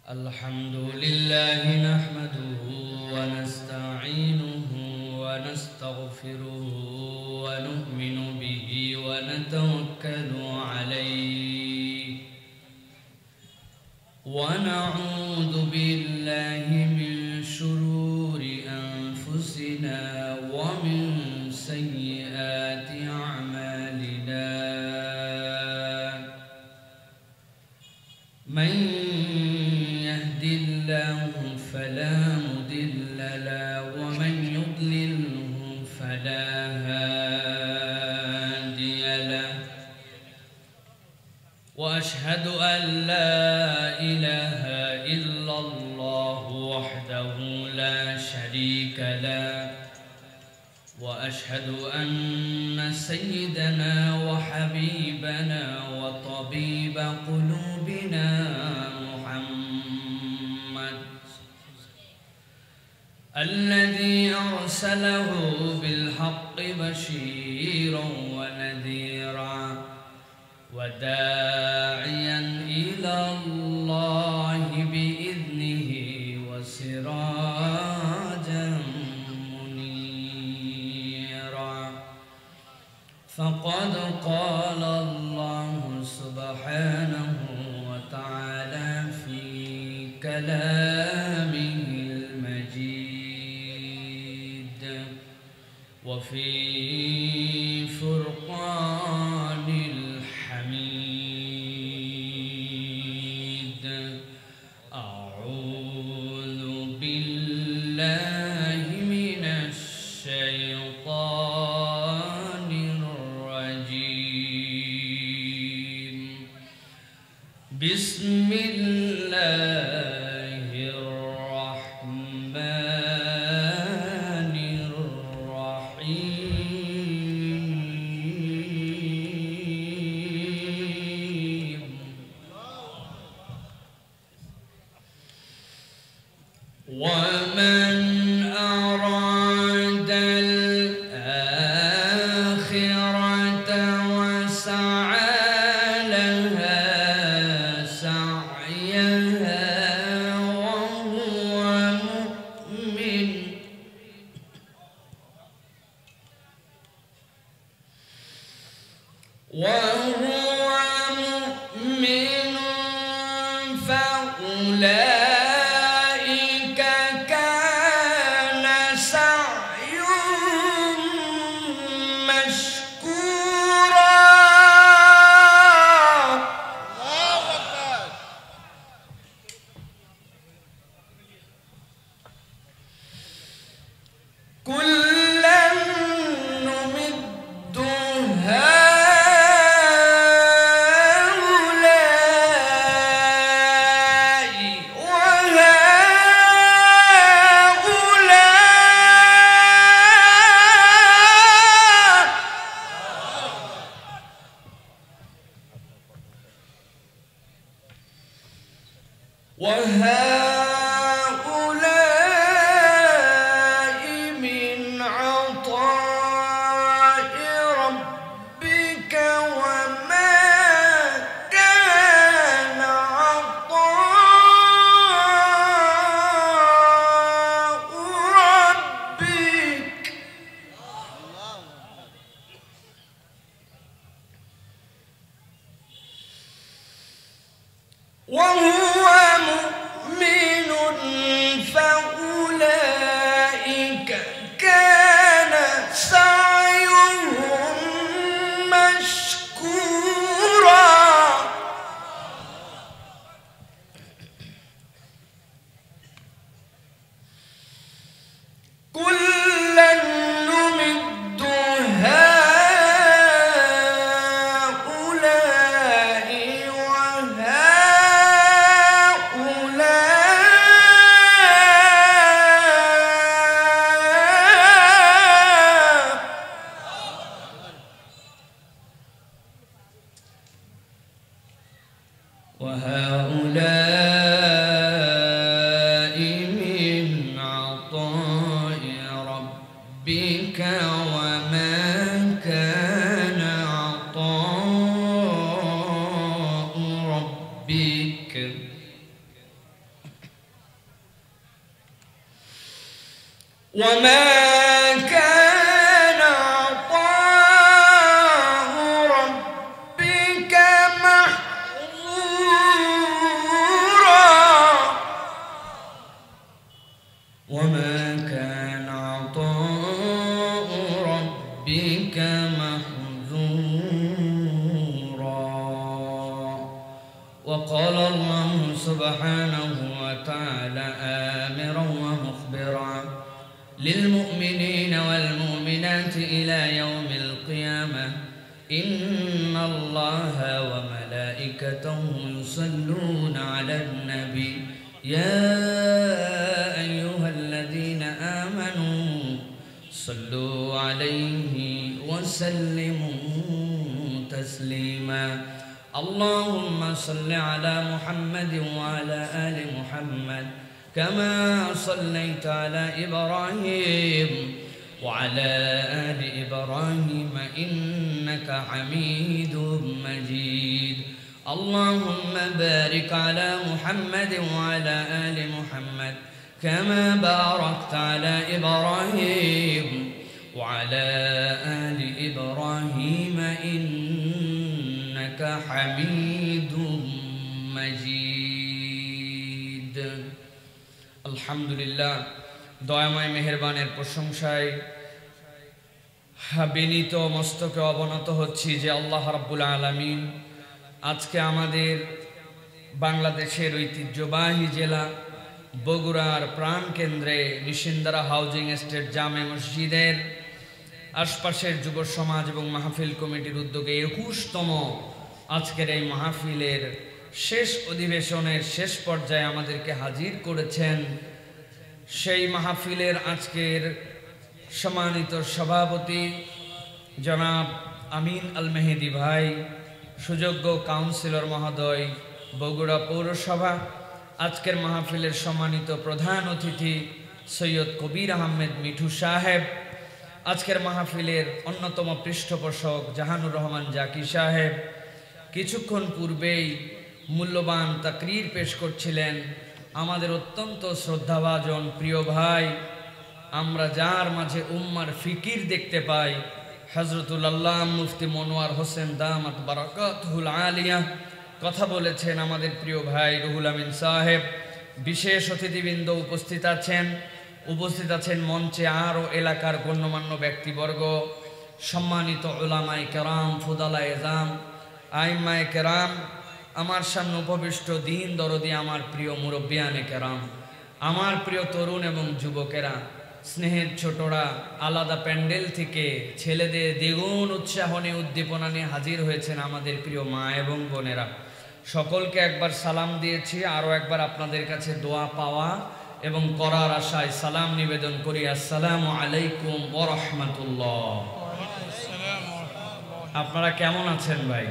الحمد لله نحمده ونستعينه ونستغفره ونؤمن به ونتوكل عليه ونعوذ بالله من شرور أنفسنا ومن سيئات أعمالنا من يهد الله فلا مضل له ومن يضلله فلا هادي له وأشهد أن لا إله إلا الله وحده لا شريك له وأشهد أن سيدنا وحبيبنا وطبيب قلوبنا محمد الذي أرسله بالحق بشيرا ونذيرا وداعيا إلى الله بإذنه وسراجا فقد قال الله سبحانه وتعالى في كلامه المجيد وفي فرقان الحميد أعوذ بالله من الشيطان بسم الله الرحمن الرحيم ومن أراد الآخرة وسعى وهو مؤمن فأولئك كان سعيهم مشكورا كلا نمد وهؤلاء من عطاء ربك وما كان عطاء ربك وهو مؤمن فأولئك كان سعيهم مشكورا كلا نمد وهؤلاء من عطاء ربك وما كان عطاء وما كان عطاء ربك محظورا وما كان عطاء ربك محظورا وقال الله سبحانه وتعالى آمرا ومخبرا للمؤمنين والمؤمنات إلى يوم القيامة إن الله وملائكته يصلون على النبي يا أيها الذين آمنوا صلوا عليه وسلموا تسليما اللهم صل على محمد وعلى آل محمد كما صليت على إبراهيم وعلى آل إبراهيم إنك حميد مجيد اللهم بارك على محمد وعلى آل محمد كما باركت على إبراهيم وعلى آل إبراهيم إنك حميد مجيد আলহামদুলিল্লাহ দয়াময় মেহেরবানের প্রশংসায় বিনীত মস্তকে অবনত হচ্ছি যে আল্লাহ রাব্বুল আলামিন আজকে আমাদের বাংলাদেশের ঐতিহ্যবাহী জেলা বগুড়ার প্রাণকেন্দ্রে নিশিন্দারা হাউজিং এস্টেট জামে মসজিদের আশপাশের যুব সমাজ এবং মাহফিল কমিটির উদ্যোগে ২১তম আজকের এই মাহফিলের শেষ অধিবেশনের শেষ পর্যায়ে আমাদেরকে হাজির করেছেন সেই মাহফিলের আজকের সম্মানিত সভাপতি জনাব আমিন আল মেহেদি ভাই, সুযোগ্য কাউন্সিলর মহোদয় বগুড়া পৌরসভা, আজকের মাহফিলের সম্মানিত প্রধান অতিথি সৈয়দ কবির আহমেদ মিঠু সাহেব, আজকের মাহফিলের অন্যতম পৃষ্ঠপোষক জাহানুর রহমান জাকি সাহেব কিছুক্ষণ পূর্বেই মূল্যবান তাকরীর পেশ করছিলেন আমাদের অত্যন্ত শ্রদ্ধাভাজন প্রিয় ভাই, আমরা যার মাঝে উম্মার ফিকির দেখতে পাই হযরতুল আল্লামা মুফতি মনোয়ার হোসেন দামাত বারাকাতুহুল আলিয়া কথা বলেছেন আমাদের প্রিয় ভাই রুহুল আমিন সাহেব। বিশেষ অতিথিবৃন্দ উপস্থিত আছেন মঞ্চে আরও এলাকার গণ্যমান্য ব্যক্তিবর্গ, সম্মানিত উলামায়ে কেরাম, ফুদালায়ে এজাম, আইম্মায়ে কেরাম, আমার সামনে উপবিষ্ট দিন দরদি আমার প্রিয় মুরব্বিয়ানে কেরাম, আমার প্রিয় তরুণ এবং যুবকেরা, স্নেহের ছোটরা, আলাদা প্যান্ডেল থেকে ছেলেদের দ্বিগুণ উৎসাহ নিয়ে উদ্দীপনা নিয়ে হাজির হয়েছেন আমাদের প্রিয় মা এবং বোনেরা, সকলকে একবার সালাম দিয়েছি, আরও একবার আপনাদের কাছে দোয়া পাওয়া এবং করার আশায় সালাম নিবেদন করি। আসসালামু আলাইকুম ওয়া রাহমাতুল্লাহ। আপনারা কেমন আছেন ভাই?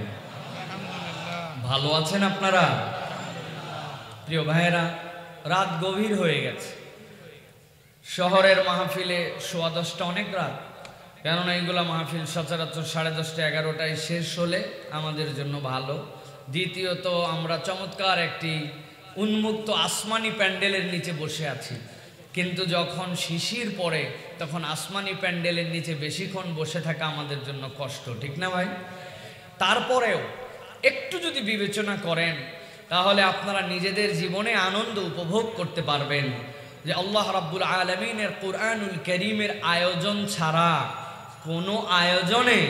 ভালো আছেন আপনারা? প্রিয় ভাইয়েরা, রাত গভীর হয়ে গেছে। শহরের মাহফিলে 10:15 অনেক রাত, কেননা এইগুলা মাহফিল সচরাচর 10:30 11টায় শেষ হলে আমাদের জন্য ভালো। দ্বিতীয়ত আমরা চমৎকার একটি উন্মুক্ত আসমানি প্যান্ডেলের নিচে বসে আছি, কিন্তু যখন শিশির পড়ে তখন আসমানি প্যান্ডেলের নিচে বেশিক্ষণ বসে থাকা আমাদের জন্য কষ্ট, ঠিক না ভাই? তারপরেও একটু যদি বিবেচনা করেন তাহলে আপনারা নিজেদের জীবনে আনন্দ উপভোগ করতে পারবেন যে আল্লাহ রাব্বুল আলামিনের কুরআনুল কারীমের আয়োজন ছাড়া কোনো আয়োজনে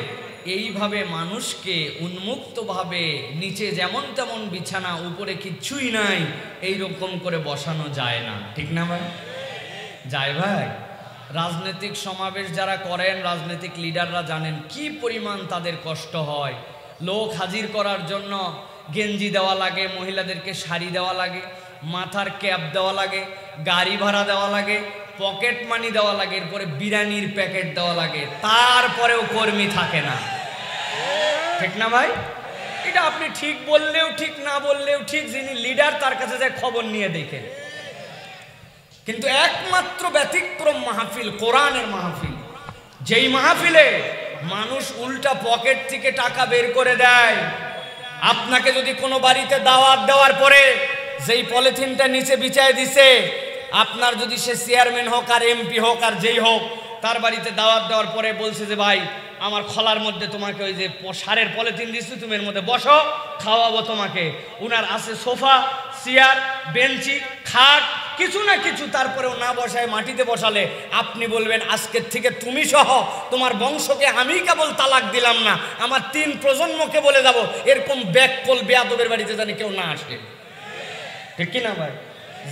এইভাবে মানুষকে উন্মুক্তভাবে নিচে যেমন তেমন বিছানা, উপরে কিচ্ছুই নাই, এইরকম করে বসানো যায় না, ঠিক না ভাই? যায় ভাই? রাজনৈতিক সমাবেশ যারা করেন, রাজনৈতিক লিডাররা জানেন কি পরিমাণ তাদের কষ্ট হয়। লোক হাজির করার জন্য গেঞ্জি দেওয়া লাগে, মহিলাদেরকে শাড়ি দেওয়া লাগে, মাথার ক্যাপ দেওয়া লাগে, গাড়ি ভাড়া দেওয়া লাগে, পকেট মানি দেওয়া লাগে, এরপরে বিরিয়ানির প্যাকেট দেওয়া লাগে, তারপরেও কর্মী থাকে না, ঠিক না ভাই? এটা আপনি ঠিক বললেও ঠিক, না বললেও ঠিক, যিনি লিডার তার কাছে যায় খবর নিয়ে দেখেন। কিন্তু একমাত্র ব্যতিক্রম মাহফিল কোরআনের মাহফিল, যেই মাহফিলে মানুষ উল্টা পকেট থেকে টাকা বের করে দেয়। আপনাকে যদি কোনো বাড়িতে দাওয়াত দেওয়ার পরে যেই পলিথিনটা নিচে বিছায় দিছে আপনার যদি সে চেয়ারম্যান হোক আর এমপি হোক আর যেই হোক, তার বাড়িতে দাওয়াত দেওয়ার পরে বলছে যে ভাই আমার খলার মধ্যে তোমাকে ওই যে সারের পলিথিন দিচ্ছি, তুমি এর মধ্যে বসো, খাওয়াবো তোমাকে। উনার আছে সোফা, চেয়ার, বেঞ্চি, খাট, কিছু না কিছু, তারপরেও না বসায় মাটিতে বসালে আপনি বলবেন আজকের থেকে তুমি সহ তোমার বংশকে আমি কেবল তালাক দিলাম না, আমার 3 প্রজন্মকে বলে যাব এরকম ব্যাককল বেয়াদবের বাড়িতে জানি কেউ না আসে। ঠিক কিনা ভাই?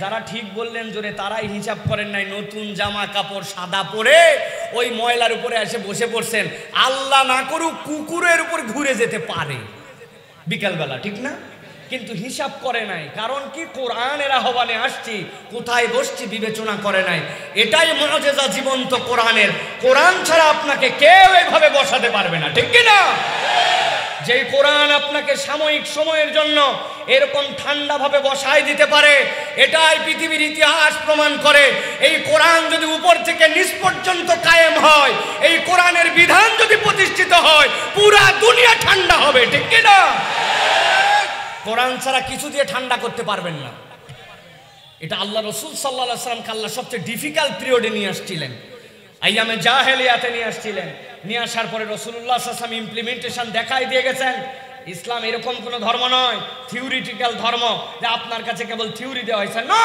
যারা ঠিক বললেন জোরে তারাই হিসাব করেন নাই, নতুন জামা কাপড় সাদা পরে ওই ময়লার উপরে এসে বসে পড়ছেন। আল্লাহ না করুক কুকুরের উপর ঘুরে যেতে পারে বিকালবেলা, ঠিক না? কিন্তু হিসাব করে নাই। কারণ কি? কোরআনের আহ্বানে আসছি, কোথায় বসছি বিবেচনা করে নাই। এটাই মুআজিজা জীবন্ত কোরআনের। কোরআন ছাড়া আপনাকে কেউ এভাবে বসাতে পারবে না, ঠিক কি না? যেই কোরআন আপনাকে সাময়িক সময়ের জন্য এরকম ঠান্ডাভাবে বসায় দিতে পারে, এটাই পৃথিবীর ইতিহাস প্রমাণ করে। এই কোরআন যদি উপর থেকে নিচ পর্যন্ত কায়েম হয়, এই কোরআনের বিধান যদি প্রতিষ্ঠিত হয়, পুরা দুনিয়া ঠান্ডা হবে, ঠিক কি না? কোরআন ছাড়া কিছু দিয়ে ঠান্ডা করতে পারবেন না। এটা আল্লাহ রসুল সাল্লাল্লাহু আলাইহি ওয়াসাল্লামকে আল্লাহ সবচেয়ে ডিফিকাল্ট পিরিয়ডে নিয়ে আসছিলেন, আইয়ামে জাহেলিয়াতে নিয়ে আসছিলেন। নিয়ে আসার পরে রাসূলুল্লাহ সাল্লাল্লাহু আলাইহি ওয়াসাল্লাম ইমপ্লিমেন্টেশন দেখাই দিয়ে গেছেন। ইসলাম এরকম কোনো ধর্ম নয় থিওরিটিক্যাল ধর্ম যে আপনার কাছে কেবল থিওরি দেওয়া হয়েছে, না।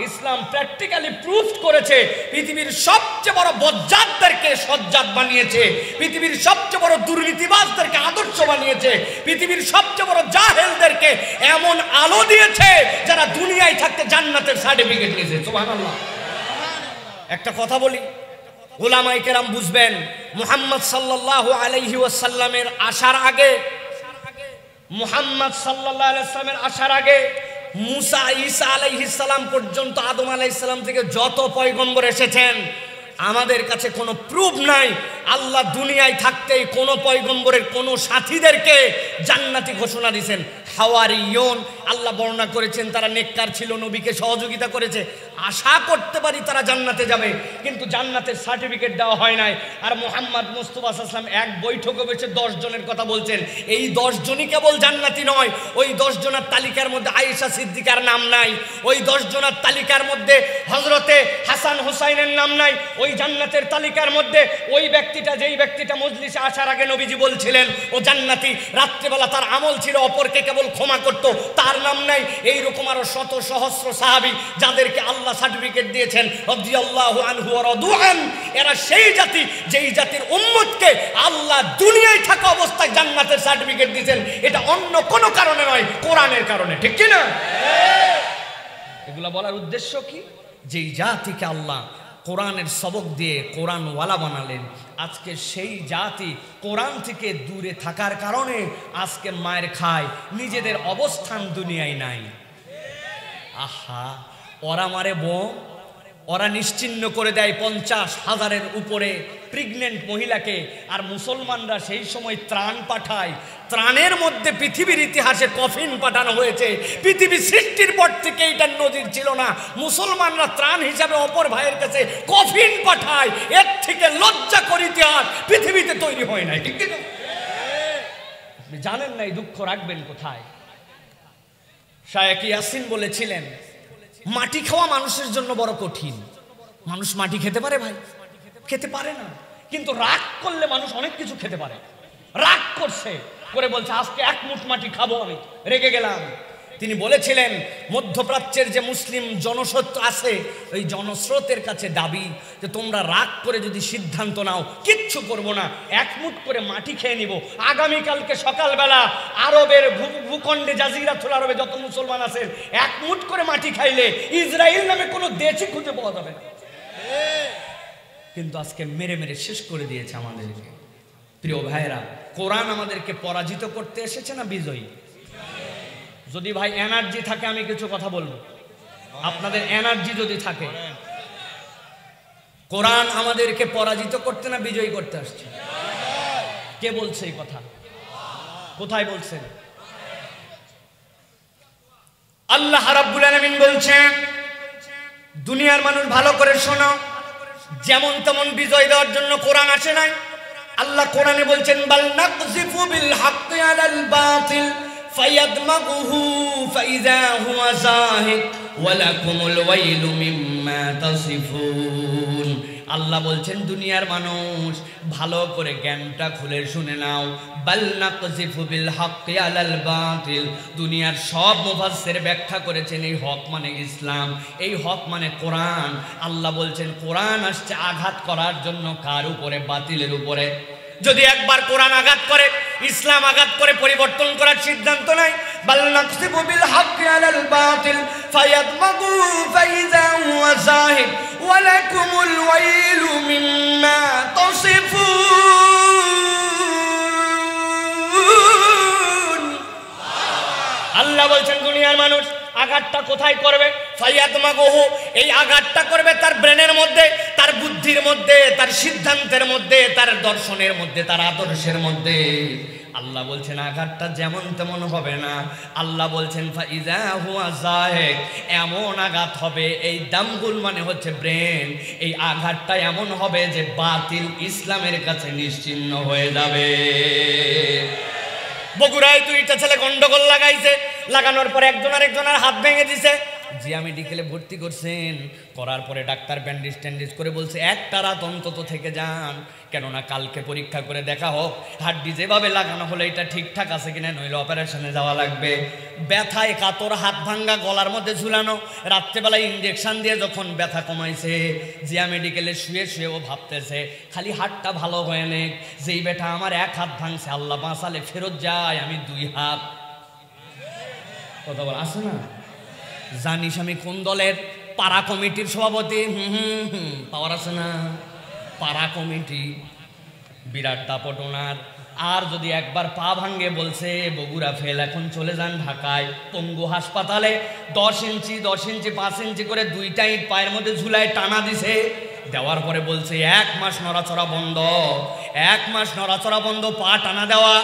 ইসলাম প্র্যাকটিক্যালি প্রুফ করেছে। পৃথিবীর সবচেয়ে বড় বজ্জাতদেরকে সজ্জাত বানিয়েছে, পৃথিবীর সবচেয়ে বড় দুর্নীতিবাজদেরকে আদর্শ বানিয়েছে, পৃথিবীর সবচেয়ে বড় জাহেলদেরকে এমন আলো দিয়েছে যারা দুনিয়ায় থাকতে জান্নাতের সার্টিফিকেট নিয়েছে। সুবহানাল্লাহ। একটা কথা বলি, উলামায়ে কেরাম বুঝবেন, মুহাম্মদ সাল্লাল্লাহু আলাইহি ওয়াসাল্লামের আসার আগে, মুহাম্মদ সাল্লাল্লাহু আলাইহি ওয়াসাল্লামের আসার আগে মুসা ঈসা আলাইহিস সালাম পর্যন্ত, আদম আলাইহিস সালাম থেকে যত পয়গম্বর এসেছেন, আমাদের কাছে কোনো প্রুফ নাই আল্লাহ দুনিয়ায় থাকতেই কোনো পয়গম্বরের কোনো সাথীদেরকে জান্নাতি ঘোষণা দিয়েছেন। হাওয়ারিয়ুন, আল্লাহ বর্ণনা করেছেন তারা নেককার ছিল, নবীকে সহযোগিতা করেছে। আশা করতে পারি তারা জান্নাতে যাবে, কিন্তু জান্নাতের সার্টিফিকেট দেওয়া হয় নাই। আর মুহাম্মদ মুস্তাফা সাল্লাল্লাহু আলাইহি ওয়াসাল্লাম এক বৈঠকে বসে 10 জনের কথা বলছেন। এই 10 জনই কেবল জান্নাতি নয়, ওই 10 জনের তালিকার মধ্যে আয়েশা সিদ্দিকার নাম নাই, ওই 10 জনের তালিকার মধ্যে হযরতে হাসান হুসাইনের নাম নাই, ওই জান্নাতের তালিকার মধ্যে ওই ব্যক্তিটা, যেই ব্যক্তিটা মজলিসে আসার আগে নবীজি বলছিলেন ও জান্নাতি, রাত্রিবেলা তার আমল ছিল অপরকে কেবল ক্ষমা করত, তার নাম নাই। এইরকম আরো শত সহস্র সাহাবী যাদেরকে আল্লাহ সার্টিফিকেট দিয়েছেন রাদিয়াল্লাহু আনহু ওয়া রাদু আন। এরা সেই জাতি যেই জাতির উম্মতকে আল্লাহ দুনিয়ায় থাকা অবস্থায় জান্নাতের সার্টিফিকেট দিয়েছেন। এটা অন্য কোনো কারণে নয়, কোরআনের কারণে, ঠিক কি না? এগুলা বলার উদ্দেশ্য কি? যেই জাতিকে আল্লাহ কোরআনের সবক দিয়ে কোরআনওয়ালা বানালেন, আজকে সেই জাতি কোরআন থেকে দূরে থাকার কারণে আজকে মায়ের খায়, নিজেদের অবস্থান দুনিয়ায় নাই। আহা, ওরা মারে বোম, ওরা নিশ্চিহ্ন করে দেয় 50,000-এর উপরে প্রেগনেন্ট মহিলাকে, আর মুসলমানরা সেই সময় ত্রাণ পাঠায়। ত্রাণের মধ্যে পৃথিবীর ইতিহাসে কফিন পাঠানো হয়েছে। পৃথিবী সৃষ্টির পর থেকে এটার নজির ছিল না। মুসলমানরা ত্রাণ হিসাবে অপর ভাইয়ের কাছে কফিন পাঠায়। এর থেকে লজ্জাকর ইতিহাস পৃথিবীতে তৈরি হয় নাই, ঠিক না? আপনি জানেন না এই দুঃখ রাখবেন কোথায়? শায়েখ ইয়াসিন বলেছিলেন, মাটি খাওয়া মানুষের জন্য বড় কঠিন। মানুষ মাটি খেতে পারে ভাই? খেতে পারে না। কিন্তু রাগ করলে মানুষ অনেক কিছু খেতে পারে। রাগ করছে, করে বলছে আজকে 1 মুঠ মাটি খাবো, আমি রেগে গেলাম। তিনি বলেছিলেন, মধ্যপ্রাচ্যের যে মুসলিম জনস্রোত আছে, ওই জনস্রোতের কাছে দাবি যে তোমরা রাগ করে যদি সিদ্ধান্ত নাও কিচ্ছু করবো না, 1 মুঠ করে মাটি খেয়ে নিব, আগামীকালকে সকালবেলা আরবের ভূখণ্ডে জাজিরাতুল আরবে যত মুসলমান আছেন 1 মুঠ করে মাটি খাইলে ইসরায়েল নামে কোনো দেশই খুঁজে পাওয়া যাবে না। কিন্তু আজকে মেরে মেরে শেষ করে দিয়েছে আমাদেরকে। প্রিয় ভাইরা, কোরআন আমাদেরকে পরাজিত করতে এসেছে না বিজয়ী? যদি ভাই এনার্জি থাকে আমি কিছু কথা বলবো, আপনাদের এনার্জি যদি থাকে, কোরআন আমাদেরকে পরাজিত করতে না বিজয়ী করতে আসছে? কে বলছে এই কথা? কোথায় বলছেন? আল্লাহ রাব্বুল আলামিন বলছেন, দুনিয়ার মানুষ ভালো করে শোনো, যেমন তেমন বিজয় দেওয়ার জন্য কোরআন আসে নাই। আল্লাহ কোরআনে বলছেন, বাল নাকযিফু বিল হাক্কি আলাল বাতিল ফায়াদমাগুহু ফাইযা হুয়া যাহিক ওয়া লাকুমুল ওয়াইলু মিম্মা তাসিফুন। আল্লাহ বলছেন দুনিয়ার মানুষ ভালো করে জ্ঞানটা খুলে শুনে নাও। বাল নাকযিফু বিল হাক্কি আলাল বাতিল। দুনিয়ার সব মুফাসসির ব্যাখ্যা করেছেন এই হক মানে ইসলাম, এই হক মানে কোরআন। আল্লাহ বলছেন কোরআন আসছে আঘাত করার জন্য কার উপরে? বাতিলের উপরে। যদি একবার কোরআন আঘাত করে, ইসলাম আঘাত করে, পরিবর্তন করার সিদ্ধান্ত নাই। বাল নাকযিফু বিল হাক্কি আলাল বাতিল ফায়াদমাগু ফাইযা হুয়া যাহিক ওয়া লাকুমুল ওয়াইলু মিম্মা তাসিফুন। আল্লাহ বলছেন দুনিয়ার মানুষ আঘাতটা কোথায় করবে? ফায়াদমাগুহু, এই আঘাতটা করবে তার ব্রেনের মধ্যে, তার বুদ্ধির মধ্যে, তার সিদ্ধান্তের মধ্যে, তার দর্শনের মধ্যে, তার আদর্শের মধ্যে। আল্লাহ বলছেন আঘাতটা যেমন তেমন হবে না। আল্লাহ বলছেন ফাইযা হুয়া যাহিক, এমন আঘাত হবে, এই দামগুল মানে হচ্ছে ব্রেন, এই আঘাতটা এমন হবে যে বাতিল ইসলামের কাছে নিশ্চিহ্ন হয়ে যাবে। বগুড়ায় দুইটা ছেলে গন্ডগোল লাগাইছে, লাগানোর পরে একজনের হাত ভেঙে দিছে। জিয়া মেডিকেলে ভর্তি করছেন, করার পরে ডাক্তার ব্যান্ডেজ ট্যান্ডেজ করে বলছে একটা রাত অন্তত থেকে যান, কেননা কালকে পরীক্ষা করে দেখা হোক হাড্ডি যেভাবে লাগানো হলো এটা ঠিকঠাক আছে কিনা, নইলে অপারেশনে যাওয়া লাগবে। ব্যথায় কাতর, হাত ভাঙ্গা, গলার মধ্যে ঝুলানো। রাত্রেবেলায় ইঞ্জেকশন দিয়ে যখন ব্যথা কমাইছে, জিয়া মেডিকেলে শুয়ে শুয়ে ও ভাবতেছে খালি হাতটা ভালো হয় না, যেই বেটা আমার এক হাত ভাঙছে আল্লাহ বাঁচালে ফেরত যায় আমি দুই হাত। কথা বল আছে না? জানিস আমি কোন দলের? পাড়া কমিটির সভাপতি। পাওয়ার আছে না? পাড়া কমিটি, বিরাট দাপট ওনার। আর যদি একবার পা ভাঙ্গে বলছে বগুড়া ফেল, এখন চলে যান ঢাকায় পঙ্গু হাসপাতালে। 10 ইঞ্চি 5 ইঞ্চি করে দুইটা ইট পায়ের মধ্যে ঝুলায় টানা দিছে। দেওয়ার পরে বলছে 1 মাস নড়াচড়া বন্ধ, 1 মাস নড়াচড়া বন্ধ, পা টানা দেওয়া।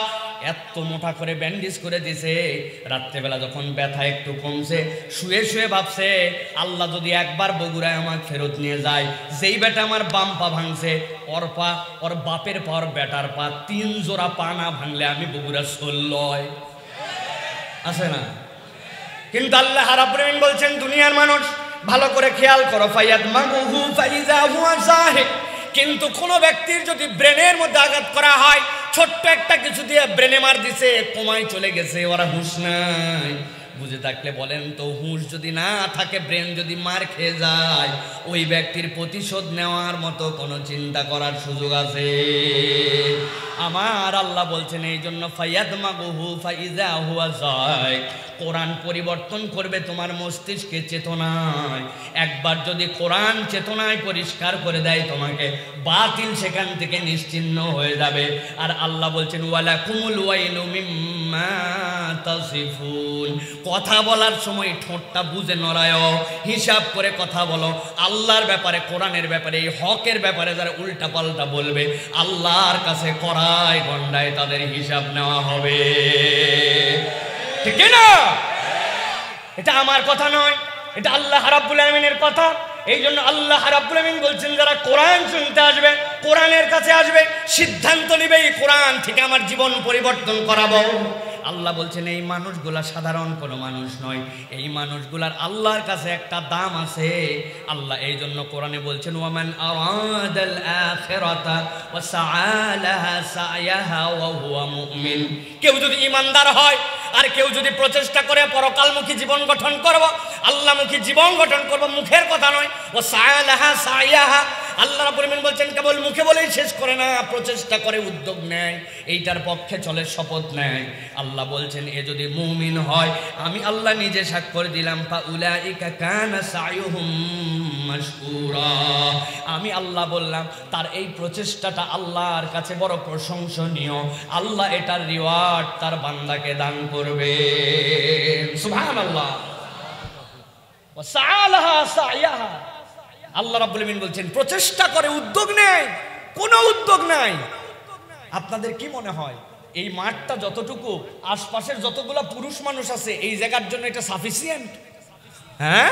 এত মোটা করে ব্যান্ডেজ করে দিছে। রাত্রেবেলা যখন ব্যথা একটু কমছে, শুয়ে শুয়ে ভাবছে আল্লাহ যদি একবার বগুড়ায় আমাকে ফেরত নিয়ে যায়, যেই বেটা আমার বাম পা ভাঙছে, ওর পা, ওর বাপের পা, ওর বেটার পা, 3 জোড়া পা না ভাঙলে আমি বগুড়া লয়। আছে না? কিন্তু আল্লাহ রাব্বুল আলামিন বলছেন দুনিয়ার মানুষ ভালো করে খেয়াল করো, ফায়াদমাগুহু ফাইযা হুয়া যাহিক। কিন্তু কোনো ব্যক্তির যদি ব্রেনের মধ্যে আঘাত করা হয়, ছোট্ট একটা কিছু দিয়ে ব্রেনে মার দিছে, কোমায় চলে গেছে, ওরা হুঁশ নাই। বুঝে থাকলে বলেন তো, হুঁশ যদি না থাকে, ব্রেন যদি মার খেয়ে যায়, ওই ব্যক্তির প্রতিশোধ নেওয়ার মতো কোনো চিন্তা করার সুযোগ আছে? আমার আল্লাহ বলছেন এই জন্য ফায়াদমাগুহু ফাইযা হুয়া যাহিক। কোরআন পরিবর্তন করবে তোমার মস্তিষ্কে, চেতনায়। একবার যদি কোরআন চেতনায় পরিষ্কার করে দেয় তোমাকে, বাতিল সেখান থেকে নিশ্চিহ্ন হয়ে যাবে। আর আল্লাহ বলছেন ওয়ালাকুমুল ওয়াইলু মিম্মা তাসিফুন। কথা বলার সময় ঠোঁটটা বুঝে নড়ায়, হিসাব করে কথা বলো। আল্লাহর ব্যাপারে, কোরআনের ব্যাপারে, এই হকের ব্যাপারে যারা উল্টা পাল্টা বলবে, আল্লাহর কাছে কড়ায় গন্ডায় তাদের হিসাব নেওয়া হবে। ঠিক না? এটা আমার কথা নয়, এটা আল্লাহ রাব্বুল আলামিনের কথা। এই জন্য আল্লাহ রাব্বুল আলামিন বলছেন যারা কোরআন শুনতে আসবে, কোরআনের কাছে আসবে, সিদ্ধান্ত নেবে এই কোরআন থেকে আমার জীবন পরিবর্তন করাবো। আল্লাহ বলছেন এই মানুষগুলা সাধারণ কোনো মানুষ নয়, এই মানুষগুলার আল্লাহর কাছে একটা দাম আছে। আল্লাহ এই জন্য কোরআনে বলছেন ওয়ামান আরাদাল আখিরাতা ওয়া সাআলাহা সায়াহা ওয়া হুয়া মুমিন। কেউ যদি ঈমানদার হয় আর কেউ যদি প্রচেষ্টা করে পরকালমুখী জীবন গঠন করব, আল্লাহমুখী জীবন গঠন করব, মুখের কথা নয়। ওয়া সাআলাহা সায়াহা, আল্লাহ রাব্বুল আলামিন বলছেন কেবল মুখে বলেই শেষ করে না, প্রচেষ্টা করে, উদ্যোগ নেয়, এইটার পক্ষে চলে, শপথ নেয়। আল্লাহ বলছেন এ যদি মুমিন হয়, আমি আল্লাহ নিজে স্বাক্ষর দিলাম ফাউলাইকা কানা সায়ুহুম মাশকুরা। আমি আল্লাহ বললাম তার এই প্রচেষ্টাটা আল্লাহর কাছে বড় প্রশংসনীয়, আল্লাহ এটার রিওয়ার্ড তার বান্দাকে দান করবে। সুবহানাল্লাহ। ওয়া সাআলাহা সায়াহা, আল্লাহ রাব্বুল আলামিন বলছেন প্রচেষ্টা করে, উদ্যোগ নেয়, কোনো উদ্যোগ নাই। আপনাদের কি মনে হয় এই মাঠটা যতটুকু, আশপাশের যতগুলা পুরুষ মানুষ আছে, এই জায়গার জন্য এটা সাফিসিয়েন্ট? হ্যাঁ,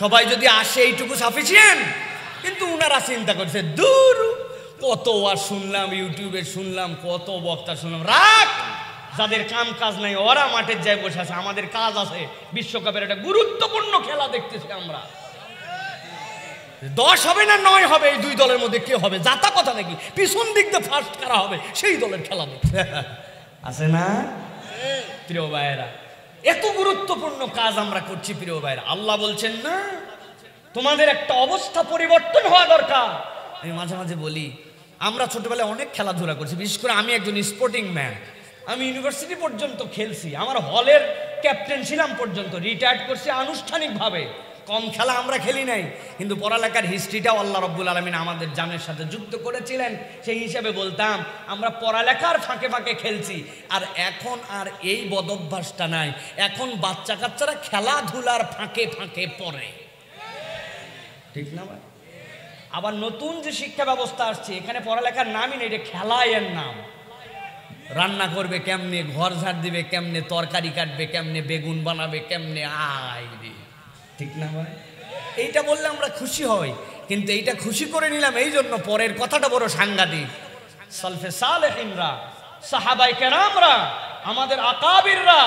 সবাই যদি আসে এইটুকু সাফিসিয়েন্ট? কিন্তু উনারা চিন্তা করছে দূর, কত ওয়াজ শুনলাম, ইউটিউবে শুনলাম, কত বক্তা শুনলাম, রাখ, যাদের কাম কাজ নাই ওরা মাঠের যায় বসে আছে, আমাদের কাজ আছে। বিশ্বকাপের একটা গুরুত্বপূর্ণ খেলা দেখতেছি আমরা। 10 হবে না 9 হবে, এই 2 দলের মধ্যে কে হবে জাতা কথা নাকি, পিছন দিক দিয়ে ফার্স্ট করা হবে সেই দলের খেলা দেখতে আছে না প্রিয় ভাইয়েরা। এত গুরুত্বপূর্ণ কাজ আমরা করছি প্রিয় ভাইয়েরা। আল্লাহ বলছেন না তোমাদের একটা অবস্থা পরিবর্তন হওয়া দরকার। আমি মাঝে মাঝে বলি আমরা ছোটবেলায় অনেক খেলাধুলা করছি, বিশেষ করে আমি একজন স্পোর্টিং ম্যান। আমি ইউনিভার্সিটি পর্যন্ত খেলছি, আমার হলের ক্যাপ্টেন ছিলাম পর্যন্ত, রিটায়ার্ড করছি আনুষ্ঠানিকভাবে। কম খেলা আমরা খেলি নাই, কিন্তু পড়ালেখার হিস্ট্রিটাও আল্লাহ রাব্বুল আলামিন আমাদের জানের সাথে যুক্ত করেছিলেন। সেই হিসাবে বলতাম আমরা পড়ালেখার ফাঁকে ফাঁকে খেলছি। আর এখন আর এই বদভ্যাসটা নাই, এখন বাচ্চা কাচ্চারা খেলাধুলার ফাঁকে ফাঁকে পড়ে, ঠিক না ভাই? আবার নতুন যে শিক্ষা ব্যবস্থা আসছে এখানে পড়ালেখার নামই নেই, এটা খেলায়ের নাম। রান্না করবে কেমনে, ঘর ঝাড় দিবে কেমনে, তরকারি কাটবে কেমনে, বেগুন বানাবে কেমনে, আয় রে, ঠিক না ভাই? এইটা বললে আমরা খুশি হই, কিন্তু এইটা খুশি করে নিলাম এই জন্য পরের কথাটা বড় সাংঘাতিক। সালফে সালেহিনরা, সাহাবায়ে কেরামরা, আমাদের আকাবিররা,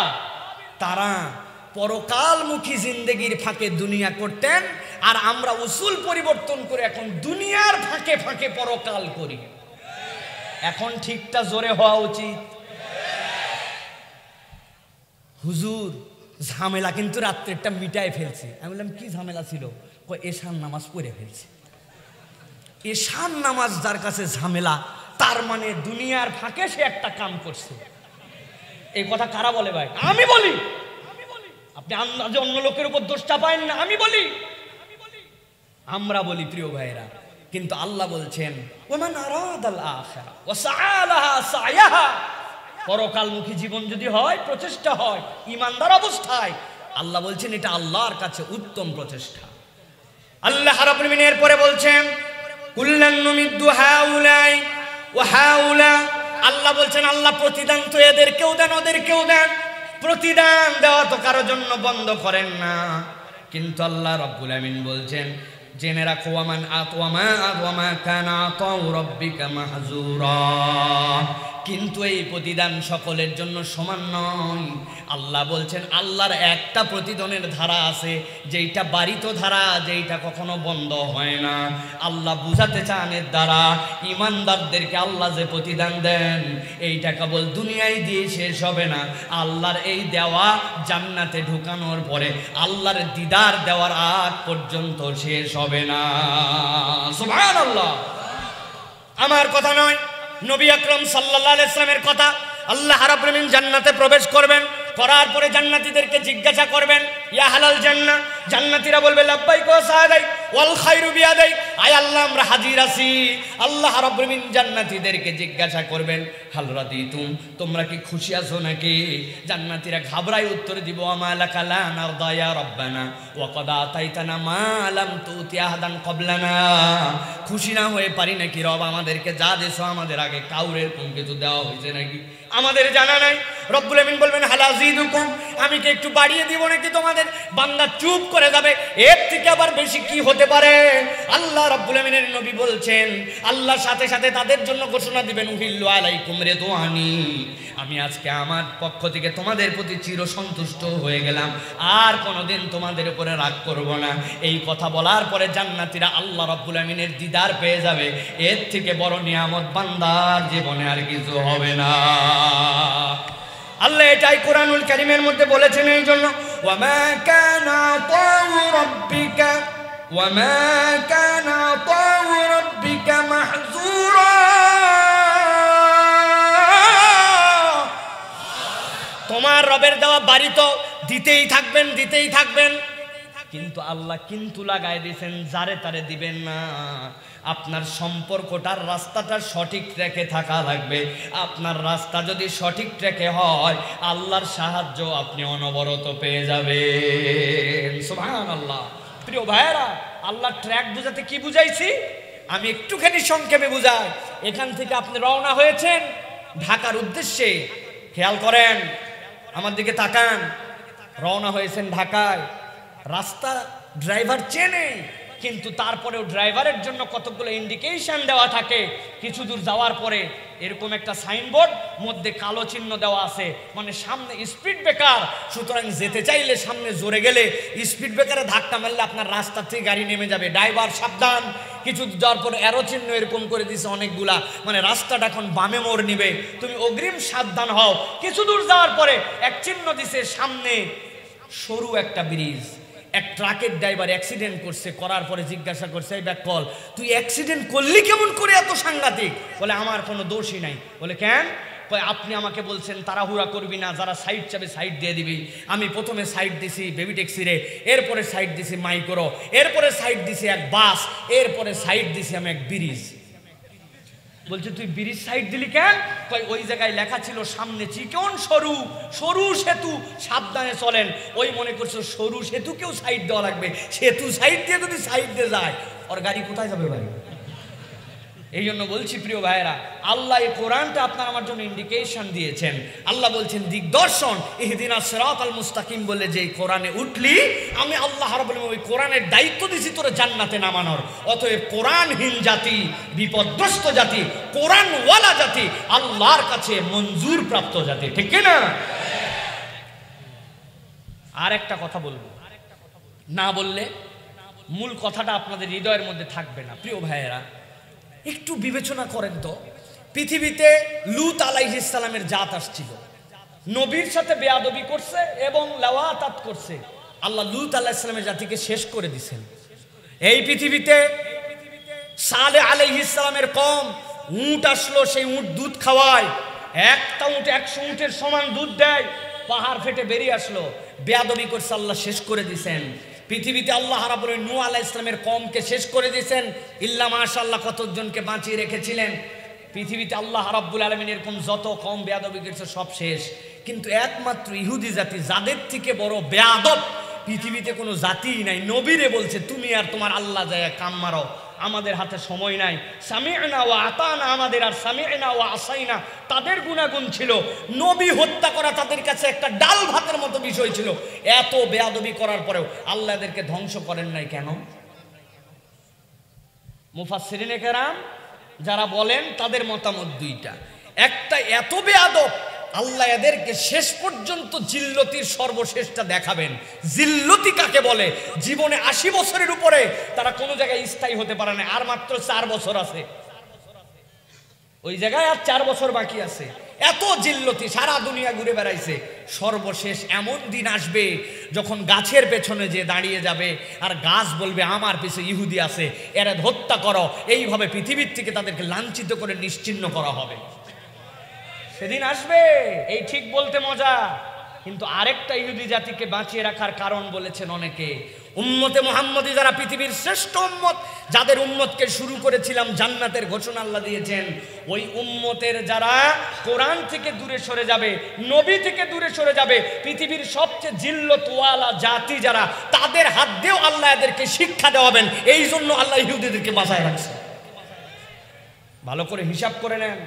তারা পরকালমুখী জিন্দেগির ফাঁকে দুনিয়া করতেন, আর আমরা উসুল পরিবর্তন করে এখন দুনিয়ার ফাঁকে ফাঁকে পরকাল করি। এখন ঠিকটা জোরে হওয়া উচিত। হুজুর ঝামেলা কিন্তু রাত্রেরটা মিটাই ফেলছি। আমি বললাম কি ঝামেলা ছিল? এশার নামাজ পড়ে ফেলছি। এশার নামাজ যার কাছে ঝামেলা, তার মানে দুনিয়ার ফাঁকে সে একটা কাম করছে। এই কথা কারা বলে ভাই? আমি বলি। আপনি আন্দাজে অন্য লোকের উপর দোষটা পায়েন না, আমি বলি, আমরা বলি প্রিয় ভাইরা। কিন্তু আল্লাহ বলছেন ওমান আরাদাল আখিরা ওয়া সাআলাহা সায়াহা, পরকালমুখী জীবন যদি হয়, প্রচেষ্টা হয় ঈমানদার অবস্থায়, আল্লাহ বলছেন এটা আল্লাহর কাছে উত্তম প্রচেষ্টা। আল্লাহ রাব্বুল আলামিন এর পরে বলছেন কুল্লান নুমিদ্দু হাউলাই ওয়া হাউলা, আল্লাহ বলছেন আল্লাহ প্রতিদান তো এদেরকেও দেন ওদেরকেও দেন। প্রতিদান দেওয়া তো কারোর জন্য বন্ধ করেন না, কিন্তু আল্লাহ রাব্বুল আলামিন বলছেন জেনে রাখো ওয়ামান আতওয়ামা কানা আতাউ রাব্বিকা মাহজুরা, কিন্তু এই প্রতিদান সকলের জন্য সমান নয়। আল্লাহ বলছেন আল্লাহর একটা প্রতিদানের ধারা আছে, যেইটা বারিত ধারা, যেইটা কখনো বন্ধ হয় না। আল্লাহ বুঝাতে চান এর দ্বারা ঈমানদারদেরকে আল্লাহ যে প্রতিদান দেন এইটা কেবল দুনিয়ায় দিয়ে শেষ হবে না, আল্লাহর এই দেওয়া জান্নাতে ঢুকানোর পরে আল্লাহর দিদার দেওয়ার আগ পর্যন্ত শেষ হবে না। সুবহানাল্লাহ। আমার কথা নয়, নবী আকরাম সাল্লাল্লাহু আলাইহি ওয়াসাল্লামের কথা। আল্লাহ রাব্বুল আলামিন জান্নাতে প্রবেশ করবেন, করার পরে জান্নাতীদেরকে জিজ্ঞাসা করবেন ইয়া হালাল জান্নাহ, জান্নাতীরা বলবে লাব্বাইক ওয়া সাদাইক ওয়াল খায়রু বিয়াদাইক, আয় আল্লাহ আমরা হাজির আছি। আল্লাহ রাব্বুল আলামিন জান্নাতীদেরকে জিজ্ঞাসা করবেন হাল রাদিতুম, তোমরা কি খুশি আছো নাকি? জান্নাতীরা ঘাবড়ায় উত্তর দিব আমা লাকা লা নারদা ইয়া রাব্বানা ওয়া কদ আতাইতানা মা লাম তুতি আহাদান ক্বাবলানা, খুশি না হয়ে পারি নাকি রব? আমাদেরকে যা দেছো আমাদের আগে কাউরে কোন কিছু দেওয়া হয়েছে নাকি আমাদের জানা নাই। রব্বুল আমিন বলবেন হাল আযীদুকুম, আমি কি একটু বাড়িয়ে দিব নাকি তোমাদের? বান্দা চুপ করে যাবে, এর থেকে আবার বেশি কি হতে পারে? আল্লাহ রাব্বুল আমিনের নবী বলছেন আল্লাহর সাথে সাথে তাদের জন্য ঘোষণা দিবেন উহিল্লু আলাইকুম রিদওয়ানি, আমি আজকে আমার পক্ষ থেকে তোমাদের প্রতি চির সন্তুষ্ট হয়ে গেলাম, আর কোনোদিন তোমাদের উপরে রাগ করব না। এই কথা বলার পরে জান্নাতীরা আল্লাহ রাব্বুল আমিনের দিদার পেয়ে যাবে, এর থেকে বড় নিয়ামত বান্দার জীবনে আর কিছু হবে না। আল্লাহ এটাই কোরআনুল কারীমের মধ্যে বলেছেন, এই জন্য ওয়ামা কানা আতাউ রাব্বিকা ওয়ামা কানা আতাউ রাব্বিকা মাহজুরা, তোমার রবের দেওয়া বাড়ি তো দিতেই থাকবেন দিতেই থাকবেন, কিন্তু আল্লাহ কিন্তু লাগাই দিয়েছেন যারে তারে দিবেন না। আপনার সম্পর্কটার রাস্তাটা সঠিক ট্র্যাকে থাকা লাগবে। আপনার রাস্তা যদি সঠিক ট্র্যাকে হয় আল্লাহর সাহায্য আপনি অনবরত পেয়ে যাবেন। সুবহানাল্লাহ। প্রিয় ভাইয়েরা, আল্লাহ ট্র্যাক বুঝাতে কি বুঝাইছি আমি একটুখানি সংক্ষেপে বুঝাই। এখান থেকে আপনি রওনা হয়েছেন ঢাকার উদ্দেশ্যে, খেয়াল করেন আমার দিকে তাকান, রওনা হয়েছেন ঢাকায়, রাস্তা ড্রাইভার চেনে, কিন্তু তারপরেও ড্রাইভারের জন্য কতগুলো ইন্ডিকেশন দেওয়া থাকে। কিছু দূর যাওয়ার পরে এরকম একটা সাইনবোর্ড, মধ্যে কালো চিহ্ন দেওয়া আছে, মানে সামনে স্পিড ব্রেকার। সুতরাং যেতে চাইলে সামনে জোরে গেলে স্পিড ব্রেকারে ধাক্কা মারলে আপনার রাস্তা থেকে গাড়ি নেমে যাবে, ড্রাইভার সাবধান। কিছু যাওয়ার পরে অ্যারো চিহ্ন এরকম করে দিছে অনেকগুলা, মানে রাস্তাটা এখন বামে মোড় নিবে, তুমি অগ্রিম সাবধান হও। কিছু দূর যাওয়ার পরে এক চিহ্ন দিছে সামনে সরু একটা ব্রিজ। এক ট্রাকের ড্রাইভার অ্যাক্সিডেন্ট করছে, করার পরে জিজ্ঞাসা করছে, এই ব্যাক কল, তুই অ্যাক্সিডেন্ট করলি কেমন করে এত সাংঘাতিক? বলে আমার কোনো দোষই নাই। বলে কেন? আপনি আমাকে বলছেন তাড়াহুড়া করবি না, যারা সাইড চাবে সাইড দিয়ে দিবি। আমি প্রথমে সাইড দিছি বেবি ট্যাক্সিরে, এরপরে সাইড দিছি মাইক্রো, এরপরে সাইড দিছি এক বাস, এরপরে সাইড দিছি আমি এক ব্রিজ। বলছে তুই ব্রিজ সাইড দিলি কেন? ওই জায়গায় লেখা ছিল সামনে চিকন সরু সরু সেতু, সাবধানে চলেন। ওই মনে করছো সরু সেতুকেও সাইড দেওয়া লাগবে, সেতু সাইড দিয়ে যদি সাইড দিয়ে যায় ওর গাড়ি কোথায় যাবে ভাই? এই জন্য বলছি প্রিয় ভাইয়েরা, আল্লাহ এই কোরআনটা আপনার আমার জন্য ইন্ডিকেশন দিয়েছেন। আল্লাহ বলছেন দিগদর্শন, ইহদিনাস সিরাতাল মুস্তাকিম বলে যে কোরআনে উঠলি, আমি আল্লাহ রাব্বুল আলামিন ওই কোরআনের দায়িত্ব দিয়েছি তোরে জান্নাতে নামানোর। অতএব কোরআনহীন জাতি বিপদগ্রস্ত জাতি, কোরআনওয়ালা জাতি আল্লাহর কাছে মঞ্জুর প্রাপ্ত জাতি, ঠিক না? আর একটা কথা বলবো, না বললে মূল কথাটা আপনাদের হৃদয়ের মধ্যে থাকবে না। প্রিয় ভাইয়েরা, একটু বিবেচনা করেন তো, পৃথিবীতে লূত আলাইহিস সালামের জাত আসছিল, নবীর সাথে বেয়াদবি করছে এবং লাওয়াতাত করছে। আল্লাহ লূত আলাইহিস সালামের জাতিকে শেষ করে দিয়েছেন। এই পৃথিবীতে সালেহ আলাইহিস সালামের কওম, উট আসলো, সেই উট দুধ খাওয়ায়, একটা উট 100 উটের সমান দুধ দেয়, পাহাড় ফেটে বেরিয়ে আসলো, বেয়াদবি করছে, আল্লাহ শেষ করে দিয়েছেন। পৃথিবীতে আল্লাহ রাব্বুল আলামিন নূহ আলাইহিস সালামের কওমকে শেষ করে দিয়েছেন, ইল্লা মাশাআল্লাহ কতজনকে বাঁচিয়ে রেখেছিলেন। পৃথিবীতে আল্লাহ রাব্বুল আলামিন এরকম যত কওম বেয়াদবি করেছে সব শেষ, কিন্তু একমাত্র ইহুদি জাতি, যাদের থেকে বড় বেয়াদব পৃথিবীতে কোনো জাতিই নাই। নবীরে বলছে তুমি আর তোমার আল্লাহ যায় কাম মারো, আমাদের হাতে সময় নাই। সামি'না ওয়া আতানা, আমাদের আর সামি'না ওয়া আসাইনা তাদের গুনাগুন ছিল। নবী হত্যা করা তাদের কাছে একটা ডাল ভাতের মতো বিষয় ছিল। এত বেয়াদবি করার পরেও আল্লাহ এদেরকে ধ্বংস করেন নাই কেন? মুফাসসিরিনে কেরাম যারা বলেন তাদের মতামত দুইটা। একটা, এত বেয়াদব আল্লাহ এদেরকে শেষ পর্যন্ত জিল্লতির সর্বশেষটা দেখাবেন। জিল্লতি কাকে বলে? জীবনে 80 বছরের উপরে তারা কোনো জায়গায় স্থায়ী হতে পারে না, আর মাত্র 4 বছর আছে, ওই জায়গায় আর 4 বছর বাকি আছে। এত জিল্লতি, সারা দুনিয়া ঘুরে বেড়াইছে। সর্বশেষ এমন দিন আসবে যখন গাছের পেছনে যে দাঁড়িয়ে যাবে আর গাছ বলবে আমার পিছে ইহুদি আছে, এরা হত্যা করো। এইভাবে পৃথিবীর থেকে তাদেরকে লাঞ্ছিত করে নিশ্চিহ্ন করা হবে। সেদিন আসবে, এই ঠিক বলতে মজা, কিন্তু আরেকটা ইহুদি জাতিকে বাঁচিয়ে রাখার কারণ বলেছেন অনেকে। উম্মতে মুহাম্মদী যারা পৃথিবীর শ্রেষ্ঠ উম্মত, যাদের উম্মতকে শুরু করেছিলাম জান্নাতের ঘোষণা আল্লাহ দিয়েছেন, ওই উম্মতের যারা কোরআন থেকে দূরে সরে যাবে, নবী থেকে দূরে সরে যাবে, পৃথিবীর সবচেয়ে জিল্লতওয়ালা জাতি যারা, তাদের হাত দিয়েও আল্লাহ এদেরকে শিক্ষা দেওয়াবেন। এই জন্য আল্লাহ ইহুদিদেরকে বাঁচায় রাখছে। ভালো করে হিসাব করে নেন,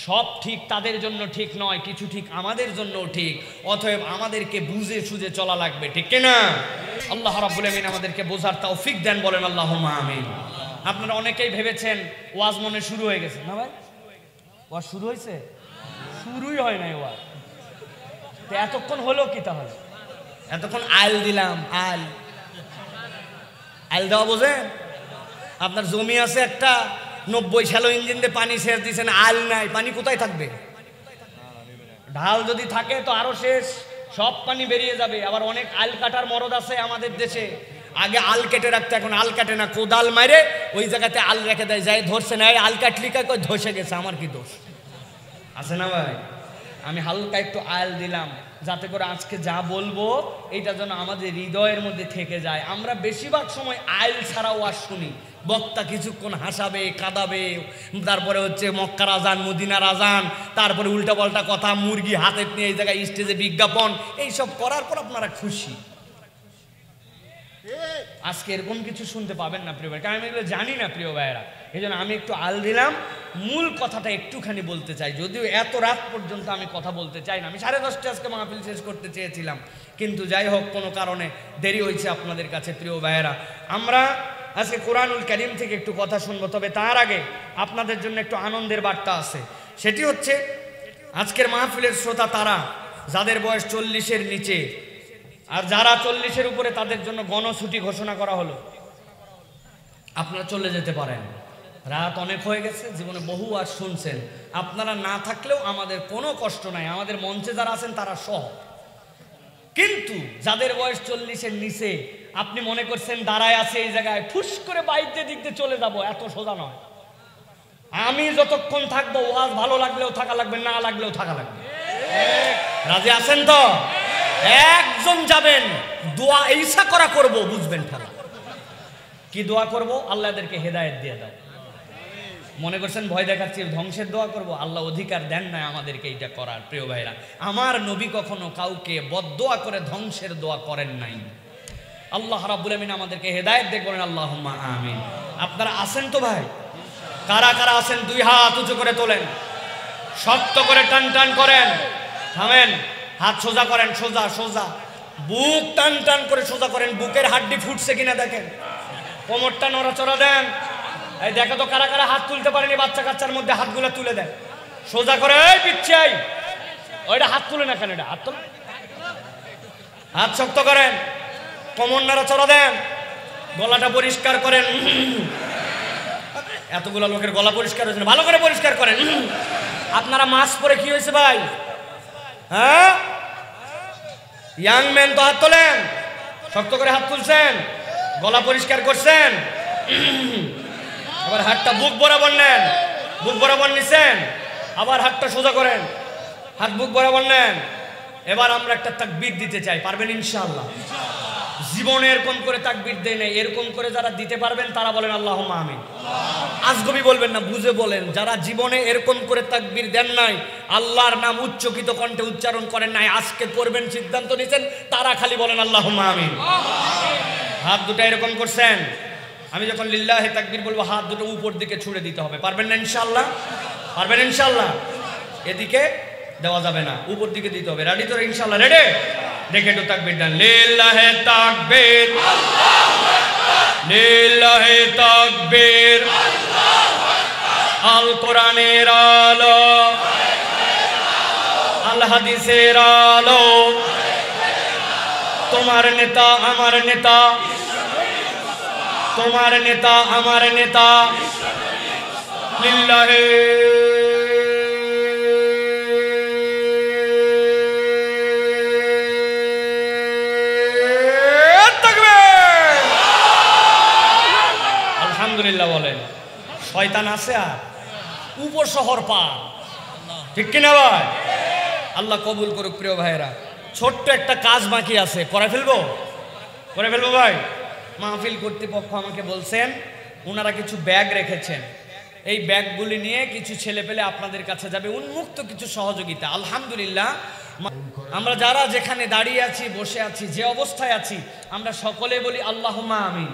সব ঠিক তাদের জন্য ঠিক নয়, কিছু ঠিক আমাদের জন্যও ঠিক। অতএব আমাদেরকে বুঝে সুঝে চলা লাগবে, ঠিক না? আল্লাহ রাব্বুল আমিন আমাদেরকে বোঝার তৌফিক দেন, বলেন আল্লাহুম্মা আমিন। আপনারা অনেকেই ভেবেছেন ওয়াজ মনে শুরু হয়ে গেছে। না ভাই, ওয়াজ শুরু হয়েছে? শুরুই হয় নাই ওয়াজ। তো এতক্ষণ হলো কি? তাহলে এতক্ষণ আইল দিলাম, আইল দেওয়া বোঝেন? আপনার জমি আছে একটা, 90 শ্যালো ইঞ্জিন দিয়ে পানি সেচ দিচ্ছেন, আল নাই, পানি কোথায় থাকবে? ঢাল যদি থাকে তো আরো শেষ, সব পানি বেরিয়ে যাবে। আবার অনেক আল কাটার মরদ আছে আমাদের দেশে, আগে আল কেটে রাখতে, এখন আল কাটে না, কোদাল মারে ওই জায়গাতে আল রেখে দেয়, যাই ধরছে না, আল কাটলি কই ধসে গেছে, আমার কি দোষ আছে? না ভাই, আমি হালকা একটু আল দিলাম যাতে করে আজকে যা বলবো এটা যেন আমাদের হৃদয়ের মধ্যে থেকে যায়। আমরা বেশিরভাগ সময় আইল ছাড়া ওয়াজ শুনি, বক্তা কিছুক্ষণ হাসাবে, কাঁদাবে, তারপরে হচ্ছে মক্কার আজান, মদিনার আজান, তারপরে উল্টা পাল্টা কথা, মুরগি হাতে নিয়ে এই জায়গায় স্টেজে বিজ্ঞাপন, এইসব করার পর আপনারা খুশি। আজকে এরকম কিছু শুনতে পাবেন না প্রিয় ভাই, কারণ আমি এগুলো জানি না প্রিয় ভাইয়েরা। এই জন্য আমি একটু আল দিলাম, মূল কথাটা একটুখানি বলতে চাই, যদিও এত রাত পর্যন্ত আমি কথা বলতে চাই না। আমি 10:30 আজকে মাহফিল শেষ করতে চেয়েছিলাম, কিন্তু যাই হোক কোনো কারণে দেরি হয়েছে আপনাদের কাছে। প্রিয় ভাইয়েরা, আমরা আজকে কোরআনুল কারীম থেকে একটু কথা শুনবো, তবে তার আগে আপনাদের জন্য একটু আনন্দের বার্তা আছে। সেটি হচ্ছে আজকের মাহফিলের শ্রোতা তারা যাদের বয়স 40-এর নিচে, আর যারা 40-এর উপরে তাদের জন্য গণছুটি ঘোষণা করা হলো। আপনারা চলে যেতে পারেন, রাত অনেক হয়ে গেছে, জীবনে বহু আর শুনছেন। আপনারা না থাকলেও আমাদের কোনো কষ্ট নাই, আমাদের মঞ্চে যারা আছেন তারা সহ। কিন্তু যাদের বয়স 40-এর নিচে, আপনি মনে করছেন দাঁড়ায় আছে এই জায়গায়, ফুস করে বাইরে দিক দিয়ে চলে যাব, এত সোজা নয়। আমি যতক্ষণ থাকবো ওয়াজ ভালো লাগলেও থাকা লাগবে, না লাগলেও থাকা লাগবে। রাজি আছেন তো? একজন যাবেন, দোয়া ঈসা করা করব, বুঝবেন ঠান্ডা কি দোয়া করব? আল্লাহ এদেরকে হেদায়েত দিয়ে দাও। মনে করছেন ভয় দেখাচ্ছি, ধ্বংসের দোয়া করব? আল্লাহ অধিকার দেন না আমাদেরকে এটা করার। প্রিয় ভাইরা, আমার নবী কখনো কাউকে বদদোয়া করে ধ্বংসের দোয়া করেন নাই। আল্লাহ রাব্বুল আমিন আমাদেরকে হেদায়েত দিয়ে করেন, আল্লাহুম্মা আমিন। আপনারা আছেন তো ভাই? কারা কারা আছেন দুই হাত উঁচু করে তোলেন, শক্ত করে টান টান করেন। থামেন, হাত সোজা করেন, সোজা সোজা। বুক টান টান করে সোজা করেন, বুকের হাড্ডি ফুটছে কিনা দেখেন। কোমরটা নড়াচড়া দেন। এই দেখো তো কারা কারা হাত তুলতে পারেনি, বাচ্চা কাচ্চার মধ্যে হাতগুলো তুলে দেন সোজা করে। এই পিচ্ছাই, ওইটা হাত তুলে না কেন? এটা হাত তুলে, হাত শক্ত করেন, কোমর নড়াচড়া দেন, গলাটা পরিষ্কার করেন। এতগুলো লোকের গলা পরিষ্কার হয়েছে না, ভালো করে পরিষ্কার করেন। আপনারা মাস্ক পরে কি হয়েছে ভাই? হ্যাঁ, ইয়াং ম্যান তো হাত তোলেন, শক্ত করে হাত তুলছেন, গলা পরিষ্কার করছেন। আবার হাতটা বুক বরাবর নেন, বুক বরাবর নিছেন, আবার হাতটা সোজা করেন, হাত বুক বরাবর নেন। এবার আমরা একটা তাকবীর দিতে চাই, পারবেন ইনশাআল্লাহ? জীবনে এরকম করে তাকবীর দেয় নাই, এরকম করে যারা দিতে পারবেন তারা বলেন আল্লাহুম্মা আমিন। আজগবি বলবেন না, বুঝে বলেন। যারা জীবনে এরকম করে তাকবীর দেন নাই, আল্লাহর নাম উচ্চকিত কণ্ঠে উচ্চারণ করেন নাই, আজকে করবেন সিদ্ধান্ত নিয়েছেন, তারা খালি বলেন আল্লাহুম্মা আমিন। হাত দুটো এরকম করছেন, আমি যখন লিল্লাহি তাকবীর বলবো হাত দুটো উপর দিকে ছুড়ে দিতে হবে। পারবেন না ইনশাআল্লাহ? পারবেন ইনশাআল্লাহ? এদিকে দেওয়া যাবে না, উপর দিকে দিতে হবে। রেডি তো ইনশাআল্লাহ? রেডি? দেখে একটু তাকবীর দেন। লিল্লাহি তাকবীর, আল্লাহু আকবার, লিল্লাহি তাকবীর, আল্লাহু আকবার। আল কোরআনের আলো, আল হাদিসের আলো, তোমার নেতা আমার নেতা, তোমার নেতা আমার নেতা, লিল্লাহি তাকবীর। আলহামদুলিল্লাহ বলেন। শয়তান আছে আর উপর শহর পার, ঠিক কিনা ভাই? আল্লাহ কবুল করুক। প্রিয় ভাইয়েরা, ছোট্ট একটা কাজ বাকি আছে, করে ফেলবো? করে ফেলবো ভাই? মাহফিল কর্তৃপক্ষ আমাকে বলছেন ওনারা কিছু ব্যাগ রেখেছেন, এই ব্যাগগুলি নিয়ে কিছু ছেলে পেলে আপনাদের কাছে যাবে, উন্মুক্ত কিছু সহযোগিতা। আলহামদুলিল্লাহ, আমরা যারা যেখানে দাঁড়িয়ে আছি, বসে আছি, যে অবস্থায় আছি, আমরা সকলে বলি আল্লাহুম্মা আমিন।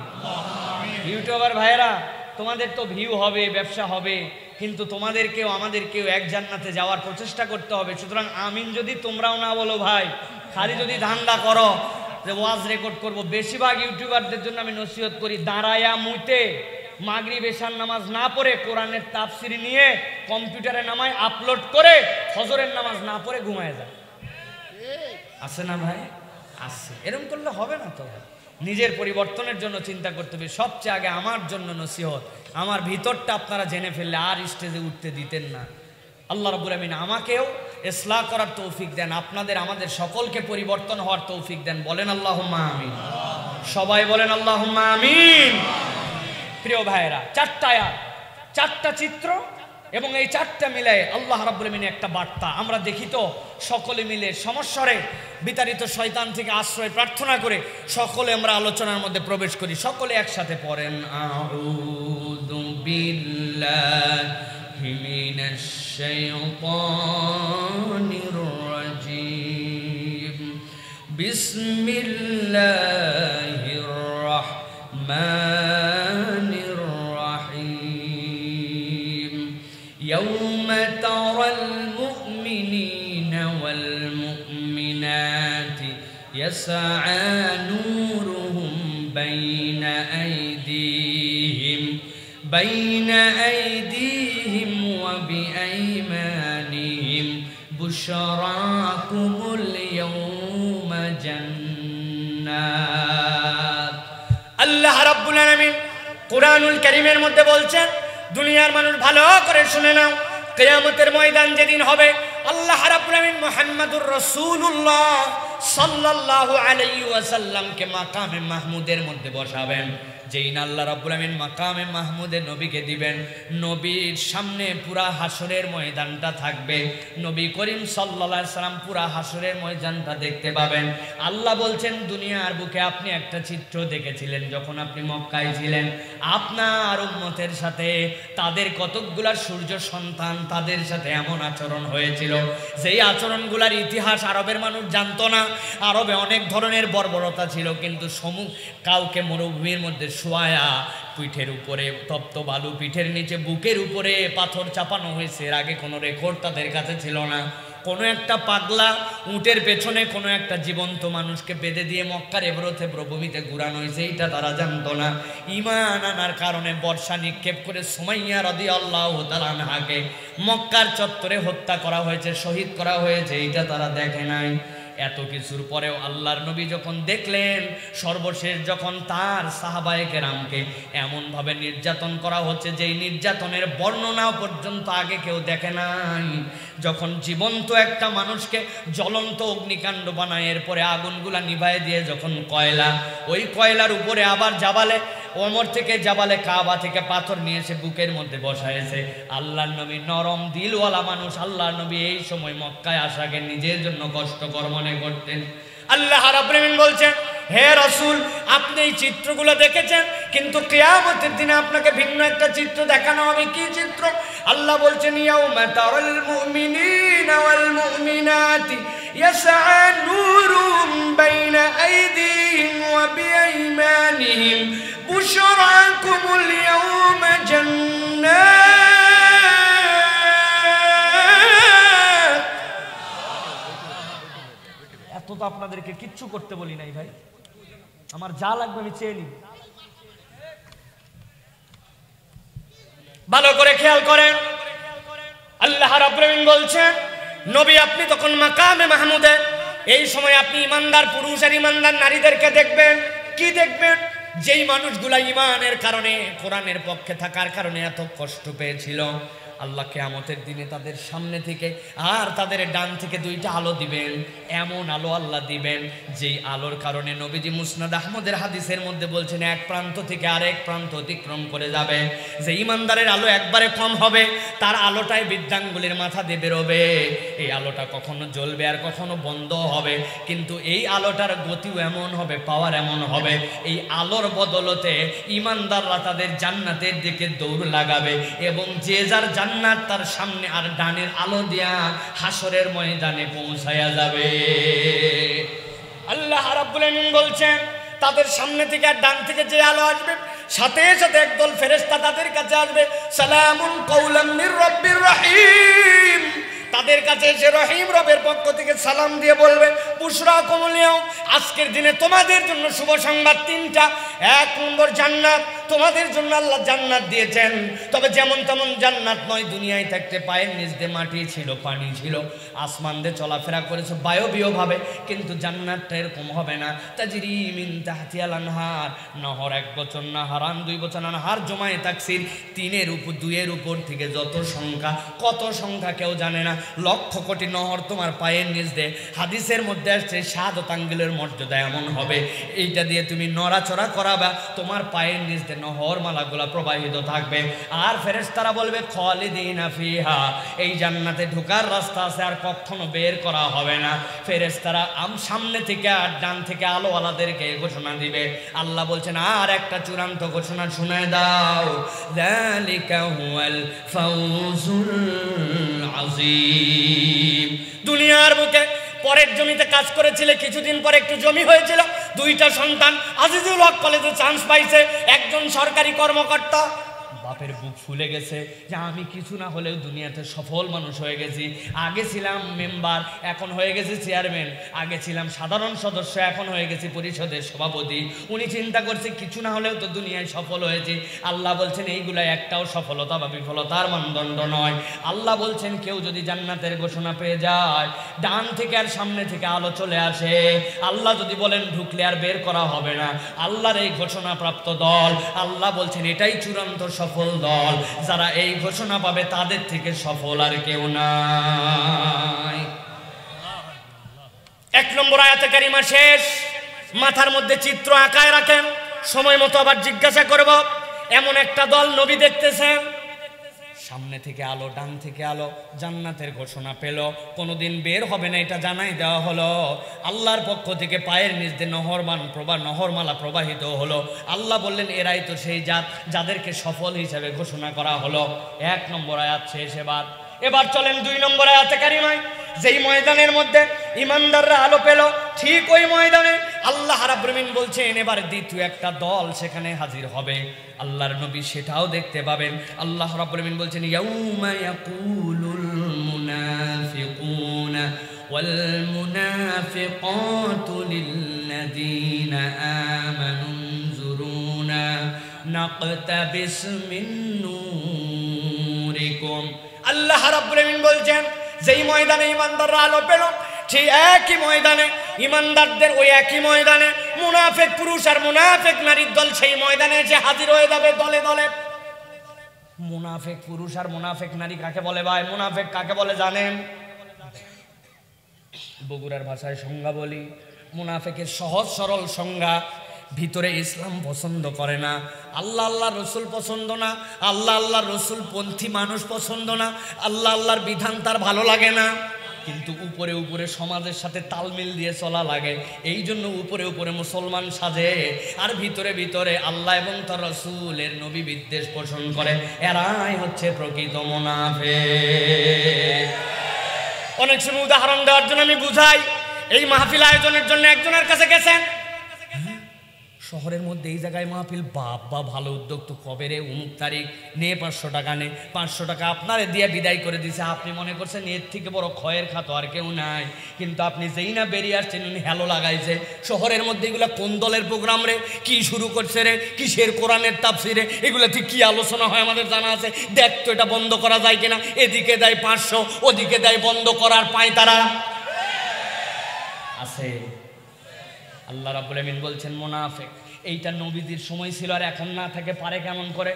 ইউটিউবার ভাইয়েরা, তোমাদের তো ভিউ হবে, ব্যবসা হবে, কিন্তু তোমাদেরকেও আমাদেরকেও এক জান্নাতে যাওয়ার প্রচেষ্টা করতে হবে। সুতরাং আমিন যদি তোমরাও না বলো ভাই, খালি যদি ধান্দা করো যে ওয়াজ রেকর্ড করব, বেশিরভাগ ইউটিউবারদের জন্য আমি নসিহত করি, দাঁড়ায়া মুইতে মাগরিব এশার নামাজ না পড়ে কোরআনের তাফসির নিয়ে কম্পিউটারে নামায় আপলোড করে ফজরের নামাজ না পড়ে ঘুমায় যায়। আছে না ভাই? আছে। এরকম করলে হবে না তো। নিজের পরিবর্তনের জন্য চিন্তা করতে হবে। সবচেয়ে আগে আমার জন্য নসিহত, আমার ভিতরটা আপনারা জেনে ফেললে আর স্টেজে উঠতে দিতেন না। আল্লাহ রাব্বুল আমিন আমাকেও ইসলাহ করার তৌফিক দেন, আপনাদের আমাদের সকলকে পরিবর্তন হওয়ার তৌফিক দেন। বলেন আল্লাহুম্মা আমিন। সবাই বলেন আল্লাহুম্মা আমিন। প্রিয় ভাইয়েরা, চারটা আয়াত, চারটা চিত্র, এবং এই চারটা মিলে আল্লাহ রাব্বুল আমিন একটা বার্তা। আমরা দেখি তো সকলে মিলে সমস্যারে বিতাড়িত শয়তান থেকে আশ্রয় প্রার্থনা করে সকলে আমরা আলোচনার মধ্যে প্রবেশ করি। সকলে একসাথে পড়েন আউযু বিল্লাহি মিনাশ শাইতানির রাজীম, বিসমিল্লাহির রাহমানির রাহিম। ইয়াউমা তারাল মুমিনিনা ওয়াল মুমিনাতি ইয়াসআ নূরুহুম বাইনা আইদিহিম ওয়া বিআইমানিহিম বুশরাকুমুল ইয়াওমা জান্নাত। আল্লাহ রাব্বুল আলামিন কুরআনুল কারীমের মধ্যে বলছেন, দুনিয়ার মানুষ ভালো করে শুনে নাও, কিয়ামতের ময়দান যেদিন হবে আল্লাহ রাব্বুল আলামিন মুহাম্মাদুর রাসূলুল্লাহ সাল্লাল্লাহু আলাইহি ওয়াসাল্লামকে মাকামে মাহমুদের মধ্যে বসাবেন। যেই না আল্লাহ রাব্বুল আলামিন মাকামে মাহমুদে নবীকে দিবেন, নবীর সামনে পুরা হাসরের ময়দানটা থাকবে। নবী করিম সাল্লাল্লাহু আলাইহি সাল্লাম পুরা হাসরের ময়দানটা দেখতে পাবেন। আল্লাহ বলছেন, দুনিয়ার বুকে আপনি একটা চিত্র দেখেছিলেন যখন আপনি মক্কায় ছিলেন, আপনার উম্মতের সাথে তাদের কতকগুলা সূর্য সন্তান তাদের সাথে এমন আচরণ হয়েছিল যেই আচরণগুলার ইতিহাস আরবের মানুষ জানতো না। আরবে অনেক ধরনের বর্বরতা ছিল, কিন্তু কাউকে মরুভূমির মধ্যে শোয়ায়া পিঠের উপরে তপ্ত বালু, পিঠের নিচে বুকের উপরে পাথর চাপানো হয়েছে, এর আগে কোনো রেকর্ড তাদের কাছে ছিল না। কোনো একটা পাগলা উটের পেছনে কোনো একটা জীবন্ত মানুষকে বেঁধে দিয়ে মক্কার এবরথে প্রভূমিতে ঘুরানো হয়েছে, এইটা তারা জানতো না। ঈমান আনার কারণে বর্ষা নিক্ষেপ করে সুমাইয়া রাদিয়াল্লাহু তাআলা আনহাকে মক্কার চত্বরে হত্যা করা হয়েছে, শহীদ করা হয়েছে, এইটা তারা দেখে নাই। এত কিছুর পরেও আল্লাহর নবী যখন দেখলেন, সর্বশেষ যখন তার সাহাবায়ে কেরামকে এমনভাবে নির্যাতন করা হচ্ছে যেই নির্যাতনের বর্ণনা পর্যন্ত আগে কেউ দেখে নাই, যখন জীবন্ত একটা মানুষকে জ্বলন্ত অগ্নিকাণ্ড বানায় এরপরে আগুনগুলা নিভায়ে দিয়ে যখন কয়লা, ওই কয়লার উপরে আবার জাবালে ওমর থেকে জাবালে কাবা থেকে পাথর নিয়ে এসে বুকের মধ্যে বসায়েছে। আল্লাহর নবী নরম দিলওয়ালা মানুষ, আল্লাহর নবী এই সময় মক্কায় আসাকে নিজের জন্য কষ্টকর মনে করতেন। আল্লাহ রাব্বুল আলামিন বলছেন, হে রাসূল, আপনি এই চিত্রগুলো দেখেছেন, কিন্তু কিয়ামতের দিনে আপনাকে ভিন্ন একটা চিত্র দেখানো হবে। কি চিত্র? আল্লাহ বলছেন, ইয়াউমা তারাল মুমিনিনা ওয়াল মুমিনাতি ইয়াসআ নূরুহুম বাইনা আইদিহিম ওয়া বিআইমানিহিম বুশরাকুমুল ইয়াওমা জান্নাত। এত তো আপনাদেরকে কিচ্ছু করতে বলি নাই ভাই, আমার যা লাগবে আমি চেয়ে নিব। ভালো করে খেয়াল করেন, আল্লাহ রাব্বুল আলামিন বলছেন, নবী আপনি তখন মাকামে মাহমুদে, এই সময় আপনি ইমানদার পুরুষ আর ইমানদার নারীদেরকে দেখবেন। কি দেখবেন? যেই মানুষগুলা ইমানের কারণে, কোরআনের পক্ষে থাকার কারণে এত কষ্ট পেয়েছিল, আল্লাহ কিয়ামতের দিনে তাদের সামনে থেকে আর তাদের ডান থেকে দুইটা আলো দিবেন। এমন আলো আল্লাহ দিবেন যেই আলোর কারণে নবীজি মুসনাদ আহমদের হাদিসের মধ্যে বলছেন, এক প্রান্ত থেকে আরেক প্রান্ত অতিক্রম করে যাবে। যে ইমানদারের আলো একবারে কম হবে, তার আলোটাই বৃদ্ধাঙ্গুলির মাথা দিয়ে বেরোবে। এই আলোটা কখনো জ্বলবে আর কখনো বন্ধ হবে, কিন্তু এই আলোটার গতিও এমন হবে, পাওয়ার এমন হবে, এই আলোর বদলতে ইমানদাররা তাদের জান্নাতের দিকে দৌড় লাগাবে এবং যে যার জান্নাত তার সামনে আর ডানের আলো দিয়া হাসরের ময়দানে পৌঁছায়া যাবে। আল্লাহ রাব্বুল আলামিন বলছেন, তাদের সামনে থেকে আর ডান থেকে যে আলো আসবে, সাথে সাথে একদল ফেরেশতা তাদের কাছে আসবে, সালামুন কাওলাম মির রাব্বির রহিম। তাদের কাছে এসে রহিম রবের পক্ষ থেকে সালাম দিয়ে বলবে, বুশরাকুমুল ইয়াওম, আজকের দিনে তোমাদের জন্য শুভ সংবাদ তিনটা। এক নম্বর, জান্নাত, তোমাদের জন্য আল্লাহ জান্নাত দিয়েছেন, তবে যেমন তেমন জান্নাত নয়। দুনিয়ায় থাকতে পায়ের নিচ দিয়ে মাটি ছিল, পানি ছিল, আসমান দিয়ে চলাফেরা করেছে বায়বীয় ভাবে, কিন্তু জান্নাতটা এরকম হবে না। তাজরি মিন তাহতিহাল আনহার, নহর এক বচন, নাহারান দুই বচন, আনহার জমায়ে তাকসির, তিনের উপর দুইয়ের উপর থেকে যত সংখ্যা, কত সংখ্যা কেউ জানে না, লক্ষ কোটি নহর তোমার পায়ের নিচ দিয়ে। হাদিসের মধ্যে আসছে 7 আঙ্গুলের মর্যাদা এমন হবে, এইটা দিয়ে তুমি নড়াচড়া করাবা, তোমার পায়ের নিচ দিয়ে নহর মালাগুলা প্রবাহিত থাকবে। আর ফেরেশতারা বলবে, খালিদিনা ফিহা, এই জান্নাতে ঢোকার রাস্তা আছে, আর কখনো বের করা হবে না। ফেরেশতারা সামনে থেকে আর ডান থেকে আলোওয়ালাদেরকে ঘোষণা দিবে। আল্লাহ বলছেন, আর একটা চূড়ান্ত ঘোষণা শুনে দাও, যালিকা হুয়াল ফাউজুল আযীম। দুনিয়ার বুকে পরের জমিতে কাজ করেছিলে, কিছুদিন পরে একটু জমি হয়েছিল, 2টা সন্তান আজিজুল হক কলেজে চান্স পাইছে, একজন সরকারি কর্মকর্তা, বাপের বুক ফুলে গেছে যে আমি কিছু না হলেও দুনিয়াতে সফল মানুষ হয়ে গেছি। আগে ছিলাম মেম্বার, এখন হয়ে গেছি চেয়ারম্যান। আগে ছিলাম সাধারণ সদস্য, এখন হয়ে গেছি পরিষদের সভাপতি। উনি চিন্তা করছে কিছু না হলেও তো দুনিয়ায় সফল হয়েছে। আল্লাহ বলছেন এইগুলা একটাও সফলতা বা বিফলতার মানদণ্ড নয়। আল্লাহ বলছেন কেউ যদি জান্নাতের ঘোষণা পেয়ে যায়, ডান থেকে আর সামনে থেকে আলো চলে আসে, আল্লাহ যদি বলেন ঢুকলে আর বের করা হবে না, আল্লাহর এই ঘোষণা প্রাপ্ত দল, আল্লাহ বলছেন এটাই চূড়ান্ত সফল দল। যারা এই ঘোষণা পাবে তাদের থেকে সফল আর কেউ নাই। 1 নম্বর আয়াতে কারিমা শেষ। মাথার মধ্যে চিত্র আঁকায় রাখেন, সময় মতো আবার জিজ্ঞাসা করব। এমন একটা দল নবী দেখতেছেন, সামনে থেকে আলো, ডান থেকে আলো, জান্নাতের ঘোষণা পেল, কোনোদিন বের হবে না এটা জানাই দেওয়া হলো। আল্লাহর পক্ষ থেকে পায়ের নিচ দিয়ে নহরমালা প্রবাহিত হলো। আল্লাহ বললেন এরাই তো সেই জাত যাদেরকে সফল হিসাবে ঘোষণা করা হলো। 1 নম্বর আয়াত শেষ। এবার চলেন 2 নম্বর আয়াতে কারিমায়। যেই ময়দানের মধ্যে ইমানদাররা আলো পেল, ঠিক ওই ময়দানে আল্লাহ রাব্বুল আলামিন বলছেন এবার দ্বিতীয় একটা দল সেখানে হাজির হবে। আল্লাহর নবী সেটাও দেখতে পাবেন। আল্লাহ রাব্বুল আলামিন বলছেন ইয়াউমা ইয়াকুলুল মুনাফিকুনা ওয়াল মুনাফিকাতু লিল্লাযীনা আমানু যুরুনা নাকতাবিস মিন নূরিকুম। আল্লাহ রাব্বুল আলামিন বলছেন যেই ময়দানে ইমানদাররা আলো পেল, সেই একই ময়দানে ইমানদারদের ওই একই ময়দানে মুনাফিক পুরুষ আর মুনাফিক নারীর দল সেই ময়দানে এসে হাজির হয়ে যাবে দলে দলে। মুনাফিক পুরুষ আর মুনাফিক নারী কাকে বলে ভাই? মুনাফিক কাকে বলে জানেন? বগুড়ার ভাষায় সংজ্ঞা বলি, মুনাফিকের সহজ সরল সংজ্ঞা, ভিতরে ইসলাম পছন্দ করে না, আল্লাহ রসুল পছন্দ না, আল্লাহ রসুল পন্থী মানুষ পছন্দ না, আল্লাহর বিধান তার ভালো লাগে না, কিন্তু উপরে উপরে সমাজের সাথে তালমিল দিয়ে চলা লাগে। এই জন্য উপরে উপরে মুসলমান সাজে, আর ভিতরে ভিতরে আল্লাহ এবং তার রসুলের নবী বিদ্বেষ পোষণ করে। এরাই হচ্ছে প্রকৃত মুনাফিক। অনেক সময় উদাহরণ দেওয়ার জন্য আমি বুঝাই। এই মাহফিল আয়োজনের জন্য একজনের কাছে গেছেন, শহরের মধ্যে এই জায়গায় মাহফিল, বাবা ভালো উদ্যোগ তো, কবে রে? অমুক তারিখ, নে 500 টাকা, নে 500 টাকা আপনারে দিয়ে বিদায় করে দিছে। আপনি মনে করছেন এর থেকে বড় ক্ষয়ের খাতো আর কেউ নাই, কিন্তু আপনি যেই না বেরিয়ে আসছেন উনি হ্যালো লাগাইছে। শহরের মধ্যে এগুলা কোন দলের প্রোগ্রাম রে? কি শুরু করছে রে? কিসের কোরআনের তাফসিরে? এগুলা ঠিক কি আলোচনা হয় আমাদের জানা আছে? দেখ তো এটা বন্ধ করা যায় কিনা। এদিকে দেয় 500, ওদিকে দেয় বন্ধ করার পায়তারা আছে। আল্লাহ রাব্বুল আমিন বলছেন মুনাফিক। এইটা নবীদের সময় ছিল, আর এখন না থাকে পারে কেমন করে?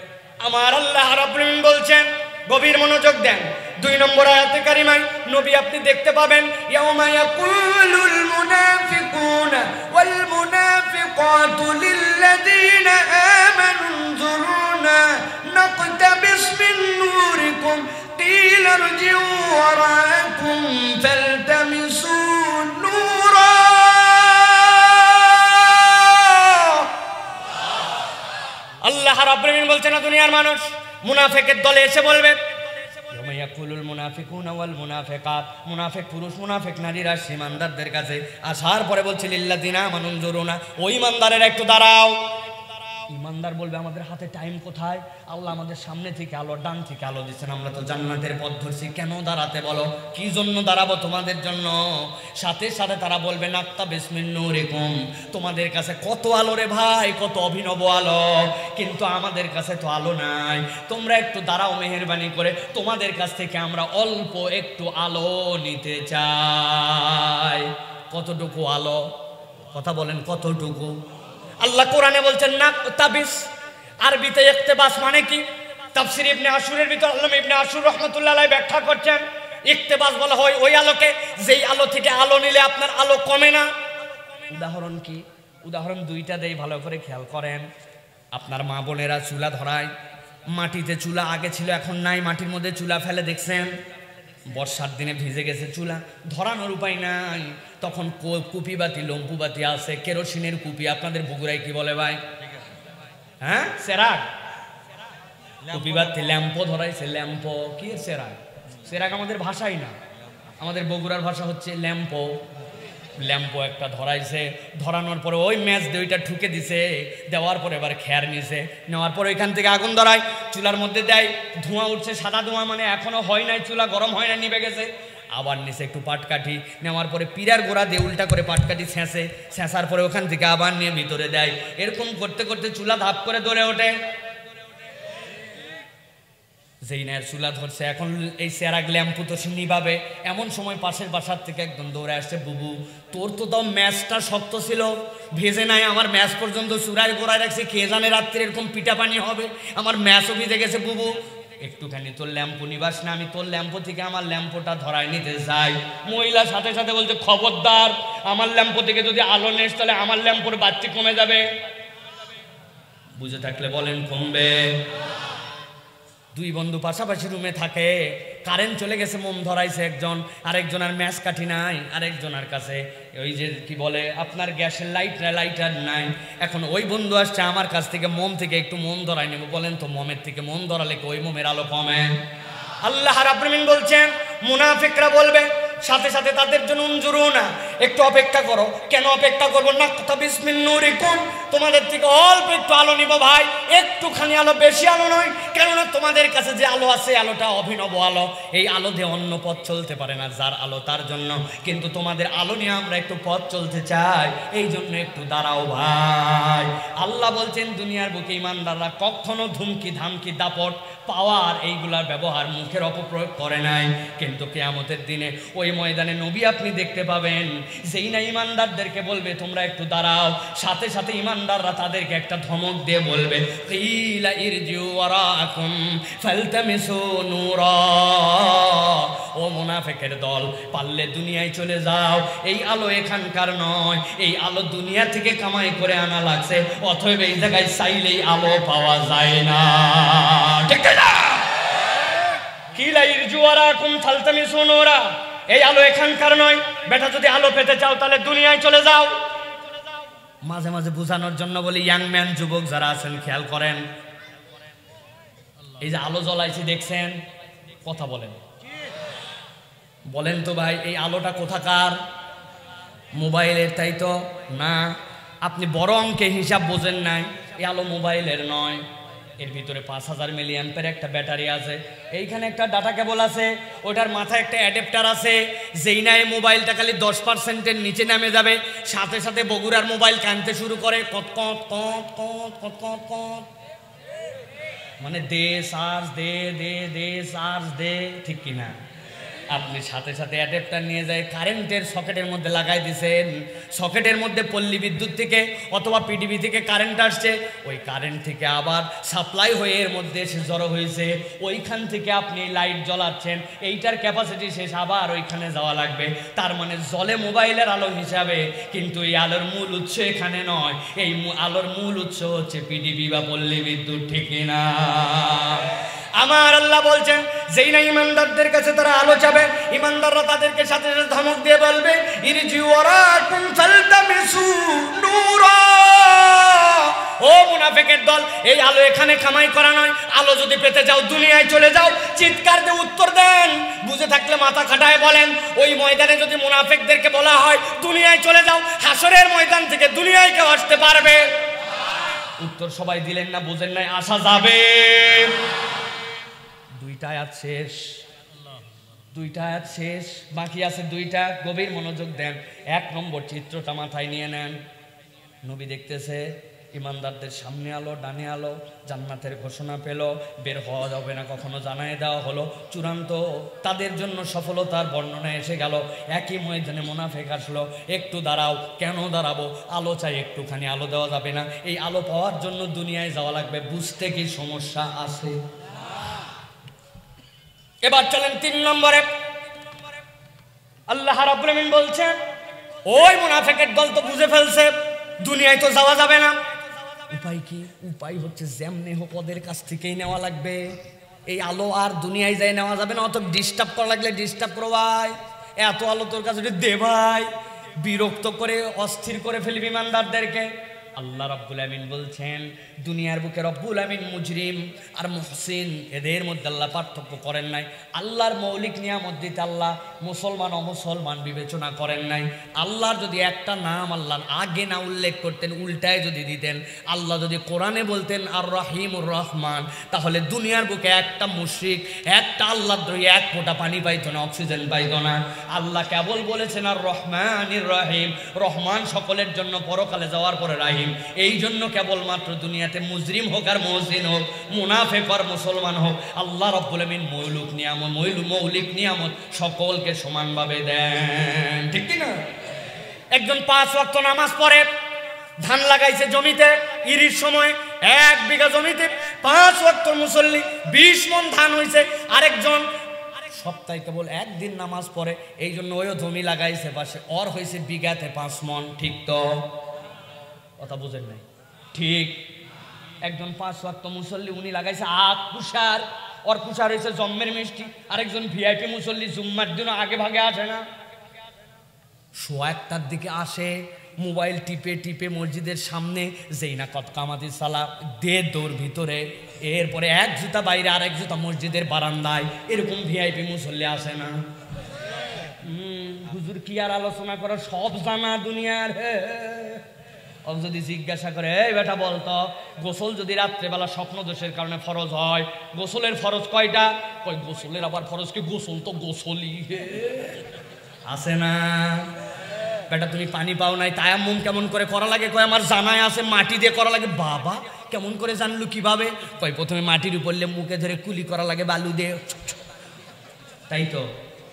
আমার আল্লাহ রাব্বুল আমিন বলছেন, গভীর মনোযোগ দেন। 2 নম্বর আয়াতে কারিমায় নবী আপনি দেখতে পাবেন ইয়াউমা ইয়াকুলুল মুনাফিকুনা ওয়াল মুনাফিকাতু লিল্লাযীনা আমানু যুরুনা নাকতাবিস মিন নূরিকুম কিলা রজিউ ওয়ারাকুম ফালতামিসু নূরা। আল্লাহ রাব্বুল আমিন বলছেন না দুনিয়ার মানুষ মুনাফিকের দলে এসে বলবে ইয়াউমা ইয়াকুলুল মুনাফিকুনা ওয়াল মুনাফিকাত, মুনাফিক পুরুষ মুনাফিক নারীরা ইমানদারদের কাছে আসার পরে বলছে লিল্লাযীনা আমানু যুরুনা, ওই ইমানদারেরা একটু দাঁড়াও। ইমানদার বলবে আমাদের হাতে টাইম কোথায়? আল্লাহ আমাদের সামনে থেকে আলো, ডান থেকে আলো দিচ্ছেন, আমরা তো জান্নাতের পথ ধরছি, কেন দাঁড়াতে বলো? কি জন্য দাঁড়াবো? তোমাদের জন্য। সাথে সাথে তারা বলবে নাকতাবিস মিন নূরিকুম, তোমাদের কাছে কত আলো রে ভাই, কত অভিনব আলো, কিন্তু আমাদের কাছে তো আলো নাই, তোমরা একটু দাঁড়াও মেহেরবানি করে, তোমাদের কাছ থেকে আমরা অল্প একটু আলো নিতে চাই। কতটুকু আলো? কথা বলেন কতটুকু? আল্লাহ কোরআনে বলছেন নাকতাবিস, আরবিতে ইকতিবাস মানে কি? তাফসীর ইবনে আশুরের ভিতর আল্লামা ইবনে আশুর রাহমাতুল্লাহ আলাইহি ব্যাখ্যা করছেন, ইকতিবাস বলা হয় ওই আলোকে যেই আলো থেকে আলো নিলে আপনার আলো কমে না। উদাহরণ কি? উদাহরণ 2টা দেই, ভালো করে খেয়াল করেন। আপনার মা বোনেরা চুলা ধরায়, মাটিতে চুলা আগে ছিল এখন নাই, মাটির মধ্যে চুলা ফেলে দেখছেন, বর্ষার দিনে ভিজে গেছে চুলা, ধরানোর উপায় নাই, তখন কুপি বাতি, লম্পু বাতি আছে, কেরোসিনের কুপি। আপনাদের বগুড়ায় কি বলে ভাই? হ্যাঁ, সেরাক। কুপি বাতি, ল্যাম্পো ধরাইছে, ল্যাম্পো কি? সেরাক। সেরাক আমাদের ভাষাই না, আমাদের বগুড়ার ভাষা হচ্ছে ল্যাম্পো। ল্যাম্পো একটা ধরাইছে, ধরানোর পরে ওই ম্যাচ দিয়ে ওইটা ঠুকে দিছে, দেওয়ার পরে এবার খেয়ার নিছে, নেওয়ার পরে ওইখান থেকে আগুন ধরায়, চুলার মধ্যে দেয়, ধোঁয়া উঠছে, সাদা ধোঁয়া, মানে এখনো হয় নাই, চুলা গরম হয় না, নিভে গেছে। আবার নিচে একটু পাটকাঠি, নেওয়ার পরে পিরার গোড়া দিয়ে উল্টা করে পাটকাঠি ছেঁচে, ছেঁচার পরে ওখান থেকে আবার নিয়ে ভিতরে দেয়। এরকম করতে করতে চুলা ধাপ করে ধরে ওঠে। যেই না চুলা ধরছে, এখন এই চেরাগ ল্যাম্পু তো নিভাবে, এমন সময় পাশের বাসার থেকে একদম দৌড়ে আসছে, বুবু তোর তো তাও ম্যাচটা শক্ত ছিল, ভেজে নাই, আমার ম্যাচ পর্যন্ত চূড়ায় গোড়ায় রাখছে, কে জানে রাত্রে এরকম পিঠা পানি হবে, আমার ম্যাচও ভিজে গেছে, বুবু একটুখানি তোর ল্যাম্পু নিবাস না, আমি তোর ল্যাম্পো থেকে আমার ল্যাম্পোটা ধরায় নিতে চাই। মহিলা সাথে সাথে বলছে, খবরদার, আমার ল্যাম্পো থেকে যদি আলো নেস তাহলে আমার ল্যাম্পোর বাতি কমে যাবে। বুঝে থাকলে বলেন কমবে। দুই বন্ধু পাশাপাশি রুমে থাকে, কারেন্ট চলে গেছে, মোম ধরাইছে একজন, আরেকজনের ম্যাচ কাঠি নাই, আরেকজনের কাছে ওই যে কি বলে আপনার গ্যাসের লাইটার নাই। এখন ওই বন্ধু আসছে আমার কাছ থেকে, মোম থেকে একটু মোম ধরাই নেব। বলেন তো মোমের থেকে মোম ধরালে ওই মোমের আলো কমে? আল্লাহ রাব্বুল আলামিন বলছেন, মুনাফিকরা বলবে সাথে সাথে তাদের জন্য উনজুরুনা, একটু অপেক্ষা করো। কেন অপেক্ষা করবো না? তাবিসমিন নূরিকুম, তোমাদের থেকে অল্প একটু আলো নিব ভাই, একটুখানি আলো, বেশি আলো নয়। কেননা তোমাদের কাছে যে আলো আছে, আলোটা অভিনব আলো, এই আলো দিয়ে অন্য পথ চলতে পারে না, যার আলো তার জন্য। কিন্তু তোমাদের আলো নিয়ে আমরা একটু পথ চলতে চাই, এই জন্য একটু দাঁড়াও ভাই। আল্লাহ বলছেন, দুনিয়ার বুকে ইমানদাররা কখনো ধুমকি ধামকি দাপট পাওয়ার এইগুলার ব্যবহার, মুখের অপপ্রয়োগ করে নাই। কিন্তু কিয়ামতের দিনে ওই ময়দানে নবী আপনি দেখতে পাবেন, যেই না ইমানদারদেরকে বলবে তোমরা একটু দাঁড়াও, সাথে সাথে ইমানদাররা তাদেরকে একটা ধমক দিয়ে বলবে, কিলা ইরজিউ ওয়ারাকুম ফালতামিসু নূরা, ও মুনাফিকের দল, পারলে দুনিয়ায় চলে যাও, এই আলো এখানকার নয়, এই আলো দুনিয়া থেকে কামাই করে আনা লাগছে, অতএব এই জায়গায় চাইলেই আলো পাওয়া যায় না। ঠিক না? কিলা ইরজিউ ওয়ারাকুম ফালতামিসু নূরা, এই আলো এখানকার নয়, বেটা যদি আলো পেতে চাও তাহলে দুনিয়ায় চলে যাও। মাঝে মাঝে বোঝানোর জন্য বলি, ইয়াং ম্যান, যুবক যারা আছেন খেয়াল করেন, এই যে আলো জ্বলাইছি দেখছেন, কথা বলেন, বলেন তো ভাই, এই আলোটা কোথাকার? মোবাইলের? তাই তো না, আপনি বড় অঙ্কে হিসাব বোঝেন নাই, এই আলো মোবাইলের নয়, এর ভিতরে 5000 মিলিঅ্যাম্পের একটা ব্যাটারি আছে, এইখানে একটা ডাটা কেবল আছে, ওটার মাথায় একটা অ্যাডাপ্টার আছে, যেই না এই মোবাইলটা খালি 10%-এর নিচে নামে যাবে, সাথে সাথে বগুড়ার মোবাইল কানতে শুরু করে, কত কত কত কত কত কত কত, মানে দে চার্জ, দে দে দে চার্জ দে, ঠিক কিনা? আপনি সাথে সাথে অ্যাডাপ্টার নিয়ে যায় কারেন্টের সকেটের মধ্যে লাগাই দিছেন, সকেটের মধ্যে পল্লী বিদ্যুৎ থেকে অথবা পিডিবি থেকে কারেন্ট আসছে, ওই কারেন্ট থেকে আবার সাপ্লাই হয়ে এর মধ্যে এসে জড়ো হয়েছে, ওইখান থেকে আপনি লাইট জ্বলাচ্ছেন, এইটার ক্যাপাসিটি শেষ, আবার ওইখানে যাওয়া লাগবে, তার মানে জলে মোবাইলের আলো হিসাবে, কিন্তু এই আলোর মূল উৎস এখানে নয়, এই আলোর মূল উৎস হচ্ছে পিডিবি বা পল্লী বিদ্যুৎ, ঠিক না? আমার আল্লাহ বলছেন, যেই না ইমানদারদের কাছে তারা আলো চাবে, ইমানদাররা তাদেরকে সাথে সাথে ধমক দিয়ে বলবে, ইরজিউ ওয়ারাকুম ফালতামিসু নূরা, ও মুনাফিকের দল, এই আলো এখানে কামাই করা নয়, আলো যদি পেতে যাও দুনিয়ায় চলে যাও। চিৎকার দিয়ে উত্তর দেন, বুঝে থাকলে মাথা খাটায় বলেন, ওই ময়দানে যদি মুনাফিকদেরকে বলা হয় দুনিয়ায় চলে যাও, হাসরের ময়দান থেকে দুনিয়ায় কেউ আসতে পারবে? উত্তর সবাই দিলেন না, বুঝেন নাই, আসা যাবে। দুইটা আয়াত শেষ, দুইটা আয়াত শেষ, বাকি আছে দুইটা, গভীর মনোযোগ দেন। 1 নম্বর চিত্রটা মাথায় নিয়ে নেন, নবী দেখতেছে ইমানদারদের সামনে আলো, ডানে আলো, জান্নাতের ঘোষণা পেল, বের হওয়া যাবে না কখনো জানায় দেওয়া হলো, চূড়ান্ত তাদের জন্য সফলতার বর্ণনা এসে গেল। একই ময়দানে মুনাফিক আসলো, একটু দাঁড়াও, কেন দাঁড়াবো, আলো চাই, একটুখানি আলো দেওয়া যাবে না, এই আলো পাওয়ার জন্য দুনিয়ায় যাওয়া লাগবে, বুঝতে কি সমস্যা আছে? এবার চলেন 3 নম্বরে। আল্লাহ রাব্বুল আলামিন বলছেন, ওই মুনাফিকের দল তো বুঝে ফেলছে দুনিয়ায় তো যাওয়া যাবে না, উপায় কি? উপায় হচ্ছে যেমনি হোক ওদের কাছ থেকেই নেওয়া লাগবে, এই আলো আর দুনিয়ায় যাই নেওয়া যাবে না, অত ডিস্টার্ব করা লাগলে ডিস্টার্ব করো ভাই, এত আলো তোর কাছে দে ভাই, বিরক্ত করে অস্থির করে ফেলবি ইমানদারদেরকে। আল্লাহ রাব্বুল আমিন বলছেন দুনিয়ার বুকে রব্বুল আমিন মুজরিম আর মুহসিন এদের মধ্যে আল্লাহ পার্থক্য করেন নাই। আল্লাহর মৌলিক নিয়ামত দিতে আল্লাহ মুসলমান অমুসলমান বিবেচনা করেন নাই। আল্লাহর যদি একটা নাম আল্লাহর আগে না উল্লেখ করতেন, উল্টায় যদি দিতেন, আল্লাহ যদি কোরআনে বলতেন আর রহিমুর রহমান, তাহলে দুনিয়ার বুকে একটা মুশরিক, একটা আল্লাহদ্রোহী এক ফোঁটা পানি পাইতো না, অক্সিজেন পাইতো না। আল্লাহ কেবল বলেছেন আর রহমানির রহিম, রহমান সকলের জন্য, পরকালে যাওয়ার পরে রাহিম। এই জন্য কেবলমাত্র দুনিয়াতে মুজরিম হোক আর মুহসিন হোক, মুনাফিক আর মুসলমান হোক, আল্লাহ রাব্বুল আমিন মৌলিক নিয়ামত সকলকে সমানভাবে দেন, ঠিক কি না? একজন 5 ওয়াক্ত নামাজ পড়ে, ধান লাগাইছে জমিতে, ইরির সময় 1 বিঘা জমিতে 5 ওয়াক্ত মুসল্লি, 20 মণ ধান হয়েছে। আরেকজন সপ্তাহে কেবল একদিন নামাজ পড়ে, এই জন্য ওই জমি লাগাইছে পাশে, ওর হয়েছে বিঘাতে 5 মণ। ঠিক তো? কথা বুঝেন নাই? ঠিক। একজন 5 ওয়াক্ত মুসল্লি, উনি লাগাইছে আখ কুষার, ওর কুষার হয়েছে জম্মের মিষ্টি। আরেকজন ভিআইপি মুসল্লি, জুম্মার দিন আগে ভাগে আসে না, 1:00টার দিকে আসে, মোবাইল টিপে টিপে মসজিদের সামনে, যেই না কত কামাতি সালা দে দৌড় ভিতরে, এরপরে 1 জুতা বাইরে আর 1 জুতা মসজিদের বারান্দায়। এরকম ভিআইপি মুসল্লি আসে না? হুজুর কি আর আলোচনা করে, সব জানা দুনিয়ার। যদি জিজ্ঞাসা করে, এই বেটা বলতো, গোসল যদি রাত্রেবেলা স্বপ্ন দোষের কারণে ফরজ হয়, গোসলের ফরজ কয়টা? কই গোসলের আবার ফরজ কি? গোসল তো গোসলই আছে না। বেটা তুমি পানি পাও নাই, তায়াম্মুম কেমন করে করা লাগে? কয় আমার জানায় আছে, মাটি দিয়ে করা লাগে। বাবা কেমন করে জানলু, কিভাবে? কয় প্রথমে মাটির উপর মুখে ধরে কুলি করা লাগে বালু দিয়ে। তাই তো,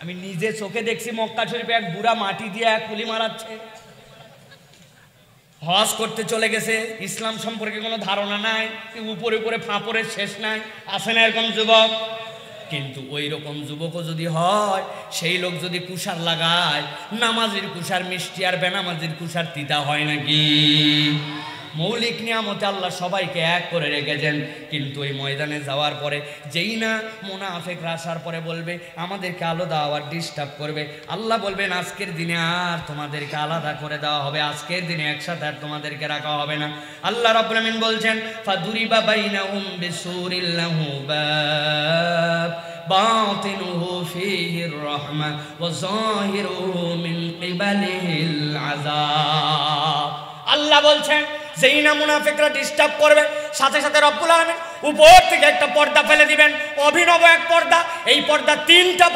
আমি নিজে চোখে দেখছি মক্কা শরীফে এক বুড়া মাটি দিয়ে এক কুলি মারাচ্ছে। হজ করতে চলে গেছে, ইসলাম সম্পর্কে কোনো ধারণা নাই, উপরে উপরে ফাঁপড়ের শেষ নাই। আছে না এরকম যুবক? কিন্তু ওই রকম যুবকও যদি হয়, সেই লোক যদি কুষার লাগায়, নামাজির কুষার মিষ্টি আর বেনামাজির কুষার তিতা হয় নাকি? মৌলিক নিয়ামতে আল্লাহ সবাইকে এক করে রেখেছেন, কিন্তু ওই ময়দানে যাওয়ার পরে যেই না মুনাফিকরা আসার পরে বলবে আমাদেরকে আলাদা আবার ডিস্টার্ব করবে, আল্লাহ বলবেন আজকের দিনে আর তোমাদেরকে আলাদা করে দেওয়া হবে, আজকের দিনে একসাথে আর তোমাদেরকে রাখা হবে না। আল্লাহ রাব্বুল আমিন বলছেন ফাদুরিবা বাইনাহুম বিসুরিল লাহু বাব বাতিনুহু ফীহির রাহমা ওয়া যাহিরুহু মিন কিবালিহিল আযাব। আল্লাহ বলছেন যেই না মুনাফিকরা ডিস্টার্ব করবে, সাথে সাথে রব্বুল আলামিন উপর থেকে একটা পর্দা ফেলে দিবেন, অভিনব এক পর্দা। এই পর্দা 3টা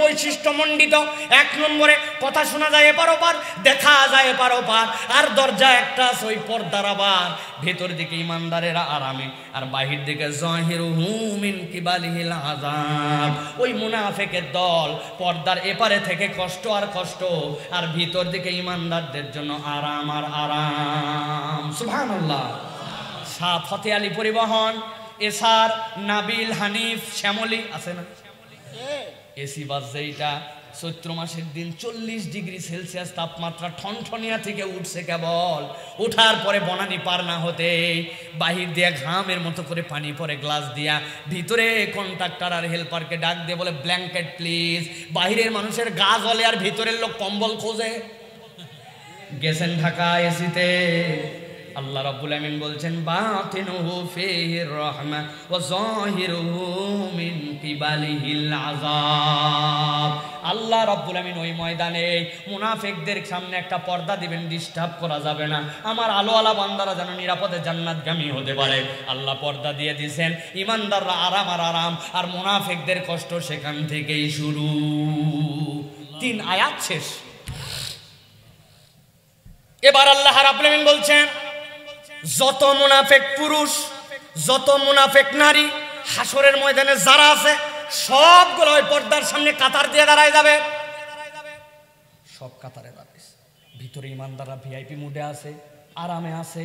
বৈশিষ্ট্য মণ্ডিত। 1 নম্বরে কথা শোনা যায় এপার ওপার, দেখা যায় এপার ওপার, আর দরজা একটা আছে, ওই পর্দার আবার ভেতর দিকে ইমানদারেরা আরামে, আর বাহির দিকে যাহিরুহু মিন কিবালিহিল আযাব। ওই মুনাফিকের দল পর্দার এপারে থেকে কষ্ট আর কষ্ট, আর ভিতর দিকে ইমানদারদের জন্য আরাম আর আরাম। সুবহানাল্লাহ। ফতে আলী পরিবহন, এসার, নাবিল, হানিফ, শ্যামলী আছে না? এসি বাস যেইটা, চৈত্র মাসের দিন 40 ডিগ্রি সেলসিয়াস তাপমাত্রা, ঠনঠনিয়া থেকে উঠছে কেবল। ওঠার পরে বনানি পার না হতে বাহির দিয়া ঘামের মতো করে পানি পরে গ্লাস দিয়া, ভিতরে কন্ট্রাক্টর আর হেল্পারকে ডাক দিয়ে বলে ব্ল্যাঙ্কেট প্লিজ। বাহিরের মানুষের গা জ্বলে আর ভিতরের লোক কম্বল খোঁজে। গেছেন ঢাকা এসিতে। আল্লাহ রাব্বুল আমিন বলছেন বাতিনুহু ফীহির রাহমা ওয়া যাহিরুহু মিন কিবালিহিল আযাব। আল্লাহ রাব্বুল আমিন ওই ময়দানে মুনাফিকদের সামনে একটা পর্দা দিবেন, ডিস্টার্ব করা যাবে না, আমার আলোওয়ালা বান্দারা যেন নিরাপদে জান্নাতগামী হতে পারে। আল্লাহ পর্দা দিয়ে দিয়েছেন, ইমানদাররা আরাম আর আরাম, আর মুনাফিকদের কষ্ট সেখান থেকেই শুরু। 3 আয়াত শেষ। এবার আল্লাহ রাব্বুল আমিন বলছেন যত মুনাফিক পুরুষ, যত মুনাফিক নারী হাসরের ময়দানে যারা আছে, সবগুলো ওই পর্দার সামনে কাতার দিয়ে দাঁড়ায় যাবে। সব কাতারে দাঁড়াইছে, ভিতরে ইমানদাররা ভিআইপি মুডে আছে, আরামে আছে,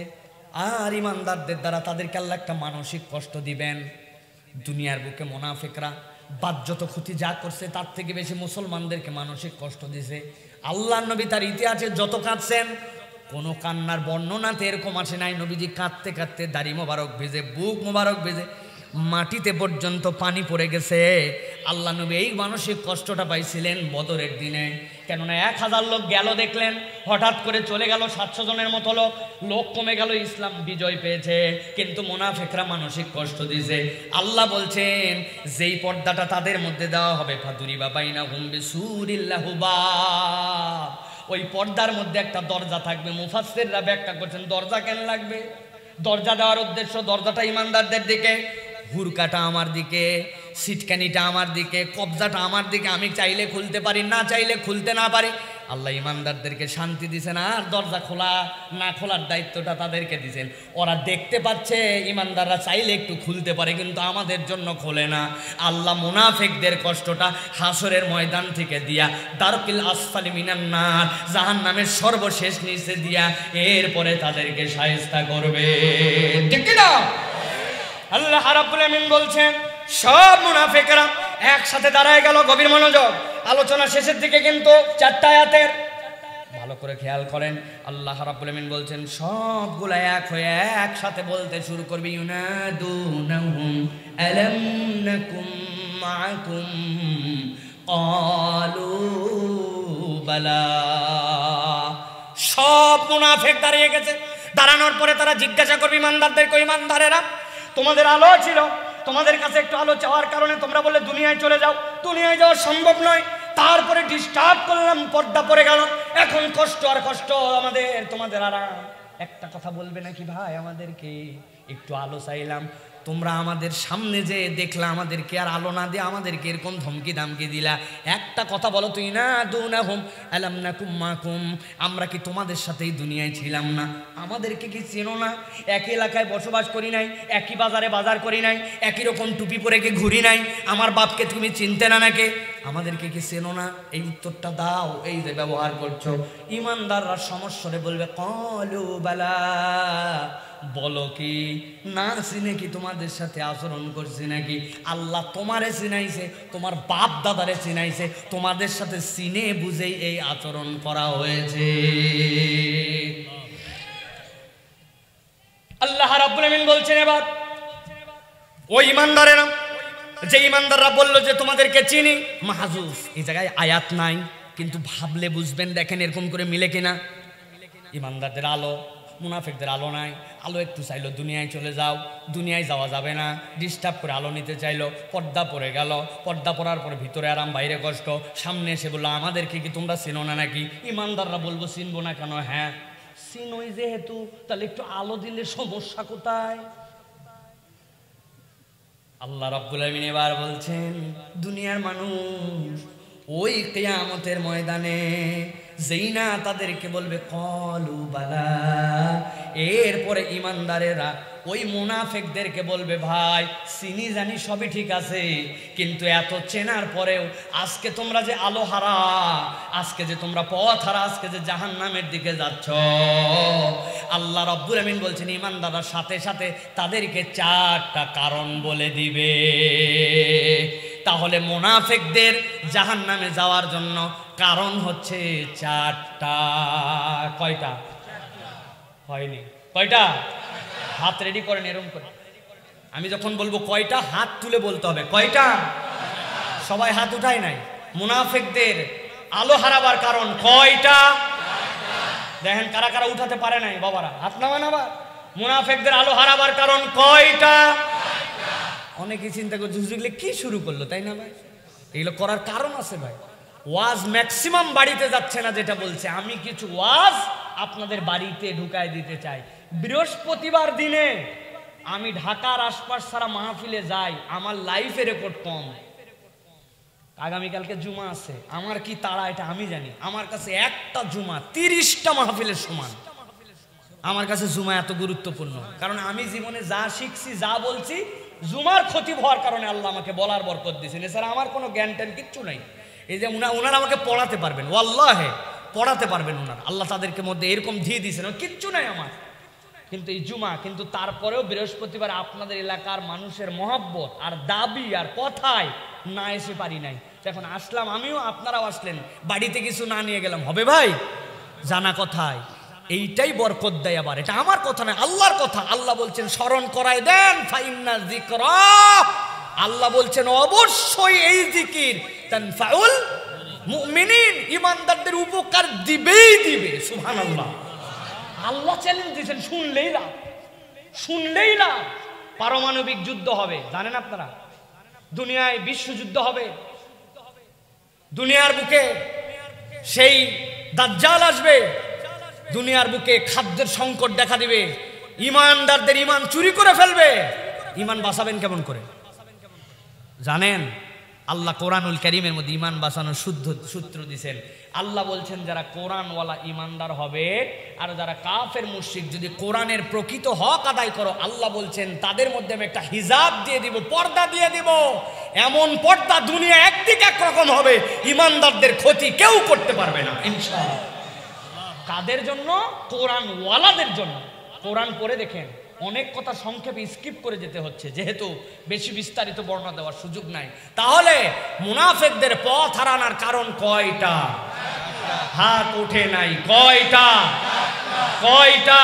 আর ইমানদারদের দ্বারা তাদেরকে আল্লাহ একটা মানসিক কষ্ট দিবেন। দুনিয়ার বুকে মুনাফিকরা বাহ্যত ক্ষতি যা করছে তার থেকে বেশি মুসলমানদেরকে মানসিক কষ্ট দিছে। আল্লাহর নবী তার ইতিহাসে যত কাঁদছেন, কোনো কান্নার বর্ণনাতে এরকম আসে নাই নবীজি কাঁদতে কাঁদতে দাড়ি মোবারক ভেজে, বুক মোবারক ভেজে মাটিতে পর্যন্ত পানি পড়ে গেছে। আল্লাহ নবী এই মানসিক কষ্টটা পাইছিলেন বদরের দিনে। কেননা 1000 লোক গেল দেখলেন, হঠাৎ করে চলে গেল 700 জনের মতো লোক কমে গেল, ইসলাম বিজয় পেয়েছে, কিন্তু মুনাফিকরা মানসিক কষ্ট দিয়েছে। আল্লাহ বলছেন যেই পর্দাটা তাদের মধ্যে দেওয়া হবে, ফাদুরিবা বাইনাহুম বিসুরিল্লাহু বাব, ওই পর্দার মধ্যে একটা দরজা থাকবে। মুফাসসিররা ব্যাখ্যা করছেন দরজা কেন লাগবে? দরজা দেওয়ার উদ্দেশ্য, দরজাটা ইমানদারদের দিকে, হুরকাটা আমার দিকে, সিটকানিটা আমার দিকে, কবজাটা আমার দিকে। আমি চাইলে খুলতে পারি, না চাইলে খুলতে না পারি। আল্লাহ ইমানদারদেরকে শান্তি দিছেন, আর দরজা খোলা না খোলার দায়িত্বটা তাদেরকে দিছেন। ওরা দেখতে পাচ্ছে ইমানদাররা চাইলে একটু খুলতে পারে, কিন্তু আমাদের জন্য খোলে না। আল্লাহ মুনাফিকদের কষ্টটা হাসরের ময়দান থেকে দিয়া, দারকিল আসফালি মিনান নার, জাহান্নামের সর্বশেষ নিচে দিয়া, এরপরে তাদেরকে শায়েস্তা করবে। ঠিক না? আল্লাহ রাব্বুল আমিন বলছেন সব মুনাফিকরা একসাথে দাঁড়ায় গেল। গভীর মনোযোগ, আলোচনা শেষের দিকে কিন্তু 4টা আয়াতের, ভালো করে খেয়াল করেন। আল্লাহ রাব্বুল আমিন বলছেন সবগুলা এক হয়ে একসাথে বলতে শুরু করবে, ইউনাদুনাহুম আলাম নাকুম মাআকুম ক্বালু বালা। সব মুনাফিক দাঁড়িয়ে গেছে। দাঁড়ানোর পরে তারা জিজ্ঞাসা করবে ইমানদারদেরকে, ইমানদারেরা তোমাদের আলো ছিল, তোমাদের কাছে একটু আলো চাওয়ার কারণে তোমরা বলে দুনিয়ায় চলে যাও, দুনিয়ায় যাওয়া সম্ভব নয়, তারপরে ডিস্টার্ব করলাম, পর্দা পড়ে গেল, এখন কষ্ট আর কষ্ট আমাদের, তোমাদের আরাম। একটা কথা বলবে নাকি ভাই, আমাদেরকে একটু আলো চাইলাম, তোমরা আমাদের সামনে যে দেখলা আমাদেরকে আর আলো না দিয়ে আমাদেরকে এরকম ধমকি দামকি দিলা, একটা কথা বলো, তুই না দুনাহুম আলাম নাকুম মাকুম, আমরা কি তোমাদের সাথেই দুনিয়ায় ছিলাম না? আমাদেরকে কি চেনো না? একই এলাকায় বসবাস করি নাই, একই বাজারে বাজার করি নাই, একই রকম টুপি পরে কি ঘুরি নাই? আমার বাপকে তুমি চিনতে না নাকি? আমাদেরকে কি চেনো না? এই উত্তরটা দাও, এই যে ব্যবহার করছো। ইমানদাররা সমস্যারে বলবে ক্বালু বালা, বলো কি না চিনে কি তোমাদের সাথে আচরণ করছি নাকি? আল্লাহ তোমারে চিনাইছে, তোমার বাপ দাদারে চিনাইছে, তোমাদের সাথে চিনে বুঝেই এই আচরণ করা হয়েছে। আল্লাহ রাব্বুল আমিন বলছেন এবার ওই ইমানদারেরা, যে ইমানদাররা বললো যে তোমাদেরকে চিনি, মাহজুফ, এই জায়গায় আয়াত নাই, কিন্তু ভাবলে বুঝবেন, দেখেন এরকম করে মিলে কিনা। ইমানদারদের আলো, মুনাফিকদের আলো নাই। আলো একটু চাইলো দুনিয়ায় চলে যাও, দুনিয়ায় যাওয়া যাবে না, ডিস্টার্ব করে আলো নিতে চাইলো, পর্দা পড়ে গেল, পর্দা পড়ার পরে ভিতরে আরাম বাইরে কষ্ট, সামনে এসে বললো আমাদেরকে কি তোমরা চিনো না নাকি? ইমানদাররা বলবো চিনবো না কেন? হ্যাঁ চিনোই যেহেতু, তাহলে একটু আলো দিলে সমস্যা কোথায়? আল্লাহ রাব্বুল আমিন এবার বলছেন দুনিয়ার মানুষ ওই কিয়ামতের ময়দানে যেই না তাদেরকে বলবে ক্বালু বালা, এরপরে ইমানদারেরা ওই মুনাফিকদেরকে বলবে ভাই চিনি জানি সবই ঠিক আছে, কিন্তু এত চেনার পরেও আজকে তোমরা যে আলো হারা, আজকে যে তোমরা পথ হারা, আজকে যে জাহান্নামের দিকে যাচ্ছ, আল্লাহ রাব্বুল আমিন বলছেন ইমানদাররা সাথে সাথে তাদেরকে 4টা কারণ বলে দিবে। তাহলে মুনাফিকদের জাহান্নামে যাওয়ার জন্য কারণ হচ্ছে 4টা। কয়টা? হয়নি? কয়টা? হাত রেডি করেন এরকম করে। আমি যখন বলবো কয়টা, হাত তুলে বলতে হবে কয়টা। সবাই হাত উঠায় নাই। মুনাফিকদের আলো হারাবার কারণ কয়টা? দেখেন কারা কারা উঠাতে পারে নাই, বাবারা হাত নামান। আবার মুনাফিকদের আলো হারাবার কারণ কয়টা? অনেকে চিন্তা করছে হুজুরগুলো কি শুরু করলো, তাই না ভাই? এগুলো করার কারণ আছে ভাই। ওয়াজ ম্যাক্সিমাম বাড়িতে যাচ্ছে না, যেটা বলছে আমি কিছু ওয়াজ আপনাদের বাড়িতে ঢুকায় দিতে চাই। বৃহস্পতিবার দিনে আমি ঢাকার আশপাশ ছাড়া মাহফিলে যাই, আমার লাইফে রেকর্ড কম। আগামীকালকে জুমা আছে, আমার কি তাড়া এটা আমি জানি। আমার কাছে একটা জুমা 30টা মাহফিলের সমান। আমার কাছে জুমা এত গুরুত্বপূর্ণ, কারণ আমি জীবনে যা শিখছি, যা বলছি, জুমার খতিব হওয়ার কারণে আল্লাহ আমাকে বলার বরকত দিয়েছেন। এছাড়া আমার কোনো জ্ঞান ট্যান কিচ্ছু নাই। এই যে ওনারা আমাকে পড়াতে পারবেন, ওয়াল্লাহে পড়াতে পারবেন ওনারা, আল্লাহ তাদেরকে মধ্যে এরকম দিয়ে দিয়েছেন, কিচ্ছু নাই আমার। কিন্তু এই জুমা, কিন্তু তারপরেও বৃহস্পতিবার আপনাদের এলাকার মানুষের মহব্বত আর দাবি আর কথায় না এসে পারি নাই। এখন আসলাম আমিও, আপনারাও আসলেন, বাড়িতে কিছু না নিয়ে গেলাম হবে ভাই? জানা কথায় এইটাই বরকত দেয়। আবার এটা আমার কথা না, আল্লাহর কথা। আল্লাহ বলছেন স্মরণ করায় দেন, ফাইন্না যিকরা, আল্লাহ বলছেন অবশ্যই এই জিকির তানফাউল মুমিনিন, ইমানদারদের উপকার দিবেই দিবে। সুবহানাল্লাহ। আল্লাহ চ্যালেঞ্জ দিয়েছেন, শুনলেই লাভ, শুনলেই লাভ। পারমাণবিক যুদ্ধ হবে, জানেন আপনারা? দুনিয়ায় বিশ্বযুদ্ধ হবে, দুনিয়ার বুকে সেই দাজ্জাল আসবে, দুনিয়ার বুকে খাদ্যের সংকট দেখা দিবে, ইমানদারদের ইমান চুরি করে ফেলবে। ইমান বাঁচাবেন কেমন করে জানেন? আল্লাহ কোরআনুল কারীমের মধ্যে ইমান বাঁচানোর শুদ্ধ সূত্র দিয়েছেন। আল্লাহ বলছেন যারা কোরআনওয়ালা ইমানদার হবে আর যারা কাফের মুশরিক যদি কোরআনের প্রকৃত হক আদায় করো, আল্লাহ বলছেন তাদের মধ্যে আমি একটা হিজাব দিয়ে দিব, পর্দা দিয়ে দিব। এমন পর্দা দুনিয়া একদিকে একরকম হবে, ইমানদারদের ক্ষতি কেউ করতে পারবে না ইনশাআল্লাহ। কাদের জন্য? কোরআনওয়ালাদের জন্য। কোরআন পড়ে দেখেন, অনেক কথা সংক্ষেপে স্কিপ করে যেতে হচ্ছে যেহেতু বেশি বিস্তারিত বর্ণনা দেওয়ার সুযোগ নাই। তাহলে মুনাফিকদের পথ হারানোর কারণ কয়টা? হাত ওঠে নাই। কয়টা? কয়টা?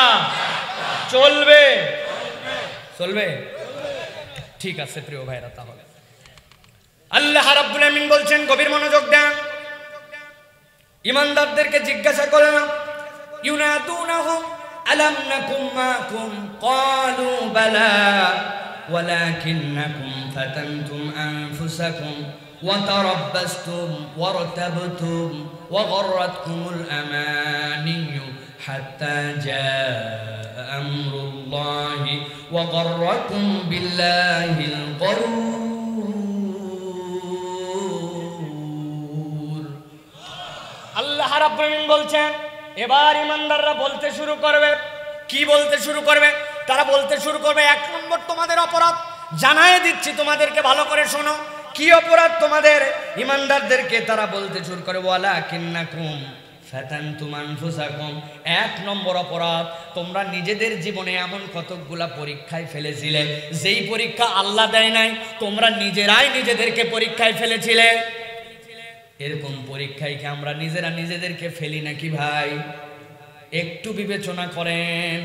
চলবে, চলবে। ঠিক আছে প্রিয় ভাইরা, তাহলে আল্লাহ রাব্বুল আমিন বলছেন, গভীর মনোযোগ দেন। ইমানদারদেরকে জিজ্ঞাসা করলাম, ইউনাদুনাহুম আলাম নাকুম মাকুম ক্বালু বালা ওয়ালাকিন্নাকুম ফাতানতুম আনফুসাকুম ওয়া তারাব্বাসতুম ওয়ারতাবতুম ওয়া গররাতকুমুল আমানিয়্যু হাত্তা জাআ আমরুল্লাহি ওয়া গররাকুম বিল্লাহিল গরুর। আল্লাহ রাব্বুল আমিন বলছেন, এবার ইমানদাররা বলতে শুরু করবে। কি বলতে শুরু করবে? তারা বলতে শুরু করবে, এক নম্বর তোমাদের অপরাধ জানায় দিচ্ছি, তোমাদেরকে ভালো করে শোনো। কি অপরাধ তোমাদের? ইমানদারদেরকে তারা বলতে শুরু করে, ওয়ালাকিন্নাকুম ফাতানতুম আনফুসাকুম, এক নম্বর অপরাধ তোমরা নিজেদের জীবনে এমন কতকগুলা পরীক্ষায় ফেলেছিলে যেই পরীক্ষা আল্লাহ দেয় নাই, তোমরা নিজেরাই নিজেদেরকে পরীক্ষায় ফেলেছিলে। এরকম পরীক্ষায় কি আমরা নিজেরা নিজেদেরকে ফেলি নাকি ভাই? একটু বিবেচনা করেন।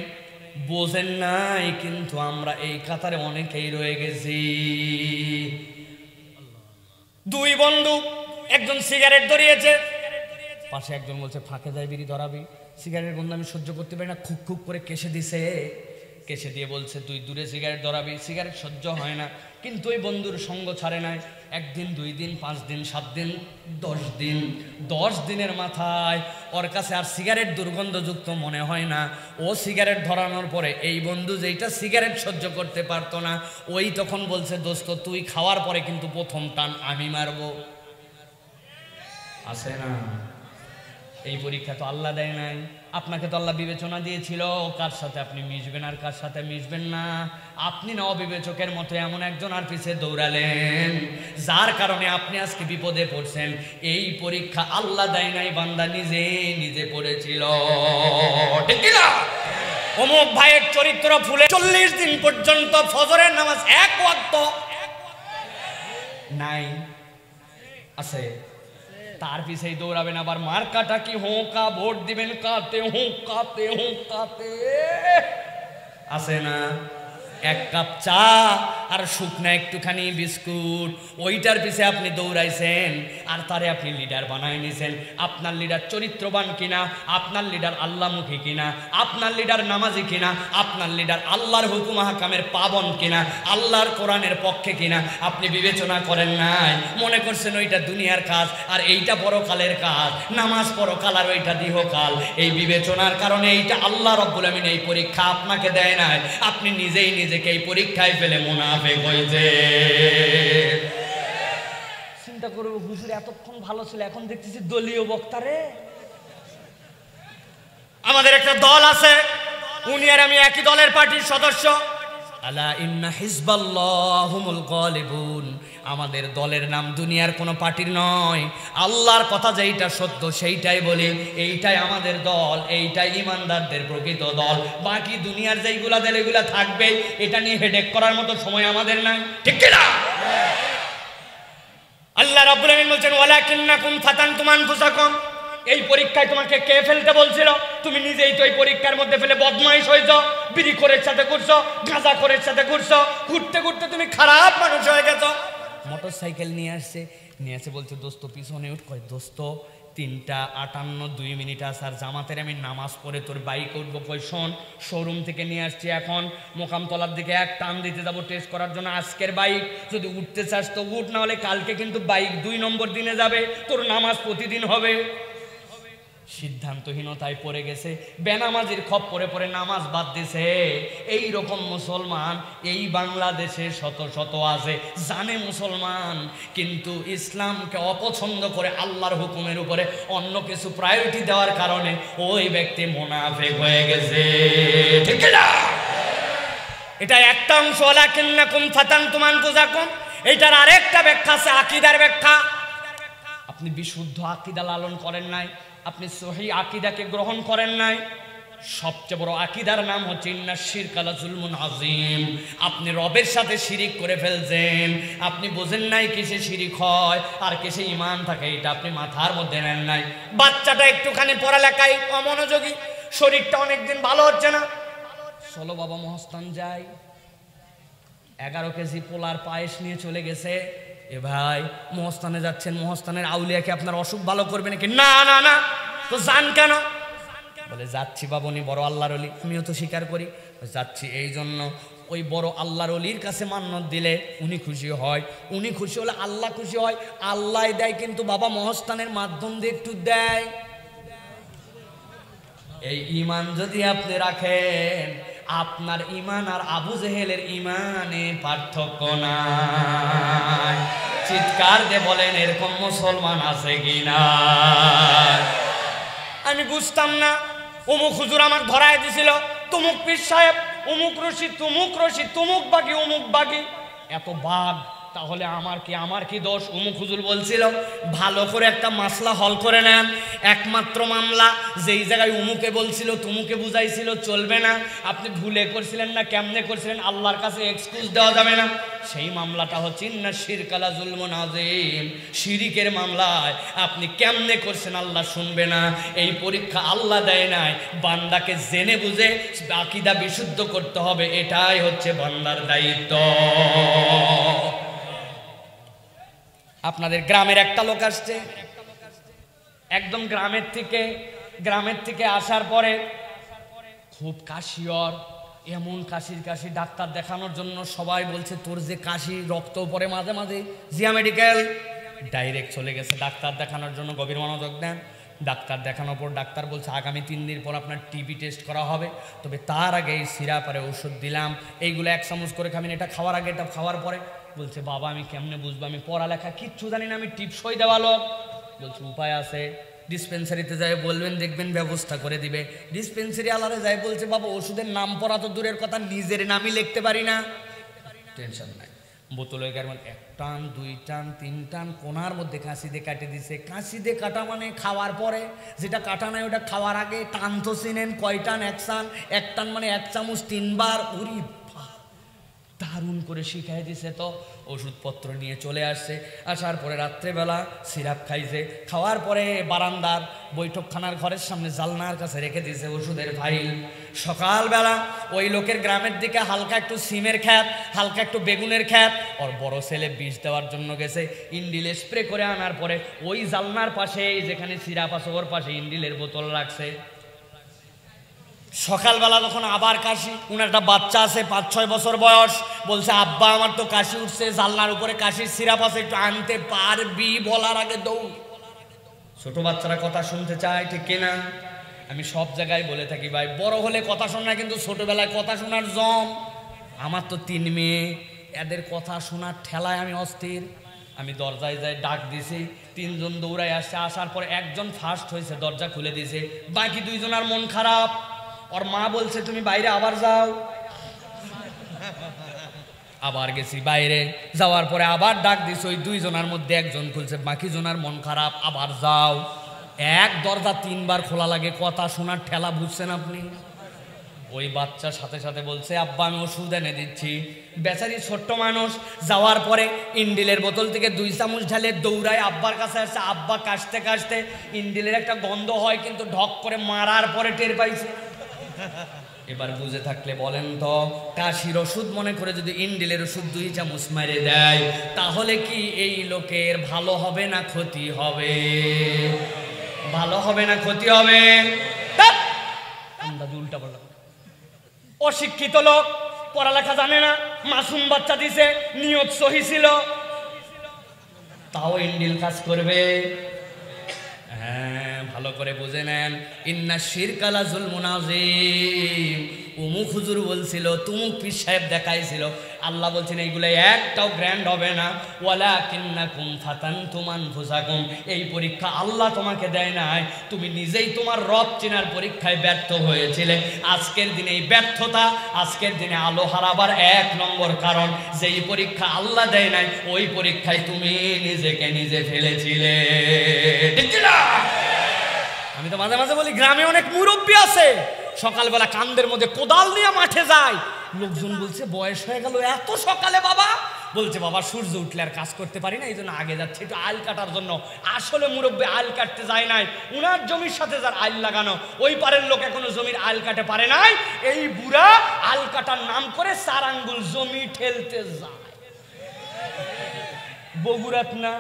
বোঝেন নাই কিন্তু আমরা এই কাতারে অনেকেই রয়ে গেছি। দুই বন্ধু, একজন সিগারেট ধরিয়েছে, পাশে একজন বলছে ফাঁকে যায় বিড়ি ধরাবি। সিগারেট গন্ধ আমি সহ্য করতে পারি না, খুব খুব করে কেশে দিছে। কেশে দিয়ে বলছে তুই দূরে সিগারেট ধরাবি। সিগারেট সহ্য হয় না, কিন্তু ওই বন্ধুর সঙ্গ ছাড়ে নাই। একদিন, 2 দিন, 5 দিন, 7 দিন, 10 দিন। 10 দিনের মাথায় ওর কাছে আর সিগারেট দুর্গন্ধযুক্ত মনে হয় না। ও সিগারেট ধরানোর পরে এই বন্ধু যেটা সিগারেট সহ্য করতে পারতো না, ওই তখন বলছে দোস্ত তুই খাওয়ার পরে কিন্তু প্রথম টান আমি মারবো। আছে না? এই পরীক্ষা তো আল্লাহ দেয় নাই, আপনাকে তো আল্লাহ বিবেচনা দিয়েছিল কার সাথে আপনি মিশবেন আর কার সাথে মিশবেন না। আপনি না অবিবেচকের মতো এমন একজন আর পিছে দৌড়ালেন যার কারণে আপনি আজকে বিপদে পড়ছেন। এই পরীক্ষা আল্লাহ দেয় নাই, বান্দা নিজে নিজে পড়েছিল। ঠিক না? অমুক ভাইয়ের চরিত্র ফুলে 40 দিন পর্যন্ত ফজরের নামাজ এক ওয়াক্ত নাই, আছে, তার পিছেই দৌড়াবেন। আবার মার্কাটা কি? হোঁকা, ভোট দিবেন কাতে, হোঁকাতে হোঁকাতে। আছে না? 1 কাপ চা আর শুকনা একটুখানি বিস্কুট, ওইটার পিছে আপনি দৌড়াইছেন আর তারে আপনি লিডার বানায় নিছেন। আপনার লিডার চরিত্রবান কিনা, আপনার লিডার আল্লাহমুখী কিনা, আপনার লিডার নামাজি কিনা, আপনার লিডার আল্লাহর হুকুম হাকামের পাবন কিনা, আল্লাহর কোরআনের পক্ষে কিনা আপনি বিবেচনা করেন নাই। মনে করছেন ওইটা দুনিয়ার কাজ আর এইটা পরকালের কাজ। নামাজ পরকাল আর ওইটা দিহকাল। এই বিবেচনার কারণে এইটা আল্লাহ রাব্বুল আমিন এই পরীক্ষা আপনাকে দেয় নাই, আপনি নিজেই নিজেকে এই পরীক্ষায় ফেলে মুনাফিক হইছে। চিন্তা করব, হুজুর এতক্ষণ ভালো ছিল, এখন দেখতেছি দলীয় বক্তারে। আমাদের একটা দল আছে, উনি আর আমি একই দলের পার্টির সদস্য। আলা ইন্না হিজবাল্লাহুমুল গালিবুন। আমাদের দলের নাম দুনিয়ার কোনো পার্টির নয়, আল্লাহর কথা যেইটা সত্য সেইটাই বলি। এইটাই আমাদের দল, এইটাই ইমানদারদের প্রকৃত দল। বাকি দুনিয়ার যেইগুলা দল এগুলা থাকবে, এটা নিয়ে হেডেক করার মতো সময় আমাদের নাই। ঠিক কি না? আল্লাহ রাব্বুল আমিন বলছেন ওয়ালাকিন্নাকুম ফাতানতুম আনফুসাকুম, এই পরীক্ষায় তোমাকে কে ফেলতে বলছিল? তুমি নিজেই তো এই পরীক্ষার মধ্যে ফেলে বদমাইশ হয়েছ, বিড়ি খোরের সাথে ঘুরছো, গাঁজা খোরের সাথে ঘুরছো, ঘুরতে ঘুরতে তুমি খারাপ মানুষ হয়ে গেছো। মোটর সাইকেল নিয়ে এসে বলছে দোস্ত পিছনে উঠ। কয় দোস্ত 3:58 আর জামাতের আমি নামাজ পড়ে তোর বাইক উঠবো। কই শোন, শোরুম থেকে নিয়ে আসছি, এখন মোকামতলার দিকে এক টান দিতে যাবো টেস্ট করার জন্য। আজকের বাইক যদি উঠতে চাস তো উঠ, না হলে কালকে কিন্তু বাইক 2 নম্বর দিনে যাবে, তোর নামাজ প্রতিদিন হবে। সিদ্ধান্তহীনতায় পড়ে গেছে, বেনামাজির খপ্পরে পড়ে নামাজ বাদ দিছে। এই রকম মুসলমান এই বাংলাদেশে শত শত আছে, জানে মুসলমান কিন্তু ইসলামকে অপছন্দ করে আল্লাহর হুকুমের উপরে অন্য কিছু প্রায়োরিটি দেওয়ার কারণে ওই ব্যক্তি মুনাফিক হয়ে গেছে। ঠিক না? এটা একটা অংশ। ওয়ালাকিন্নাকুম ফাতানতুম আনফুসাকুম, এটার আরেকটা ব্যাখ্যা আছে আকীদার ব্যাখ্যা। আপনি বিশুদ্ধ আকীদা লালন করেন নাই, আপনি সহি আকীদাকে গ্রহণ করেন নাই। সবচেয়ে বড় আকীদার নাম হচ্ছে ইন্না শিরকা লাযুলমুন আযীম। আপনি রবের সাথে শিরিক করে ফেলছেন, আপনি বোঝেন নাই কিসে শিরিক হয় আর কিসে ঈমান থাকে, এটা আপনি মাথার মধ্যে নেন নাই। বাচ্চাটা একটুখানি পড়ালেখায় অমনোযোগী, শরীরটা অনেকদিন ভালো হচ্ছে না, চলো বাবা মহস্থান যাই। 11 কেজি পোলার পায়েস নিয়ে চলে গেছে। এ ভাই মহস্থানে যাচ্ছেন, মহস্থানের আউলিয়াকে আপনার অসুখ ভালো করবে নাকি? না না না। তো যান কেন? বলে যাচ্ছি বাবুনি বড় আল্লাহর ওলি, আমিও তো স্বীকার করি, যাচ্ছি এই জন্য ওই বড় আল্লাহর ওলির কাছে মান্নত দিলে উনি খুশি হয়, উনি খুশি হলে আল্লাহ খুশি হয়। আল্লাহ দেয় কিন্তু বাবা মহস্থানের মাধ্যম দিয়ে একটু দেয়। এই ঈমান যদি আপনি রাখেন, আপনার ঈমান আর আবু জেহেলের ঈমানে পার্থক্য নাই। চিৎকার দিয়ে বলেন এরকম মুসলমান আছে কিনা? আমি বুঝতাম না, অমুক হুজুর আমাকে ধরায় দিছিল, তুমুক পীর সাহেব, অমুক রশি, তুমুক রশি, তুমুক বাগি, অমুক বাগি, এত বাঘ, তাহলে আমার কি দোষ? অমুক হুজুর বলছিল ভালো করে একটা মাসলা হল করে নেন, একমাত্র মামলা যেই জায়গায় অমুকে বলছিল তুমুকে বুঝাইছিল চলবে না, আপনি ভুলে করছিলেন না কেমনে করছিলেন, আল্লাহর কাছে এক্সকিউজ দেওয়া যাবে না। সেই মামলাটা হচ্ছে ইন্না শিরকা লাযুলমুন আযীম। শিরিকের মামলায় আপনি কেমনে করছেন আল্লাহ শুনবে না। এই পরীক্ষা আল্লাহ দেয় নাই, বান্দাকে জেনে বুঝে আকীদা বিশুদ্ধ করতে হবে, এটাই হচ্ছে বান্দার দায়িত্ব। আপনাদের গ্রামের একটা লোক আসছে, একদম গ্রামের থেকে আসার পরে খুব কাশিওর, এমন কাশি ডাক্তার দেখানোর জন্য সবাই বলছে তোর যে কাশি রক্ত পরে মাঝে মাঝে, জিয়া মেডিকেল ডাইরেক্ট চলে গেছে ডাক্তার দেখানোর জন্য। গভীর মনোযোগ দেন। ডাক্তার দেখানোর পর ডাক্তার বলছে আগামী 3 দিন পর আপনার টিবি টেস্ট করা হবে, তবে তার আগে এই সিরাপ আর ওষুধ দিলাম, এইগুলো 1 চামচ করে খাবেন, এটা খাওয়ার আগে এটা খাওয়ার পরে। বলছে বাবা আমি কেমনে বুঝবো, আমি পড়ালেখা কিচ্ছু জানি না, আমি টিপসই দেওয়া লোক। বলছে উপায় আছে, ডিসপেন্সারিতে যাই বলবেন, দেখবেন ব্যবস্থা করে দিবে। ডিসপেন্সারি আলারে যাই বলছে বাবা ওষুধের নাম পড়া তো দূরের কথা, নিজের নামই লিখতে পারি না। টেনশন নাই, বোতলে গেলেন 1 টান 2 টান 3 টান, কোনার মধ্যে কাশি দিয়ে কাটে দিছে। কাশি দিয়ে কাটা মানে খাওয়ার পরে, যেটা কাটা নাই ওটা খাওয়ার আগে। টান তো চিনেন, কয় টান? 1 টান মানে 1 চামচ 3 বার। উরি দারুণ করে শিখাই দিছে। তো ওষুধপত্র নিয়ে চলে আসছে, আসার পরে রাত্রেবেলা সিরাপ খাইছে, খাওয়ার পরে বারান্দার বৈঠকখানার ঘরের সামনে জালনার কাছে রেখে দিয়েছে ওষুধের ফাইল। সকালবেলা ওই লোকের গ্রামের দিকে হালকা একটু সিমের খ্যাত, হালকা একটু বেগুনের খ্যাত, ওর বড় ছেলে বিষ দেওয়ার জন্য গেছে, ইন্ডিলে স্প্রে করে আনার পরে ওই জালনার পাশে যেখানে সিরাপ আছে ওর পাশে ইন্ডিলের বোতল রাখছে। সকালবেলা যখন আবার কাশি, উনার একটা বাচ্চা আছে 5-6 বছর বয়স, বলছে আব্বা আমার তো কাশি উঠছে, জানলার উপরে কাশির সিরাপ আছে, একটু আনতে পারবি? বলার আগে দৌড়। ছোট বাচ্চারা কথা শুনতে চায়, ঠিক কিনা? আমি সব জায়গায় বলে থাকি ভাই, বড় হলে কথা শোনা, কিন্তু ছোটবেলায় কথা শোনার জম। আমার তো 3 মেয়ে, এদের কথা শোনার ঠেলায় আমি অস্থির। আমি দরজায় যাই, ডাক দিছি, 3 জন দৌড়ায় আসছে। আসার পরে একজন ফার্স্ট হয়েছে, দরজা খুলে দিয়েছে, বাকি 2 জনের মন খারাপ। ওর মা বলছে তুমি বাইরে আবার যাও। আবার গেছি বাইরে, যাওয়ার পরে আবার ডাক দিছে, ওই 2 জনের মধ্যে একজন খুলছে, বাকি জনের মন খারাপ, আবার যাও। এক দরজা 3 বার খোলা লাগে, কথা শোনার ঠেলা, বুঝছেন আপনি? ওই বাচ্চা সাথে সাথে বলছে আব্বা আমি ওষুধ এনে দিচ্ছি। বেচারি ছোট্ট মানুষ যাওয়ার পরে ইন্ডিলের বোতল থেকে 2 চামচ ঢালে দৌড়ায় আব্বার কাছে আসছে। আব্বা কাশতে কাশতে ইন্ডিলের একটা গন্ধ হয় কিন্তু ঢক করে মারার পরে টের পাইছে। এবার বুঝে থাকলে বলেন তো, কাশির ওষুধ মনে করে যদি ইন্ডিলের ওষুধ 2 চামচ মেরে দেয় তাহলে কি এই লোকের ভালো হবে না ক্ষতি হবে? ভালো হবে না ক্ষতি হবে? আন্দাজ উল্টা পাল্টা। অশিক্ষিত লোক, পড়ালেখা জানে না, মাসুম বাচ্চা দিছে, নিয়ত সহি ছিল, তাও ইন্ডিল কাজ করবে। হ্যাঁ, ভালো করে বুঝে নেন, ইন্না শিরকা লা যুলমুন আযীম। উমুক হুজুর বলছিল, তুমুক পীর সাহেব দেখাইছিল, আল্লাহ বলছেন এইগুলো একটাও গ্র্যান্ড হবে না। ওয়ালাকিন্নাকুম ফাতানতুম আনফুসাকুম, এই পরীক্ষা আল্লাহ তোমাকে দেয় নাই, তুমি নিজেই তোমার রব চেনার পরীক্ষায় ব্যর্থ হয়েছিলে। আজকের দিনে এই ব্যর্থতা, আজকের দিনে আলো হারাবার 1 নম্বর কারণ, যেই পরীক্ষা আল্লাহ দেয় নাই ওই পরীক্ষায় তুমি নিজেকে নিজে ফেলেছিলে। ঠিক না? আমি তো মাঝে মাঝে বলি, গ্রামে অনেক মুরব্বী আছে, সকালবেলা কান্দের মধ্যে কোদাল নিয়ে মাঠে যায়। লোকজন বলছে বয়স হয়ে গেল এত সকালে বাবা? বলছে বাবা সূর্য উঠলে আর কাজ করতে পারি না, এই জন্য আগে যাচ্ছে একটু আইল কাটার জন্য। আসলে মুরব্বী আইল কাটতে যায় নাই, উনার জমির সাথে যার আইল লাগানো ওই পারের লোক এখনো জমির আইল কাটে পারে নাই। এই বুড়া আইল কাটার নাম করে 4 আঙ্গুল জমি ঠেলতে যায়। বগুড়াত না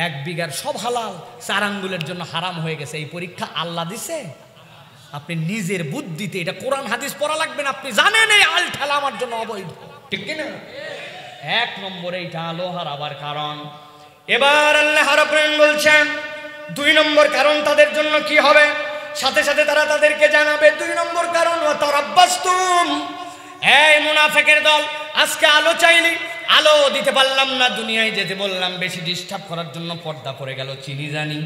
1 বিঘার সব হালাল, 4 আঙ্গুলের জন্য হারাম হয়ে গেছে। এই পরীক্ষা আল্লাহ দিছে, আপনি নিজের বুদ্ধিতে, এটা কোরআন হাদিস পড়া লাগবে না, আপনি জানেন এই আল ঠেলা আমার জন্য অবৈধ। ঠিক কিনা? 1 নম্বরে এটা আলো হারাবার কারণ। এবার আল্লাহ রাব্বুল বলছেন 2 নম্বর কারণ তাদের জন্য কি হবে, সাথে সাথে তারা তাদেরকে জানাবে 2 নম্বর কারণ, ওয়া তারাব্বাসতুম। এই মুনাফিকের দল, আজকে আলো চাইলি, আলো দিতে পারলাম না, দুনিয়ায় যেতে বললাম, বেশি ডিস্টার্ব করার জন্য পর্দা পড়ে গেল, চিনি জানি,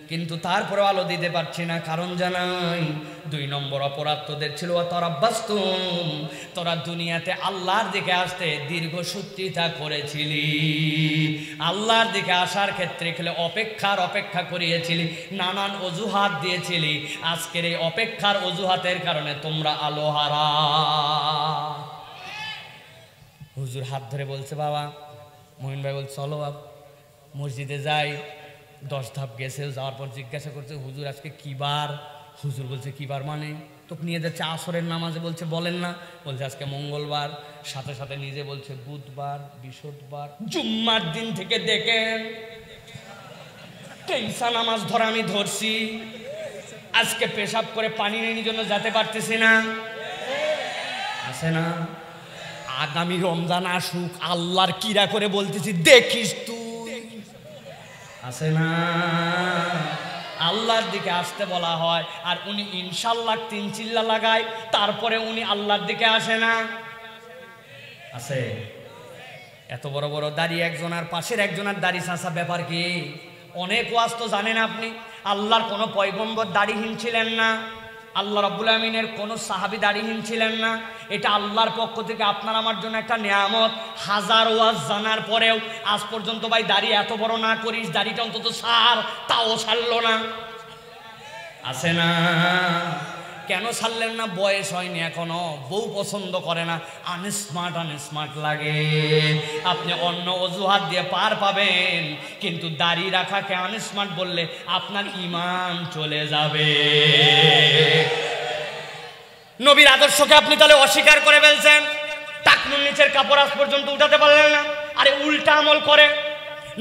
কিন্তু তারপরে আলো দিতে পারছি না, কারণ জানাই। 2 নম্বর অপরাধ তোদের ছিল, তারাব্বাসতুম, তোরা দুনিয়াতে আল্লাহর দিকে আসতে দীর্ঘসূত্রিতা করেছিলি, আল্লাহর দিকে আসার ক্ষেত্রে খেলে অপেক্ষা করিয়েছিলি, নানান অজুহাত দিয়েছিলি। আজকের এই অপেক্ষার অজুহাতের কারণে তোমরা আলো হারা। হুজুর হাত ধরে বলছে, বাবা মহিন ভাই বলছে চলো মসজিদে যাই। 10 ধাপ গেছে, যাওয়ার পর জিজ্ঞাসা করছে হুজুর আজকে কি বার? হুজুর বলছে কি বার মানে? তোকে নিয়ে যাচ্ছে আসরের নামাজে, বলছে বলেন না, বলছে আজকে মঙ্গলবার, সাথে সাথে নিজে বলছে বুধবার, বৃহস্পতিবার, জুম্মার দিন থেকে দেখেন তেইসা নামাজ ধরা আমি ধরছি, আজকে পেশাব করে পানি নেই জন্য যেতে পারতেছি না, আছে না? আগামী রমজান আসুক, আল্লাহর কিরা করে বলতেছি দেখিস তুই, আছে না? আল্লাহর দিকে আসতে বলা হয়, আর উনি ইনশাআল্লাহ 3 চিল্লা লাগায়, তারপরে উনি আল্লাহর দিকে আসে না, আছে? এত বড় বড় দাড়ি একজন আর পাশের একজনের দাড়ি চাচা, ব্যাপার কি? অনেক ওয়াজ তো জানেন আপনি, আল্লাহর কোনো পয়গম্বর দাড়িহীন ছিলেন না, আল্লাহ রাব্বুল আমিনের কোনো সাহাবী দাড়িহীন ছিলেন না। এটা আল্লাহর পক্ষ থেকে আপনার আমার জন্য একটা নিয়ামত। 1000 ওয়াজ জানার পরেও আজ পর্যন্ত ভাই দাড়ি এত বড় না করিস, দাড়িটা অন্তত ছাড়, তাও ছাড়লো না, আছে না? কেন ছাড়লেন না? বয়স হয়নি এখনো, বউ পছন্দ করে না, আনস্মার্ট লাগে। আপনি অন্য অজুহাত দিয়ে পার পাবেন, কিন্তু দাড়ি রাখাকে আনস্মার্ট বললে আপনার ঈমান চলে যাবে। নবীর আদর্শকে আপনি তাহলে অস্বীকার করে ফেলছেন। টাকনুর নিচের কাপড় আজ পর্যন্ত উঠাতে পারলেন না, আরে উল্টা আমল করে।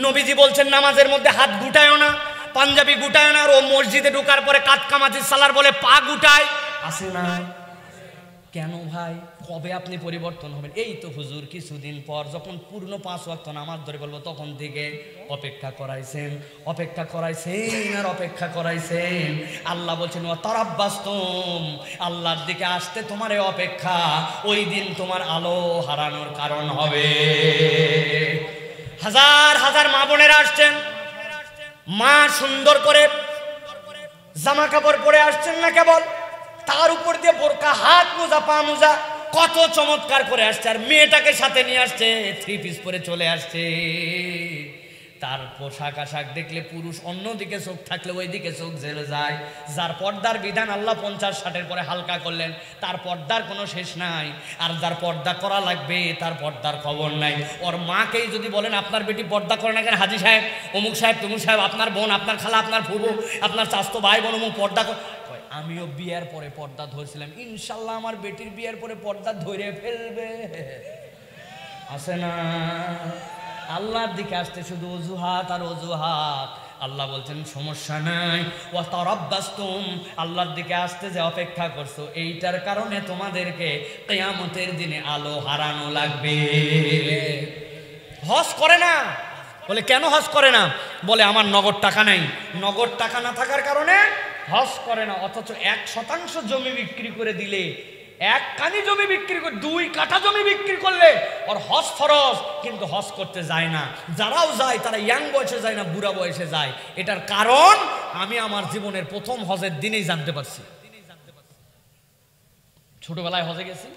নবীজি বলছেন নামাজের মধ্যে হাত গুটায়ও না, পাঞ্জাবি গুটায় না, আর ও মসজিদে ঢোকার পরে কাতকামাতি সালার বলে পা গুটায়, আছে না? কেন ভাই? কবে আপনি পরিবর্তন হবেন? এই তো হুজুর কিছুদিন পর যখন পূর্ণ 5 ওয়াক্ত নামাজ ধরে বলবো তখন থেকে অপেক্ষা করাইছেন আর অপেক্ষা করাইছেন। আল্লাহ বলছেন ওয়া তারাব্বাসতুম, আল্লাহর দিকে আসতে তোমার এই অপেক্ষা ওই দিন তোমার আলো হারানোর কারণ হবে। হাজার হাজার মা বোনেরা আসছেন, মা সুন্দর করে জামা কাপড় পরে আসছেন না, কেবল তার উপর দিয়ে বোরকা, হাত মোজা, পা মোজা, কত চমৎকার করে আসছে, আর মেয়েটাকে সাথে নিয়ে আসছে, 3 পিস পরে চলে আসছে। তার পোশাক আশাক দেখলে পুরুষ অন্যদিকে চোখ থাকলে ওই দিকে চোখ জেলে যায়। যার পর্দার বিধান আল্লাহ 50-60-এর পরে হালকা করলেন, তার পর্দার কোনো শেষ নাই। আর যার পর্দা করা লাগবে তার পর্দার খবর নাই। ওর মাকেই যদি বলেন আপনার বেটি পর্দা করে না কেন, হাজি সাহেব, অমুক সাহেব, তমুক সাহেব, আপনার বোন, আপনার খালা, আপনার ফুবু, আপনার চাচতো ভাই বোন অমুক পর্দা করে। আমিও বিয়ের পরে পর্দা ধরছিলাম, ইনশাল্লাহ আমার বেটির বিয়ের পরে পর্দা ধরে ফেলবে। আছে না? আল্লাহর দিকে আসতে শুধু অজুহাত আর অজুহাত। আল্লাহ বলছেন সমস্যা নাই, ওয়া তারাব্বাসতুম, আল্লাহর দিকে আসতে যে অপেক্ষা করছো এইটার কারণে তোমাদেরকে কিয়ামতের দিনে আলো হারানো লাগবে। হজ করে না বলে, কেন হজ করে না? বলে আমার নগদ টাকা নাই। নগদ টাকা না থাকার কারণে হজ করে না। অথচ 1% জমি বিক্রি করে দিলে, 1 কানি জমি বিক্রি করে, 2 কাঠা জমি বিক্রি করলে ওর হজ ফরজ, কিন্তু হজ করতে যায় না। যারাও যায় তারা ইয়াং বয়সে যায় না, বুড়া বয়সে যায়। এটার কারণ আমি আমার জীবনের প্রথম হজের দিনেই জানতে পারছি। ছোটবেলায় হজে গেছি,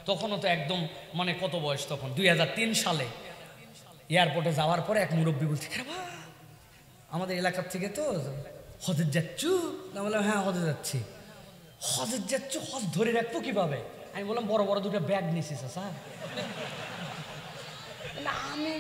তখনও তো একদম মানে কত বয়স তখন, 2003 সালে এয়ারপোর্টে যাওয়ার পরে এক মুরব্বী বলছে, আমাদের এলাকার থেকে তো হজে যাচ্ছ? না বললাম হ্যাঁ হজে যাচ্ছি। হজে যাচ্ছ, হজ ধরে রাখবো কিভাবে? আমি বললাম বড় বড় 2টা ব্যাগ নিছিস স্যার। না আমি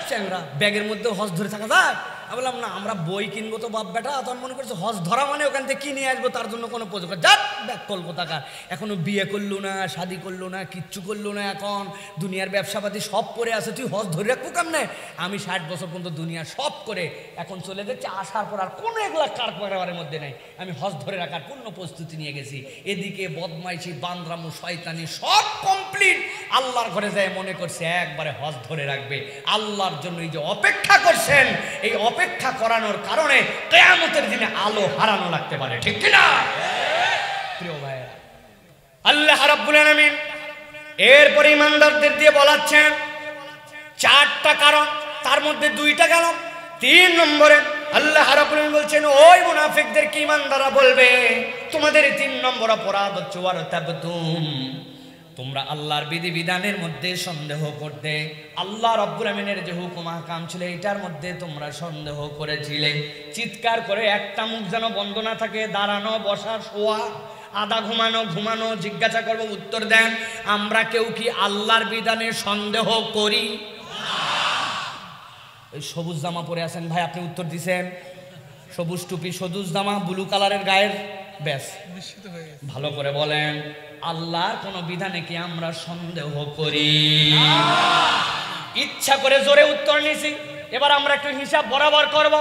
চ্যাংরা, ব্যাগের মধ্যে হজ ধরে থাকা যায়? আমি বললাম না, আমরা বই কিনবো তো বাপ বেটা, তখন মনে করছে হজ ধরা মানে ওখান থেকে কিনে আসবো, তার জন্য কোনো প্রযোগ যাক ব্যাগ কলকাতাকার। এখনো বিয়ে করলো না, শাদি করলো না, কিচ্ছু করলো না, এখন দুনিয়ার ব্যবসাপাতি সব করে আছে, তুই হজ ধরে রাখবো কেমনে? আমি 60 বছর পর্যন্ত দুনিয়া সব করে এখন চলে যাচ্ছে, আসার পর আর কোনো এগুলা কার পরিবারের মধ্যে নেই। আমি হজ ধরে রাখার পূর্ণ প্রস্তুতি নিয়ে গেছি। এদিকে বদমাইশি, বান্দরামু, শয়তানি সব কমপ্লিট। আল্লাহর ঘরে যায় মনে করছে একবারে হজ ধরে রাখবে। আল্লাহর জন্য এই যে অপেক্ষা করছেন, এই অপেক্ষা করানোর কারণে কিয়ামতের দিনে আলো হারানো লাগতে পারে, ঠিক কি না? প্রিয় ভাইরা, আল্লাহ রাব্বুল আলামিন এরপর ঈমানদারদের দিয়ে বলাচ্ছেন 4টা কারণ, তার মধ্যে 2টা গেল। 3 নম্বরে আল্লাহ রাব্বুল আলামিন বলছেন, ওই মুনাফিকদের কি ঈমানদাররা বলবে তোমাদের 3 নম্বর অপরাধ হচ্ছে ওয়ারতাবতুম, তোমরা আল্লাহর বিধিবিধানের মধ্যে সন্দেহ করতে। আল্লাহ রাব্বুল আমিনের যে হুকুম আহকাম ছিল এটার মধ্যে তোমরা সন্দেহ করেছিলে। চিৎকার করে একটা মুখ যেন বন্ধ না থাকে, দাঁড়ানো, বসা, শোয়া, আধা ঘুমানো, ঘুমানো, জিজ্ঞাসা করবো উত্তর দেন। আমরা কেউ কি আল্লাহর বিধানে সন্দেহ করি? ওই সবুজ জামা পরে আছেন ভাই, আপনি উত্তর দিছেন। সবুজ টুপি, সবুজ জামা, ব্লু কালারের গায়ের, ব্যাস ভালো করে বলেন, আল্লাহর কোন বিধানে কি আমরা সন্দেহ করি? ইচ্ছা করে জোরে উত্তর নিছি। এবার আমরা একটু হিসাব বরাবর করব,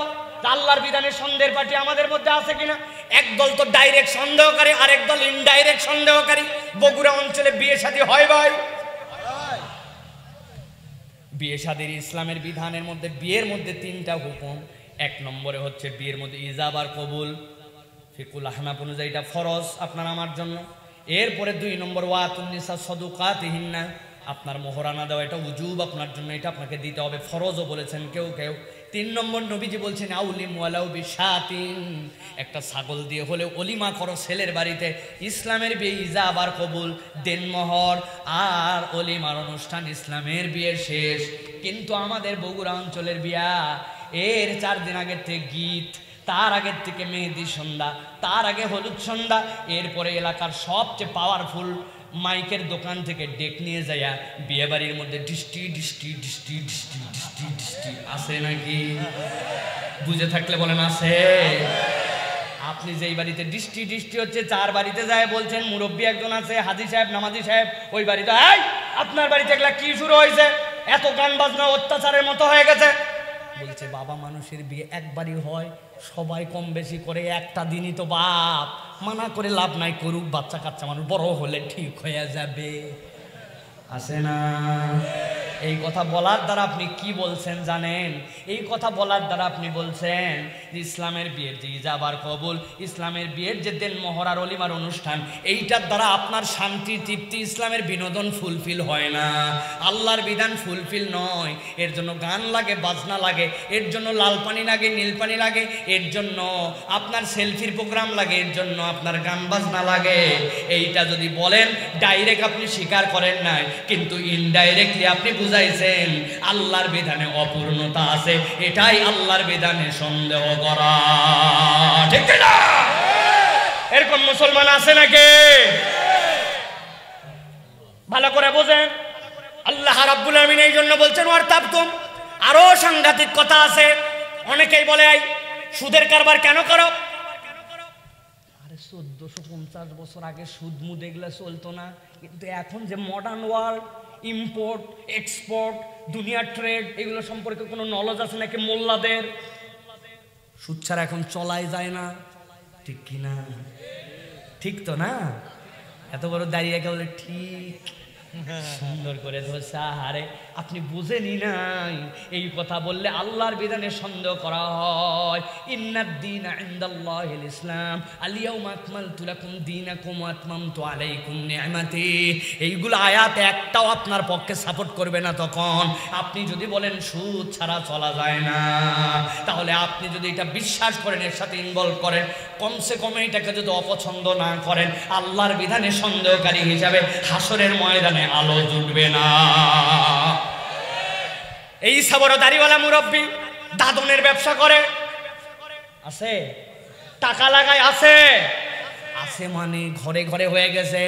আল্লাহর বিধানে সন্দেহের পার্টি আমাদের মধ্যে আছে কিনা। একদল তো ডাইরেক্ট সন্দেহকারী, আরেক দল ইনডাইরেক্ট সন্দেহকারী। বগুড়া অঞ্চলে বিয়ে শাদী হয় ভাই? বিয়ে শাদীর ইসলামের বিধানের মধ্যে বিয়ের মধ্যে 3টা হুকুম। 1 নম্বরে হচ্ছে বিয়ের মধ্যে ইজাব আর কবুল, ফিকুল আহনাফ অনুযায়ী এটা ফরজ আপনার আমার জন্য। এরপরে 2 নম্বর ওয়াতুন নিসা সাদুকাতিহিন্না, আপনার মোহরানা দেওয়া এটা উজুব আপনার জন্য, এটা আপনাকে দিতে হবে, ফরজও বলেছেন কেউ কেউ। 3 নম্বর নবীজি বলছেন আউলিম ওয়ালাউ বিশাতিন, একটা ছাগল দিয়ে হলে অলিমা করো ছেলের বাড়িতে। ইসলামের বিয়ে ইজাব আর কবুল, দেনমোহর আর অলিমার অনুষ্ঠান, ইসলামের বিয়ে শেষ। কিন্তু আমাদের বগুড়া অঞ্চলের বিয়া এর 4 দিন আগের থেকে গীত, তার আগের থেকে মেহেদি সন্ধ্যা, তার আগে হলুদ সন্ধ্যা, এরপরে এলাকার সবচেয়ে পাওয়ারফুল মাইকের দোকান থেকে ডেক নিয়ে যাইয়া বিয়ে বাড়ির মধ্যে ডিস্টি ডিস্টি ডিস্টি ডিস্টি ডিস্টি ডিস্টি। আছে নাকি? বুঝে থাকলে বলেন আছে। আপনি যেই বাড়িতে ডিস্টি ডিস্টি হচ্ছে 4 বাড়িতে যায় বলছেন মুরব্বী একজন আছে, হাজি সাহেব, নামাজি সাহেব, ওই বাড়িতে এই আপনার বাড়িতে এগুলা কি শুরু হয়েছে? এত গান বাজনা অত্যাচারের মতো হয়ে গেছে। বলছে বাবা মানুষের বিয়ে একবারই হয়, সবাই কম বেশি করে, একটা দিনই তো বাপ, মানা করে লাভ নাই, করুক, বাচ্চা কাচ্চা মানুষ বড় হলে ঠিক হয়ে যাবে। আছে না? এই কথা বলার দ্বারা আপনি কি বলছেন জানেন? এই কথা বলার দ্বারা আপনি বলছেন যে ইসলামের বিয়ের যে ইজাব আর কবুল, ইসলামের বিয়ের যে দেন মোহর আর অলিমার অনুষ্ঠান, এইটার দ্বারা আপনার শান্তি তৃপ্তি ইসলামের বিনোদন ফুলফিল হয় না, আল্লাহর বিধান ফুলফিল নয়। এর জন্য গান লাগে, বাজনা লাগে, এর জন্য লাল পানি লাগে, নীল পানি লাগে, এর জন্য আপনার সেলফির প্রোগ্রাম লাগে, এর জন্য আপনার গান বাজনা লাগে। এইটা যদি বলেন ডাইরেক্ট আপনি স্বীকার করেন নাই, কিন্তু ইনডাইরেক্টলি আপনি বুঝাইছেন আল্লাহর বিধানে অপূর্ণতা আছে, এটাই আল্লাহর বিধানে সন্দেহ করা, ঠিক না? এরকম মুসলমান আছে নাকি? ভালো করে বোঝেন। আল্লাহ রাব্বুল আমিন এই জন্য বলছেন ওয়ারতাবতুম। আরো সাংঘাতিক কথা আছে। অনেকেই বলে সুদের কারবার কেন করো? আরে 1450 বছর আগে সুদ মুদ এগুলো চলতো না, কিন্তু এখন যে মডার্ন ওয়ার্ল্ড, ইম্পোর্ট এক্সপোর্ট, দুনিয়ার ট্রেড, এগুলো সম্পর্কে কোনো নলেজ আছে নাকি মোল্লাদের? সুদ ছাড়া এখন চলাই যায় না, ঠিক কি না? ঠিক তো না? এত বড় দাঁড়িয়ে রেখে বলে ঠিক, সুন্দর করে ধরছে। আরে আপনি বুঝেনি নাই, এই কথা বললে আল্লাহর বিধানে সন্দেহ করা হয়। ইন্নাদ দীনা ইনদাল্লাহিল ইসলাম, আল-ইয়াউমা আকমালতু লাকুম দীনাকুম ওয়া আতমামতু আলাইকুম নি'মাতি। এইগুলো আয়াত একটাও আপনার পক্ষে সাপোর্ট করবে না। তখন আপনি যদি বলেন সুদ ছাড়া চলা যায় না, তাহলে আপনি যদি এটা বিশ্বাস করেন, এর সাথে ইনভলভ করেন, কমসে কম এটাকে যদি অপছন্দ না করেন, আল্লাহর বিধানে সন্দেহকারী হিসাবে হাসরের ময়দানে আলো জ্বলবে না। এই সাবর দাড়িওয়ালা মুরব্বী দাদনের ব্যবসা করে, আছে টাকা লাগায়, আছে আছে মানে ঘরে ঘরে হয়ে গেছে।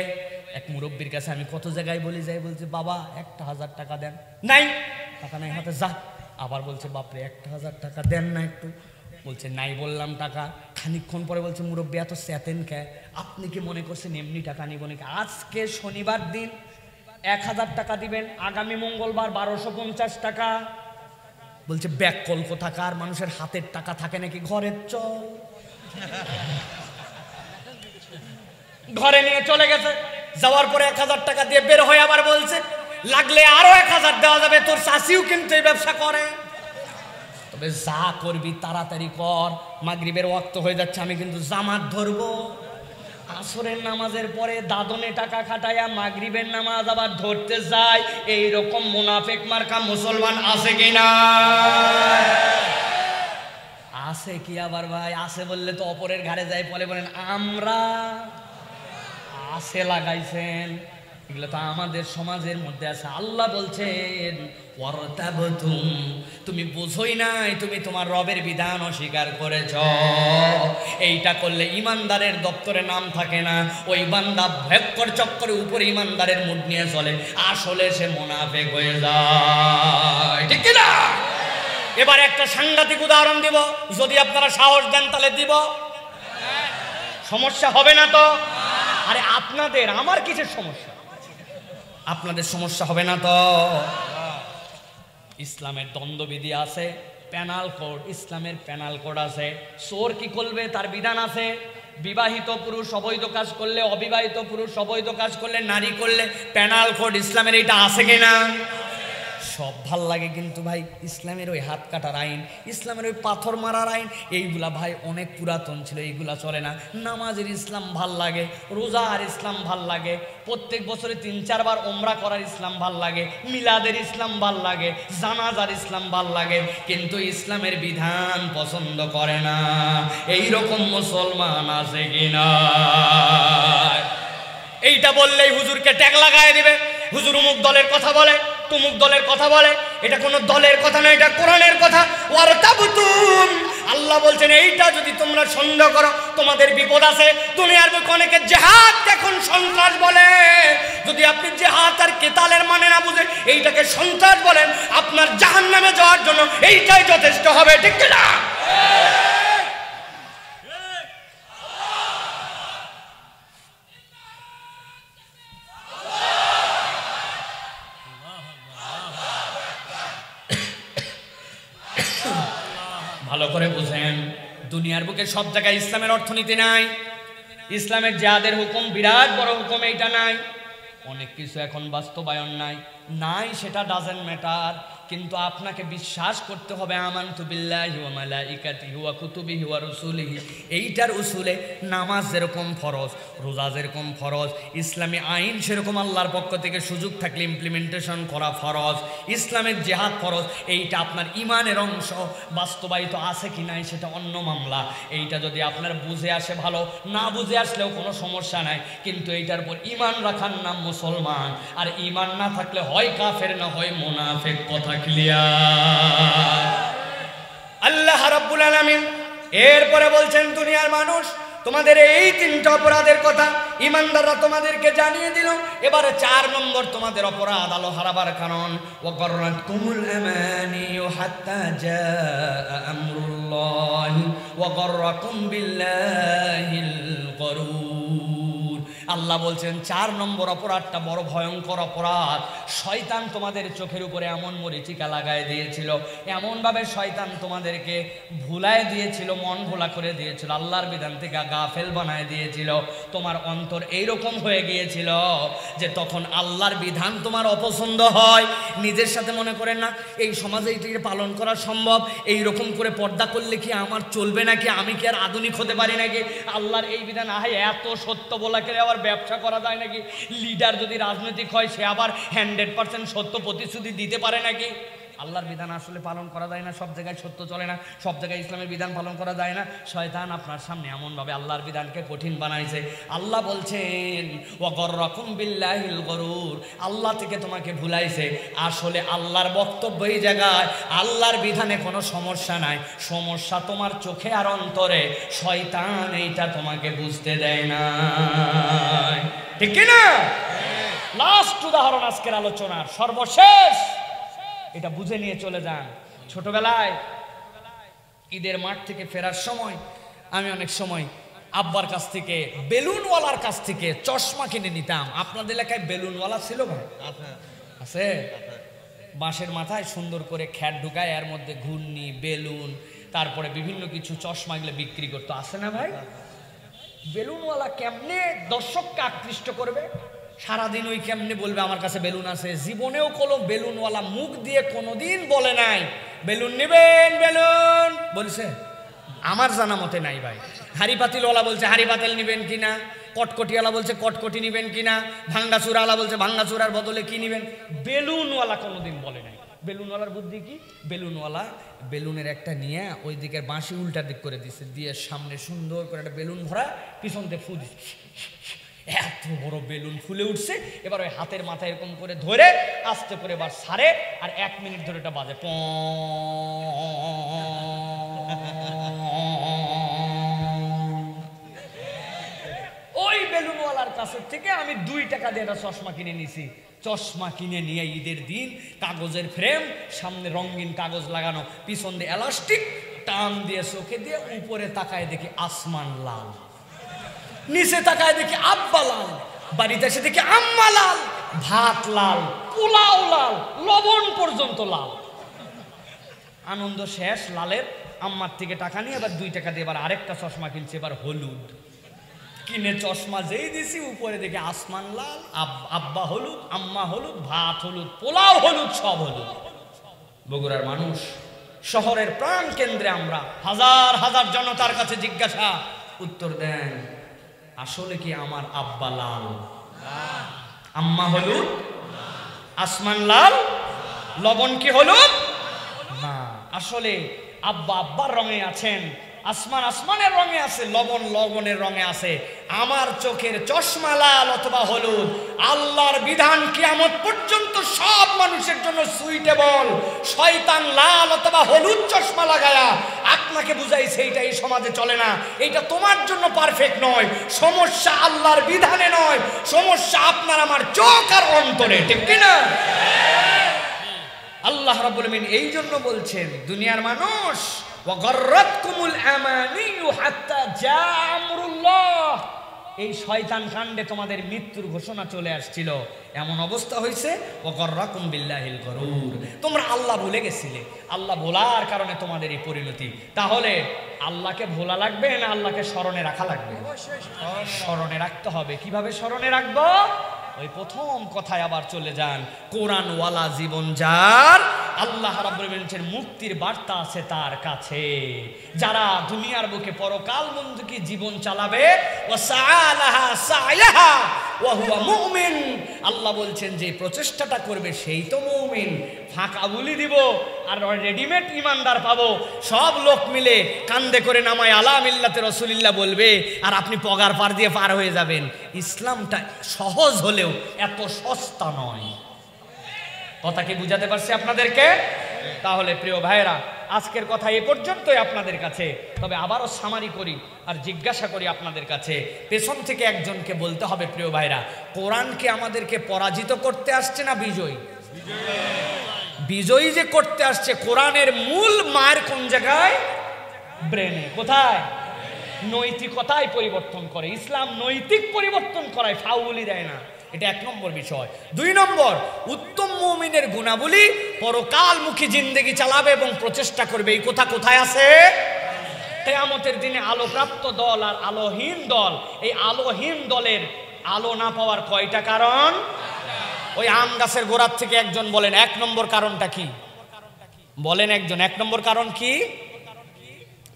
এক মুরব্বীর কাছে আমি কত জায়গায় বলি যাই, বলছে বাবা 1000 টাকা দেন, নাই টাকা নাই হাতে, যা। আবার বলছে বাপরে 1000 টাকা দেন না একটু, বলছে নাই বললাম টাকা। খানিকক্ষণ পরে বলছে মুরব্বী এত চেতেন কে, আপনি কি মনে করছেন এমনি টাকা নিব নাকি? আজকে শনিবার দিন 1000 টাকা দিবেন, আগামী মঙ্গলবার 1250 টাকা। বলছে ব্যাককল কোথাকার, মানুষের হাতের টাকা থাকে নাকি ঘরের চল। ঘরে নিয়ে চলে গেছে, যাওয়ার পরে 1000 টাকা দিয়ে বের হয়ে আবার বলছে লাগলে আরো 1000 দেওয়া যাবে, তোর চাষিও কিন্তু এই ব্যবসা করে। তবে যা করবি তাড়াতাড়ি কর, মাগরিবের ওয়াক্ত হয়ে যাচ্ছে, আমি কিন্তু জামাত ধরবো। আসরের নামাজের পরে দাদনে টাকা খাটাইয়া মাগরিবের নামাজ আবার ধরতে যায়। এইরকম মুনাফিক মার্কা মুসলমান আছে কিনা? আছে কি আবার ভাই? আছে বললে তো অপরের ঘাড়ে যায়, বলেন আমরা আছে লাগাইছেন। এগুলো তো আমাদের সমাজের মধ্যে আছে। আল্লাহ বলছেন ওয়ারতাবতুম, তুমি বুঝোই নাই, তুমি তোমার রবের বিধান অস্বীকার করেছ। এইটা করলে ইমানদারের দপ্তরে নাম থাকে না, ওই বান্দা ভয়ঙ্কর চক্করে উপরে ইমানদারের মুড নিয়ে চলে, আসলে সে মুনাফিক হয়ে যায়, ঠিক না? এবার একটা সাংঘাতিক উদাহরণ দিব, যদি আপনারা সাহস দেন তাহলে দিব, সমস্যা হবে না তো? আরে আপনাদের আমার কিসের সমস্যা? আপনাদের সমস্যা হবে না তো? ইসলামের দ্বন্দ্ববিধি আছে, প্যানাল কোড, ইসলামের প্যানাল কোড আছে। চোর কি করবে তার বিধান আছে, বিবাহিত পুরুষ অবৈধ কাজ করলে, অবিবাহিত পুরুষ অবৈধ কাজ করলে, নারী করলে প্যানাল কোড ইসলামের এইটা আছে কিনা? সব ভাল লাগে, কিন্তু ভাই ইসলামের ওই হাত কাটার আইন, ইসলামের ওই পাথর মারার আইন, এইগুলা ভাই অনেক পুরাতন ছিল, এইগুলা চলে না। নামাজের ইসলাম ভাল লাগে, রোজার ইসলাম ভাল লাগে, প্রত্যেক বছরে 3-4 বার ওমরা করার ইসলাম ভাল লাগে, মিলাদের ইসলাম ভাল লাগে, জানাজার ইসলাম ভাল লাগে, কিন্তু ইসলামের বিধান পছন্দ করে না। এইরকম মুসলমান আছে কিনা? এইটা বললেই হুজুরকে ট্যাগ লাগায় দিবে, হুজুর অমুক দলের কথা বলে, তুমুক দলের কথা বলে। এটা কোনো দলের কথা না, এটা কোরআনের কথা। ওয়ারতাবতুম, আল্লাহ বলছেন এইটা যদি তোমরা সন্দেহ করো তোমাদের বিপদ আছে। দুনিয়ার বুকে অনেকে জিহাদ এখন সন্ত্রাস বলে, যদি আপনি জিহাদ আর কিতালের মানে না বুঝে এইটাকে সন্ত্রাস বলেন, আপনার জাহান্নামে যাওয়ার জন্য এইটাই যথেষ্ট হবে, ঠিক না? ভালো করে বুঝেন, দুনিয়ার বুকে সব জায়গায় ইসলামের অর্থনীতি নাই, ইসলামের জিহাদের হুকুম বিরাট বড় হুকুম, এইটা নাই। অনেক কিছু এখন বাস্তবায়ন নাই, সেটা ডাজেন্ট ম্যাটার। কিন্তু আপনাকে বিশ্বাস করতে হবে আমানতু বিল্লাহি ওয়া মালাইকাতিহি ওয়া কুতুবিহি ওয়া রুসুলিহি। এইটার উসুলে নামাজ যেরকম ফরজ, রোজা যেরকম ফরজ, ইসলামী আইন সেরকম আল্লাহর পক্ষ থেকে সুযোগ থাকলে ইমপ্লিমেন্টেশন করা ফরজ, ইসলামের জিহাদ ফরজ। এইটা আপনার ইমানের অংশ, বাস্তবায়িত আছে কি নাই সেটা অন্য মামলা। এইটা যদি আপনার বুঝে আসে ভালো, না বুঝে আসলেও কোনো সমস্যা নাই, কিন্তু এইটার উপর ইমান রাখার নাম মুসলমান। আর ইমান না থাকলে হয় কাফের না হয় মুনাফিক। কথা ক্লিয়ার? আল্লাহ রাব্বুল আলামিন এরপরে বলছেন, দুনিয়ার মানুষ তোমাদের এই তিনটা অপরাধের কথা ইমানদাররা তোমাদেরকে জানিয়ে দিল। এবারে 4 নম্বর তোমাদের অপরাধ, আলো হারাবার কারণ। ওয়াগররাকুমুল আমানিয়ু হাত্তা জাআ আমরুল্লাহি ওয়াগররাকুম বিল্লাহিল গরুর। আল্লাহ বলছেন 4 নম্বর অপরাধটা বড় ভয়ঙ্কর অপরাধ। শয়তান তোমাদের চোখের উপরে এমন মরিচিকা লাগায় দিয়েছিল, এমনভাবে শয়তান তোমাদেরকে ভুলায় দিয়েছিল, মন ভোলা করে দিয়েছিল, আল্লাহর বিধান থেকে গাফেল বানায় দিয়েছিল। তোমার অন্তর এইরকম হয়ে গিয়েছিল যে তখন আল্লাহর বিধান তোমার অপছন্দ হয়। নিজের সাথে মনে করেন না এই সমাজে এটিকে পালন করা সম্ভব, এই রকম করে পর্দা করলে কি আমার চলবে নাকি, আমি কি আর আধুনিক হতে পারি নাকি, আল্লাহর এই বিধান আহাই এত সত্য বলাকে আবার ব্যবসা করা যায় নাকি, লিডার যদি রাজনৈতিক হয় সে আবার 100% সত্য প্রতিশ্রুতি দিতে পারে নাকি। আল্লাহর বিধান আসলে পালন করা যায় না, সব জায়গায় সত্য চলে না, সব জায়গায় ইসলামের বিধান পালন করা যায় না। শয়তান আপনার সামনে এমনভাবে আল্লাহর বিধানকে কঠিন বানাইছে। আল্লাহ বলছেন ওয়াগররাকুম বিল্লাহিল গরুর, আল্লাহ থেকে তোমাকে ভুলাইছে। আসলে আল্লাহর বক্তব্য এই জায়গায়, আল্লাহর বিধানে কোনো সমস্যা নাই, সমস্যা তোমার চোখে আর অন্তরে। শয়তান এইটা তোমাকে বুঝতে দেয় না, ঠিক কিনা? লাস্ট উদাহরণ আজকের আলোচনার, সর্বশেষ, এটা বুঝে নিয়ে চলে যান। ছোটবেলায় ঈদের মাঠ থেকে ফেরার সময় আমি অনেক সময় আব্বার কাছ থেকে, বেলুনওয়ালার কাছ থেকে চশমা কিনে নিতাম। আপনাদের এলাকায় বেলুনওয়ালা ছিল ভাই? আছে। বাঁশের মাথায় সুন্দর করে খ্যাট ঢুকায়, এর মধ্যে ঘূর্ণি, বেলুন, তারপরে বিভিন্ন কিছু চশমা এগুলো বিক্রি করতো, আছে না ভাই? বেলুনওয়ালা কেমনে দর্শককে আকৃষ্ট করবে, সারাদিন ওই কেমনে বলবে আমার কাছে বেলুন আছে। জীবনেও কোনো বেলুনওয়ালা মুখ দিয়ে কোনোদিন বলে নাই বেলুন নেবেন, বেলুন বলছে? আমার জানা মতে নাই ভাই। হাড়ি পাতিলওয়ালা বলছে হাড়ি পাতিল নেবেন কিনা, কটকটিওয়ালা বলছে কটকটি নেবেন কিনা, ভাঙ্গাচুরাওয়ালা বলছে ভাঙ্গাচুরার বদলে কি নেবেন। বেলুনওয়ালা কোনোদিন বলে নাই। বেলুনওয়ালার বুদ্ধি কি, বেলুনওয়ালা বেলুনের একটা নিয়ে ওই দিকের বাঁশি উল্টা দিক করে দিচ্ছে, দিয়ে সামনে সুন্দর করে একটা বেলুন ভরা, পিছন দিয়ে ফু দিচ্ছে, এত বড় বেলুন ফুলে উঠছে। এবার ওই হাতের মাথায় এরকম করে ধরে আস্তে করে এবার ছাড়ে, আর 1 মিনিট ধরে এটা বাজে, ওই বেলুনওয়ালার কাছের থেকে আমি 2 টাকা দিয়ে একটা চশমা কিনে নিছি। চশমা কিনে নিয়ে ঈদের দিন কাগজের ফ্রেম, সামনে রঙিন কাগজ লাগানো, পিছন দিয়ে এলাস্টিক, টান দিয়ে চোখে দিয়ে উপরে তাকায় দেখি আসমান লাল, নিচে তাকায় দেখি আব্বা লাল, বাড়িতে এসে দেখি আম্মা লাল, ভাত লাল, পোলাও লাল, লবণ পর্যন্ত লাল। আনন্দ শেষ লালের। আম্মার থেকে টাকা নিয়ে এবার 2 টাকা দিয়ে এবার আরেকটা চশমা কিনছে, এবার হলুদ কিনে চশমা যেই দিছি উপরে দেখি আসমান লাল, আব্বা হলুদ, আম্মা হলুদ, ভাত হলুদ, পোলাও হলুদ, সব হলুদ। বগুড়ার মানুষ, শহরের প্রাণ কেন্দ্রে আমরা, হাজার হাজার জনতার কাছে জিজ্ঞাসা, উত্তর দেন আসলে কি আমার আব্বা লাল, আম্মা হলুদ, আসমান লাল, লবণ কি হলুদ না? আসলে আব্বা আব্বার রঙে আছেন, আসমান আসমানের রঙে আছে, লবণ লবণের রঙে আছে। আমার চোখের চশমা লাল অথবা হলুদ। আল্লাহর বিধান কিয়ামত পর্যন্ত সব মানুষের জন্য সুইটেবল। শয়তান লাল অথবা হলুদ চশমা লাগায়া আপনাকে বুঝাইছে এইটা এই সমাজে চলে না, এইটা তোমার জন্য পারফেক্ট নয়। সমস্যা আল্লাহর বিধানে নয়, সমস্যা আপনার আমার চোখ আর অন্তরে, ঠিক কিনা? আল্লাহ রাব্বুল আমিন এই জন্য বলছেন, দুনিয়ার মানুষ, ওয়াগররাতকুমুল আমানিয়ু হাত্তা জাআ আমরুল্লাহ, এই শয়তান কাণ্ডে তোমাদের মৃত্যুর ঘোষণা চলে আসছিল, এমন অবস্থা হয়েছে। ওয়াগররাকুম বিল্লাহিল গরুর, তোমরা আল্লাহ ভুলে গেছিলে, আল্লাহ ভোলার কারণে তোমাদের এই পরিণতি। তাহলে আল্লাহকে ভোলা লাগবে না আল্লাহকে স্মরণে রাখা লাগবে? স্মরণে রাখতে হবে। কিভাবে স্মরণে রাখবো? ওই প্রথম কথায় আবার চলে যান, কোরআনওয়ালা জীবন যার, আল্লাহ রাব্বুল আলামিন বলেন মুক্তির বার্তা আছে তার কাছে। যারা দুনিয়ার বুকে পরকাল মুখী জীবন চালাবে, ওয়াসাআলাহা সায়াহা ওয়া হুয়া মুমিন, আল্লাহ বলছেন যে প্রচেষ্টাটা করবে সেই তো মুমিন। ফাঁকা বুলি দিব আর রেডিমেড ইমানদার পাবো। সব লোক মিলে কান্দে করে নামায় আলা মিল্লাতে রাসূলুল্লাহ বলবে আর আপনি পগার পার দিয়ে পার হয়ে যাবেন। ইসলামটা সহজ হলেও এত সস্তা নয়। কথা কি বুঝাতে পারছি আপনাদেরকে? তাহলে প্রিয় ভাইরা, আজকের কথা এ পর্যন্তই আপনাদের কাছে। তবে আবারও সামারি করি আর জিজ্ঞাসা করি আপনাদের কাছে, পেছন থেকে একজনকে বলতে হবে, প্রিয় ভাইরা, কোরআনকে আমাদেরকে পরাজিত করতে আসছে না বিজয়ী? বিজয়ী যে করতে আসছে। কোরআনের মূল মায়ের কোন জায়গায়? ব্রেনে। কোথায়? নৈতিকতায় পরিবর্তন করে। ইসলাম নৈতিক পরিবর্তন করায়, ফাউলি দেয় না। এটা 1 নম্বর বিষয়। 2 নম্বর, উত্তম মুমিনের গুণাবলী পরকালমুখী জিন্দেগি চালাবে এবং প্রচেষ্টা করবে। এই কথা কোথায় আছে? কিয়ামতের দিনে আলোপ্রাপ্ত দল আর আলোহীন দল। এই আলোহীন দলের আলো না পাওয়ার কয়টা কারণ? ওই আম গাছের গোড়ার থেকে একজন বলেন 1 নম্বর কারণটা কি? বলেন একজন, 1 নম্বর কারণ কি?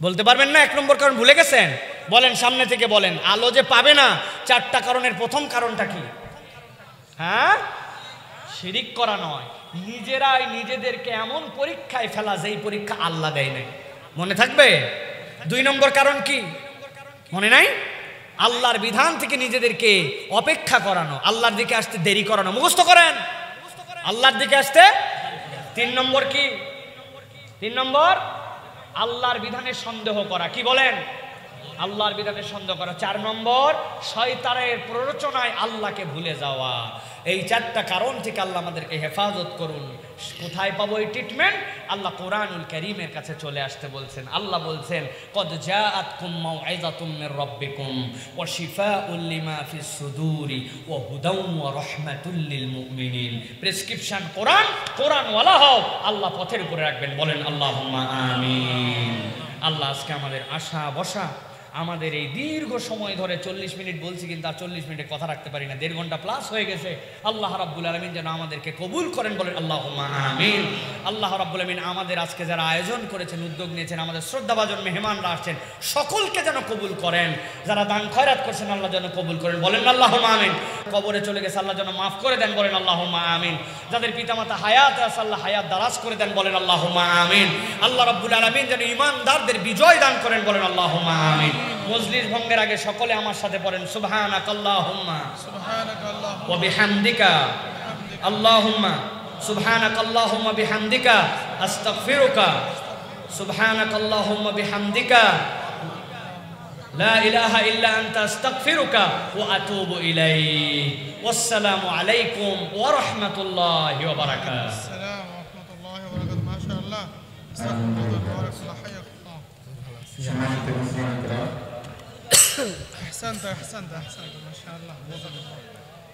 বলতে পারবেন না? 1 নম্বর কারণ ভুলে গেছেন? বলেন, সামনে থেকে বলেন। আলো যে পাবে না, 4টা কারণের প্রথম কারণটা কি? হ্যাঁ, শিরিক করা নয়, নিজেরাই নিজেদেরকে এমন পরীক্ষায় ফেলা যেই পরীক্ষা আল্লাহ দেয় নাই। মনে থাকবে? 2 নম্বর কারণ কি মনে নাই? আল্লাহর বিধান থেকে নিজেদেরকে অপেক্ষা করানো, আল্লাহর দিকে আসতে দেরি করানো। মুখস্থ করেন, আল্লাহর দিকে আসতে। 3 নম্বর কি? 3 নম্বর, আল্লাহর বিধানে সন্দেহ করা। কি বলেন? আল্লাহর বিধানে সন্দেহ করা। 4 নম্বর, শয়তানের প্ররোচনায় আল্লাহকে ভুলে যাওয়া। এই 4টা কারণ থেকে আল্লাহ আমাদেরকে হেফাজত করুন। কোথায় পাবো এই ট্রিটমেন্ট? আল্লাহ কোরআনুল কারীমের কাছে চলে আসতে বলছেন। আল্লাহ বলছেন, কদ জাআতকুম মাউইযাতুম মির রাব্বিকুম ওয়া শিফাউল লিমা ফিস সুদুরি ওয়া হুদাও ওয়া রাহমাতুল লিল মুমিনিন। প্রেসক্রিপশন কোরআন, কোরআনওয়ালা হও, আল্লাহ পথের উপরে রাখবেন। বলেন আল্লাহুম্মা আমিন। আল্লাহ আজকে আমাদের আশা বসা, আমাদের এই দীর্ঘ সময় ধরে 40 মিনিট বলছি, কিন্তু আর 40 মিনিটে কথা রাখতে পারি না, 1.5 ঘন্টা প্লাস হয়ে গেছে। আল্লাহ রাব্বুল আলামিন যেন আমাদেরকে কবুল করেন। বলেন আল্লাহুম্মা আমিন। আল্লাহ রাব্বুল আলামিন আমাদের আজকে যারা আয়োজন করেছেন, উদ্যোগ নিয়েছেন, আমাদের শ্রদ্ধাভাজন মেহমানরা আসছেন, সকলকে যেন কবুল করেন। যারা দান খয়রাত করছেন, আল্লাহ যেন কবুল করেন। বলেন আল্লাহুম্মা আমিন। কবরে চলে গেছে, আল্লাহ যেন মাফ করে দেন। বলেন আল্লাহুম্মা আমিন। যাদের পিতামাতা হায়াত আছে, আল্লাহ হায়াত দারাজ করে দেন। বলেন আল্লাহুম্মা আমিন। আল্লাহ রাব্বুল আলামিন যেন ঈমানদারদের বিজয় দান করেন। বলেন আল্লাহুম্মা আমিন। মজলিস ভঙ্গের আগে সকলে আমার সাথে পড়েন, সুবহানাকাল্লাহুম্মা ওয়া বিহামদিকা আল্লাহুম্মা, সুবহানাকাল্লাহুম্মা বিহামদিকা আস্তাগফিরুকা, সুবহানাকাল্লাহুম্মা বিহামদিকা লা ইলাহা ইল্লা আনতা আস্তাগফিরুকা ওয়া আতুবু ইলাইক। ওয়াসসালামু আলাইকুম ওয়া রাহমাতুল্লাহি ওয়া বারাকাতুহু। আসসালামু ওয়া রাহমাতুল্লাহি ওয়া বারাকাতুহু। মাশাআল্লাহ, আস্তাগফিরুল্লাহ, বারাকাল্লাহু হাইয়াকুম। أحسنت أحسنت أحسنت، ما شاء الله.